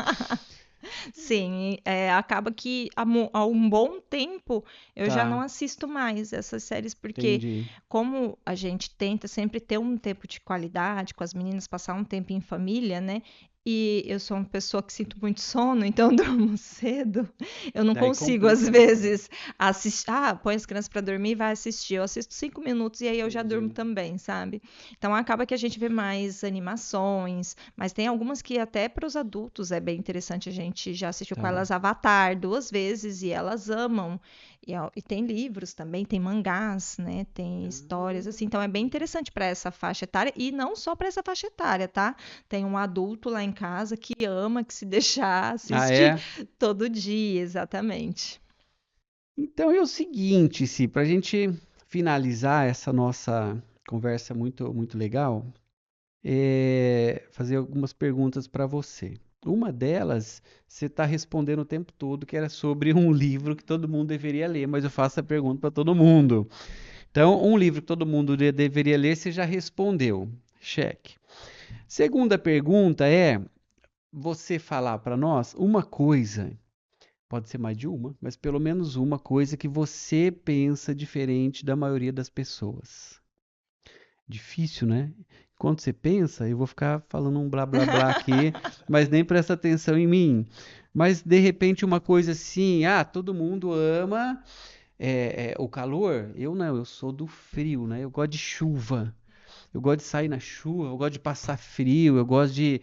[SPEAKER 2] Sim, acaba que há um bom tempo eu já não
[SPEAKER 1] Tá,
[SPEAKER 2] assisto mais essas séries, porque
[SPEAKER 1] entendi.
[SPEAKER 2] como a gente tenta sempre ter um tempo de qualidade com as meninas, passar um tempo em família, né? E eu sou uma pessoa que sinto muito sono, então eu durmo cedo. Eu não
[SPEAKER 1] Daí
[SPEAKER 2] consigo, às
[SPEAKER 1] complica, né?
[SPEAKER 2] vezes, assistir. Põe as crianças para dormir e vai assistir. Eu assisto 5 minutos e aí eu já durmo
[SPEAKER 1] Entendi.
[SPEAKER 2] também, sabe? Então acaba que a gente vê mais animações, mas tem algumas que até para os adultos é bem interessante. A gente já assistiu com
[SPEAKER 1] Tá.
[SPEAKER 2] elas Avatar 2 vezes e elas amam. E tem livros também, tem mangás, né? Tem histórias assim. Então é bem interessante para essa faixa etária e não só para essa faixa etária, tá? Tem um adulto lá em casa que ama, que se deixar
[SPEAKER 1] Ah,
[SPEAKER 2] assiste
[SPEAKER 1] é?
[SPEAKER 2] todo dia, exatamente.
[SPEAKER 1] Então é o seguinte, Si, para a gente finalizar essa nossa conversa muito legal, fazer algumas perguntas para você. Uma delas, você está respondendo o tempo todo que era sobre um livro que todo mundo deveria ler, mas eu faço a pergunta para todo mundo. Então, um livro que todo mundo deveria ler, você já respondeu. Cheque. Segunda pergunta é você falar para nós uma coisa. Pode ser mais de uma, mas pelo menos uma coisa que você pensa diferente da maioria das pessoas. Difícil, né? Enquanto você pensa, eu vou ficar falando um blá blá blá aqui, mas nem presta atenção em mim. Mas de repente uma coisa assim, todo mundo ama o calor. Eu não, eu sou do frio, né? Eu gosto de chuva. eu gosto de sair na chuva, eu gosto de passar frio, eu gosto e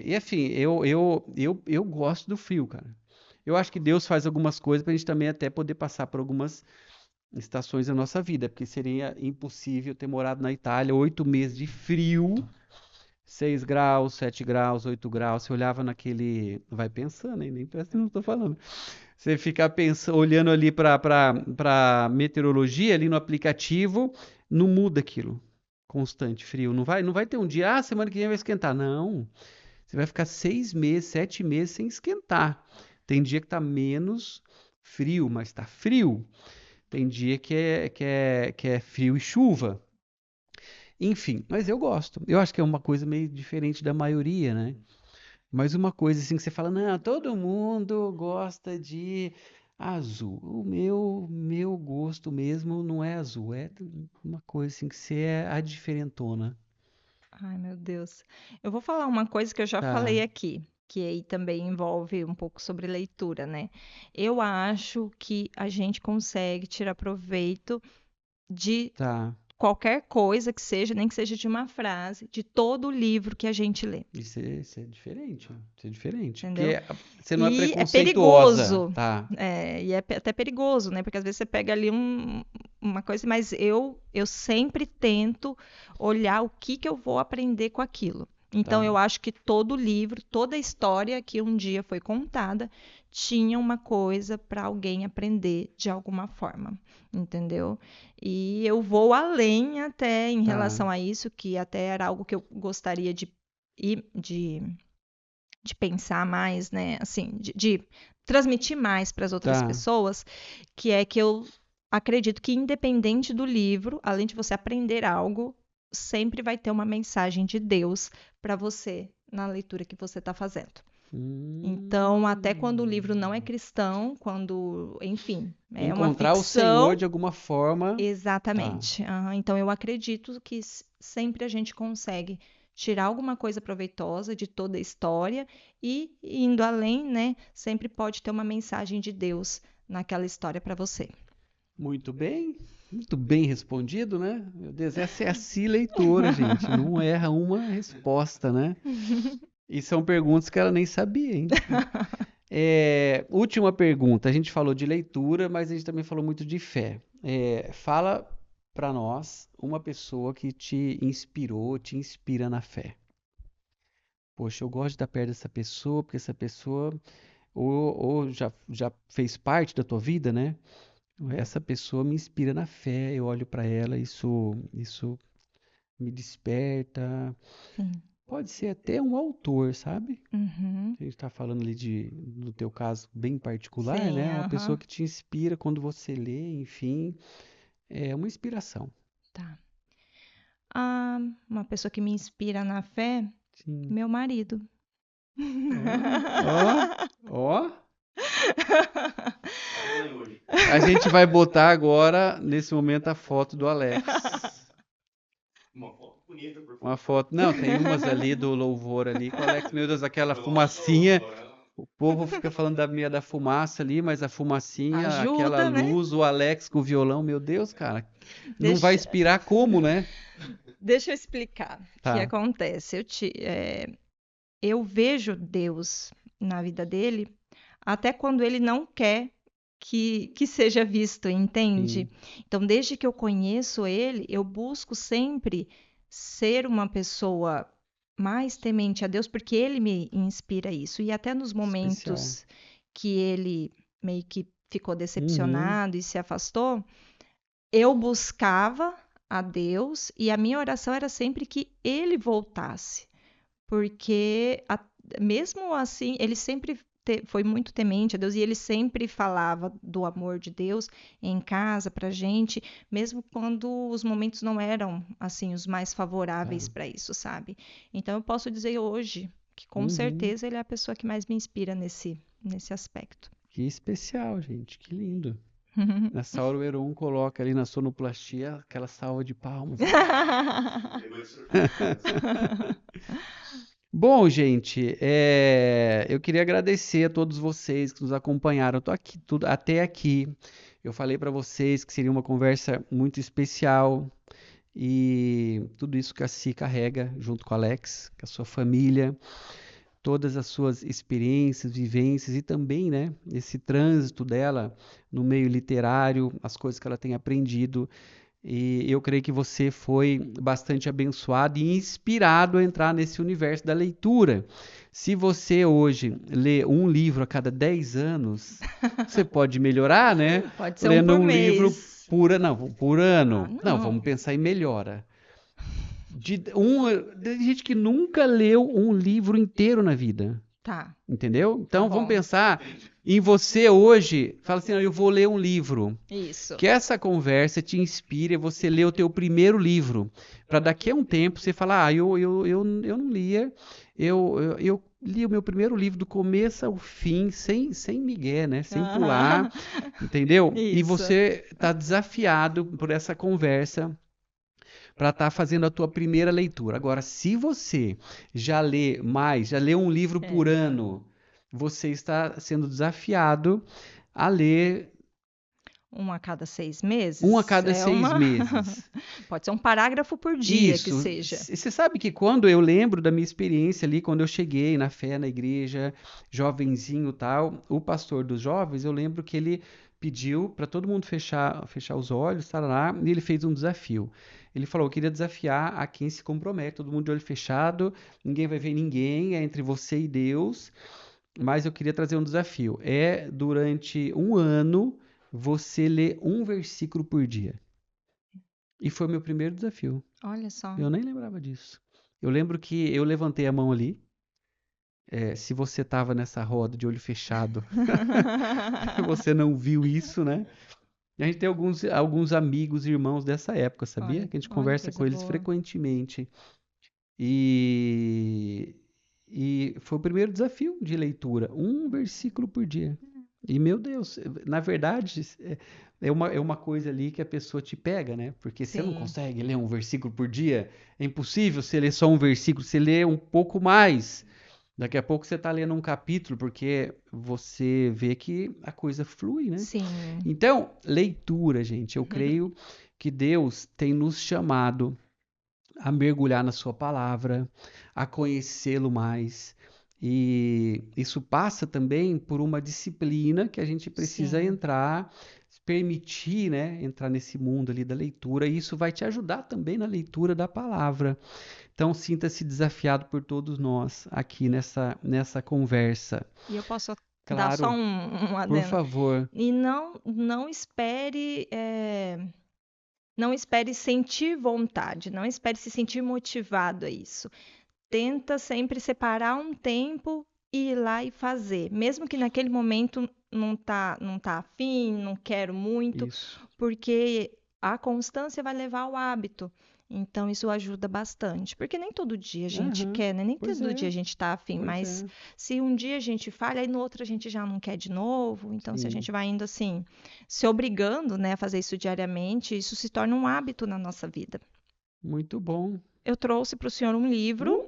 [SPEAKER 1] enfim, eu gosto do frio, cara. Eu acho que Deus faz algumas coisas pra gente também até poder passar por algumas estações da nossa vida, porque seria impossível ter morado na Itália 8 meses de frio, 6 graus, 7 graus, 8 graus. Você olhava naquele. Vai pensando, hein? Nem presta, não estou falando. Você ficar pensando, olhando ali para meteorologia, ali no aplicativo, não muda aquilo. Constante frio. Não vai ter um dia, semana que vem vai esquentar. Não. Você vai ficar 6 meses, 7 meses sem esquentar. Tem dia que tá menos frio, mas tá frio. Tem dia que é frio e chuva. Enfim, mas eu gosto. Eu acho que é uma coisa meio diferente da maioria, né? Mas uma coisa assim que você fala, não, todo mundo gosta de azul. O meu gosto mesmo não é azul, é uma coisa assim que você é a diferentona.
[SPEAKER 2] Ai, meu Deus. Eu vou falar uma coisa que eu já falei
[SPEAKER 1] Tá,
[SPEAKER 2] aqui, que aí também envolve um pouco sobre leitura, né? Eu acho que a gente consegue tirar proveito de
[SPEAKER 1] tá.
[SPEAKER 2] qualquer coisa que seja, nem que seja de uma frase, de todo o livro que a gente lê,
[SPEAKER 1] Isso é diferente, ó. Isso é diferente.
[SPEAKER 2] entendeu?
[SPEAKER 1] Porque você não é
[SPEAKER 2] E é
[SPEAKER 1] preconceituosa,
[SPEAKER 2] perigoso,
[SPEAKER 1] tá?
[SPEAKER 2] e é até perigoso, né? Porque às vezes você pega ali uma coisa, mas eu sempre tento olhar o que que eu vou aprender com aquilo. Então,
[SPEAKER 1] Tá,
[SPEAKER 2] eu acho que todo livro, toda história que um dia foi contada, tinha uma coisa para alguém aprender de alguma forma, entendeu? E eu vou além até em
[SPEAKER 1] tá,
[SPEAKER 2] relação a isso, que até era algo que eu gostaria ir- de de pensar mais, né? Assim, de transmitir mais para as outras
[SPEAKER 1] tá.
[SPEAKER 2] pessoas, que é que eu acredito que, independente do livro, além de você aprender algo, sempre vai ter uma mensagem de Deus para você na leitura que você está fazendo. Então, até quando o livro não é
[SPEAKER 1] Hum.
[SPEAKER 2] cristão, quando, enfim, é uma
[SPEAKER 1] Encontrar o Senhor
[SPEAKER 2] ficção,
[SPEAKER 1] de alguma forma. Tá.
[SPEAKER 2] exatamente. Então, eu acredito que sempre a gente consegue tirar alguma coisa proveitosa de toda a história e, indo além, né, sempre pode ter uma mensagem de Deus naquela história para você.
[SPEAKER 1] Muito bem respondido, né? Meu Deus, essa é a Si leitora, gente. Não erra uma resposta, né? E são perguntas que ela nem sabia, hein? Última pergunta. A gente falou de leitura, mas a gente também falou muito de fé. Fala para nós uma pessoa que te inspirou, te inspira na fé. Poxa, eu gosto de estar perto dessa pessoa, porque essa pessoa ou já fez parte da tua vida, né? Essa pessoa me inspira na fé. Eu olho para ela, isso me desperta.
[SPEAKER 2] Sim.
[SPEAKER 1] Pode ser até um autor, sabe?
[SPEAKER 2] Uhum.
[SPEAKER 1] A gente está falando ali no teu caso, bem particular,
[SPEAKER 2] Sim,
[SPEAKER 1] né? Uma pessoa
[SPEAKER 2] aham.
[SPEAKER 1] que te inspira quando você lê, enfim, é uma inspiração.
[SPEAKER 2] Tá. Uma pessoa que me inspira na fé,
[SPEAKER 1] Sim.
[SPEAKER 2] meu marido.
[SPEAKER 1] Ó, ó.
[SPEAKER 3] Tá ganho hoje.
[SPEAKER 1] A gente vai botar agora, nesse momento, a foto do Alex.
[SPEAKER 3] Uma foto bonita, por
[SPEAKER 1] Uma
[SPEAKER 3] favor.
[SPEAKER 1] foto. Não, tem umas ali do louvor ali com o Alex, meu Deus, aquela
[SPEAKER 3] Nossa,
[SPEAKER 1] fumacinha.
[SPEAKER 3] Lorena.
[SPEAKER 1] O povo fica falando da fumaça ali, mas a fumacinha, aquela
[SPEAKER 2] Ajuda, né?
[SPEAKER 1] luz, o Alex com o violão, meu Deus, cara. Não vai
[SPEAKER 2] Deixa,
[SPEAKER 1] inspirar como, né?
[SPEAKER 2] deixa eu explicar o que
[SPEAKER 1] Tá.
[SPEAKER 2] acontece. Eu vejo Deus na vida dele até quando ele não quer que seja visto, entende?
[SPEAKER 1] Sim.
[SPEAKER 2] Então, desde que eu conheço ele, eu busco sempre ser uma pessoa mais temente a Deus, porque ele me inspira isso. E até nos
[SPEAKER 1] Especial.
[SPEAKER 2] momentos que ele meio que ficou
[SPEAKER 1] Uhum.
[SPEAKER 2] decepcionado e se afastou, eu buscava a Deus e a minha oração era sempre que ele voltasse, porque mesmo assim ele sempre foi muito temente a Deus e ele sempre falava do amor de Deus em casa pra gente, mesmo quando os momentos não eram assim os mais
[SPEAKER 1] Tá.
[SPEAKER 2] favoráveis para isso, sabe? Então eu posso dizer hoje que com
[SPEAKER 1] Uhum.
[SPEAKER 2] certeza ele é a pessoa que mais me inspira nesse aspecto.
[SPEAKER 1] Que especial, gente. Que lindo. Nessa hora o Heron coloca ali na sonoplastia aquela salva de palmas.
[SPEAKER 3] Pegou de surpresa.
[SPEAKER 1] Bom, gente, eu queria agradecer a todos vocês que nos acompanharam. Eu tô aqui até aqui. Eu falei para vocês que seria uma conversa muito especial e tudo isso que a Si carrega junto com o Alex, com a sua família, todas as suas experiências, vivências e também, né, esse trânsito dela no meio literário, as coisas que ela tem aprendido. E eu creio que você foi bastante abençoado e inspirado a entrar nesse universo da leitura. Se você hoje lê um livro a cada 10 anos, você pode melhorar, né?
[SPEAKER 2] Pode ser
[SPEAKER 1] Lendo
[SPEAKER 2] um por
[SPEAKER 1] livro
[SPEAKER 2] mês.
[SPEAKER 1] não, por ano.
[SPEAKER 2] Ah,
[SPEAKER 1] Não,
[SPEAKER 2] não.
[SPEAKER 1] vamos pensar em melhora. Tem gente que nunca leu um livro inteiro na vida.
[SPEAKER 2] Tá.
[SPEAKER 1] Entendeu? Então,
[SPEAKER 2] Tá
[SPEAKER 1] vamos
[SPEAKER 2] bom.
[SPEAKER 1] pensar em você hoje. Fala assim, eu vou ler um livro.
[SPEAKER 2] Isso.
[SPEAKER 1] Que essa conversa te inspire a você ler o teu primeiro livro. Para daqui a um tempo você falar, eu não lia. Eu li o meu primeiro livro do começo ao fim, sem migué, né? Sem pular. Entendeu? E
[SPEAKER 2] Isso.
[SPEAKER 1] você está desafiado por essa conversa para estar fazendo a tua primeira leitura. Agora, se você já lê um livro por ano, você está sendo desafiado a ler
[SPEAKER 2] Um a cada 6 meses?
[SPEAKER 1] um a cada 6 meses.
[SPEAKER 2] Pode ser um parágrafo por dia que
[SPEAKER 1] Isso.
[SPEAKER 2] seja.
[SPEAKER 1] Você sabe que quando eu lembro da minha experiência ali, quando eu cheguei na fé, na igreja, jovenzinho e tal, o pastor dos jovens, eu lembro que ele pediu para todo mundo fechar os olhos, tarará, e ele fez um desafio. Ele falou, eu queria desafiar a quem se compromete, todo mundo de olho fechado, ninguém vai ver ninguém, é entre você e Deus, mas eu queria trazer um desafio. É durante um ano você lê um versículo por dia. E foi o meu primeiro desafio.
[SPEAKER 2] Olha só.
[SPEAKER 1] Eu nem lembrava disso. Eu lembro que eu levantei a mão ali. Se você estava nessa roda de olho fechado, você não viu isso, né? E a gente tem alguns amigos e irmãos dessa época, sabia?
[SPEAKER 2] Olha,
[SPEAKER 1] Que a gente
[SPEAKER 2] olha,
[SPEAKER 1] conversa
[SPEAKER 2] coisa
[SPEAKER 1] com eles
[SPEAKER 2] boa.
[SPEAKER 1] frequentemente. E foi o primeiro desafio de leitura, um versículo por dia. E, meu Deus, na verdade, é uma coisa ali que a pessoa te pega, né? Porque você não
[SPEAKER 2] Sim.
[SPEAKER 1] consegue ler um versículo por dia. É impossível você ler só um versículo, você lê um pouco mais. Daqui a pouco você está lendo um capítulo, porque você vê que a coisa flui, né?
[SPEAKER 2] Sim.
[SPEAKER 1] Então, leitura, gente. Eu creio que Deus tem nos chamado a mergulhar na sua palavra, a conhecê-lo mais. E isso passa também por uma disciplina que a gente precisa
[SPEAKER 2] Sim.
[SPEAKER 1] entrar, se permitir, né, entrar nesse mundo ali da leitura, e isso vai te ajudar também na leitura da palavra. Então, sinta-se desafiado por todos nós aqui nessa conversa.
[SPEAKER 2] E eu posso dar
[SPEAKER 1] Claro,
[SPEAKER 2] só um
[SPEAKER 1] por
[SPEAKER 2] adendo.
[SPEAKER 1] favor.
[SPEAKER 2] E não espere, não espere sentir vontade, não espere se sentir motivado a isso. Tenta sempre separar um tempo e ir lá e fazer, mesmo que naquele momento não tá afim, não quero muito,
[SPEAKER 1] Isso.
[SPEAKER 2] porque a constância vai levar ao hábito. Então isso ajuda bastante, porque nem todo dia a gente
[SPEAKER 1] Aham,
[SPEAKER 2] quer, né? Nem
[SPEAKER 1] pois
[SPEAKER 2] todo
[SPEAKER 1] é,
[SPEAKER 2] dia a gente tá afim,
[SPEAKER 1] pois
[SPEAKER 2] mas
[SPEAKER 1] é.
[SPEAKER 2] se um dia a gente falha, aí no outro a gente já não quer de novo. Então se a
[SPEAKER 1] Sim.
[SPEAKER 2] gente vai indo assim, se obrigando, né, a fazer isso diariamente, isso se torna um hábito na nossa vida.
[SPEAKER 1] Muito bom.
[SPEAKER 2] Eu trouxe para o senhor um livro,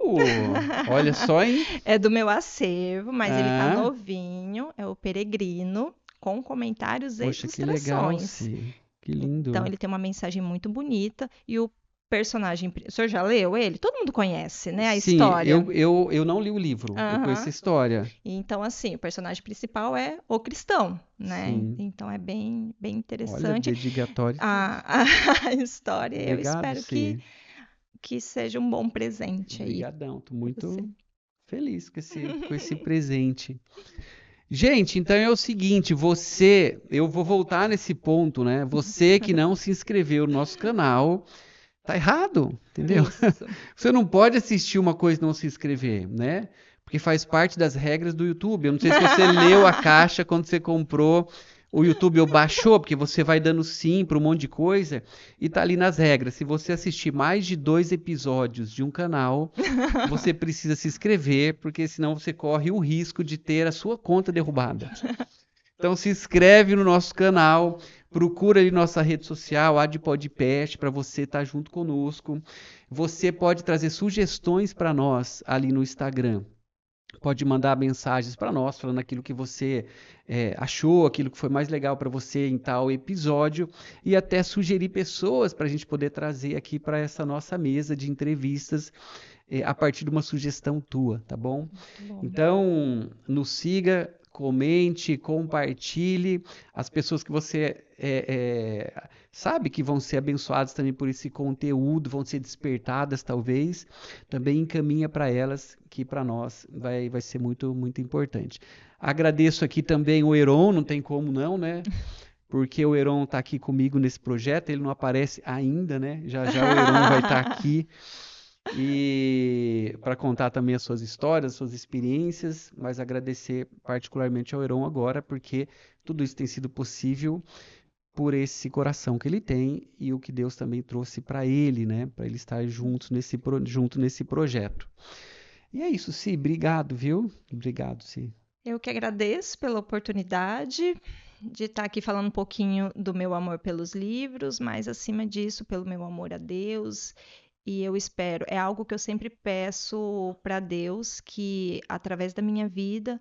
[SPEAKER 1] Olha só, hein?
[SPEAKER 2] é do meu acervo, mas ele tá
[SPEAKER 1] Ah,
[SPEAKER 2] novinho, é o Peregrino, com comentários e
[SPEAKER 1] poxa, que legal,
[SPEAKER 2] ilustrações.
[SPEAKER 1] sim. Que
[SPEAKER 2] Então
[SPEAKER 1] lindo.
[SPEAKER 2] ele tem uma mensagem muito bonita e o personagem, o senhor já leu ele? Todo mundo conhece, né, a
[SPEAKER 1] Sim,
[SPEAKER 2] história.
[SPEAKER 1] eu não li o livro, eu conheço a
[SPEAKER 2] Aham.
[SPEAKER 1] história.
[SPEAKER 2] Então assim, o personagem principal é o cristão, né?
[SPEAKER 1] Sim.
[SPEAKER 2] Então é bem
[SPEAKER 1] Olha,
[SPEAKER 2] interessante
[SPEAKER 1] dedicatório.
[SPEAKER 2] a história. Eu
[SPEAKER 1] Obrigado,
[SPEAKER 2] espero
[SPEAKER 1] sim.
[SPEAKER 2] que seja um bom presente aí
[SPEAKER 1] Obrigadão, tô
[SPEAKER 2] para você.
[SPEAKER 1] muito feliz com esse presente. Gente, então é o seguinte, eu vou voltar nesse ponto, né? Você que não se inscreveu no nosso canal, tá errado, entendeu?
[SPEAKER 2] Isso.
[SPEAKER 1] Você não pode assistir uma coisa e não se inscrever, né? Porque faz parte das regras do YouTube. Eu não sei se você leu a caixa quando você comprou o YouTube ou baixou, porque você vai dando sim para um monte de coisa e tá ali nas regras. Se você assistir mais de 2 episódios de um canal, você precisa se inscrever, porque senão você corre o risco de ter a sua conta derrubada. Então se inscreve no nosso canal, procura ali nossa rede social, AdPodcast, para você estar junto conosco. Você pode trazer sugestões para nós ali no Instagram. pode mandar mensagens para nós, falando aquilo que você achou, aquilo que foi mais legal para você em tal episódio, e até sugerir pessoas para a gente poder trazer aqui para essa nossa mesa de entrevistas a partir de uma sugestão tua, tá bom?
[SPEAKER 2] Bom,
[SPEAKER 1] Então, nos siga, comente, compartilhe. As pessoas que você sabe que vão ser abençoadas também por esse conteúdo, vão ser despertadas talvez, também encaminha para elas, que para nós vai ser muito, muito importante. Agradeço aqui também o Heron, não tem como não, né? Porque o Heron está aqui comigo nesse projeto, ele não aparece ainda, né? Já já o Heron vai estar aqui. E para contar também as suas histórias, as suas experiências, mas agradecer particularmente ao Heron agora, porque tudo isso tem sido possível por esse coração que ele tem e o que Deus também trouxe para ele, né? Para ele estar junto nesse projeto. E é isso, Si, obrigado, viu? Obrigado, Si.
[SPEAKER 2] Eu que agradeço pela oportunidade de estar aqui falando um pouquinho do meu amor pelos livros, mas acima disso, pelo meu amor a Deus. E eu espero, é algo que eu sempre peço para Deus, que através da minha vida,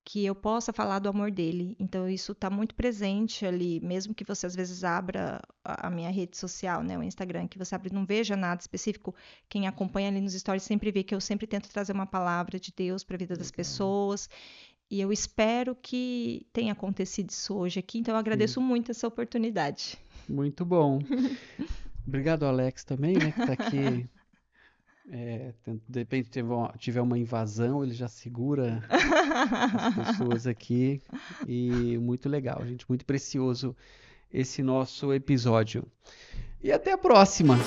[SPEAKER 2] que eu possa falar do amor dele. Então isso está muito presente ali, mesmo que você às vezes abra a minha rede social, né, o Instagram, que você abre e não veja nada específico, quem acompanha ali nos stories sempre vê que eu sempre tento trazer uma palavra de Deus para a vida das pessoas. E eu espero que tenha acontecido isso hoje aqui, então eu agradeço muito essa oportunidade.
[SPEAKER 1] Muito bom. Obrigado, Alex, também, né, que está aqui. De repente tiver uma invasão, ele já segura as pessoas aqui. E muito legal, gente, muito precioso esse nosso episódio. E até a próxima!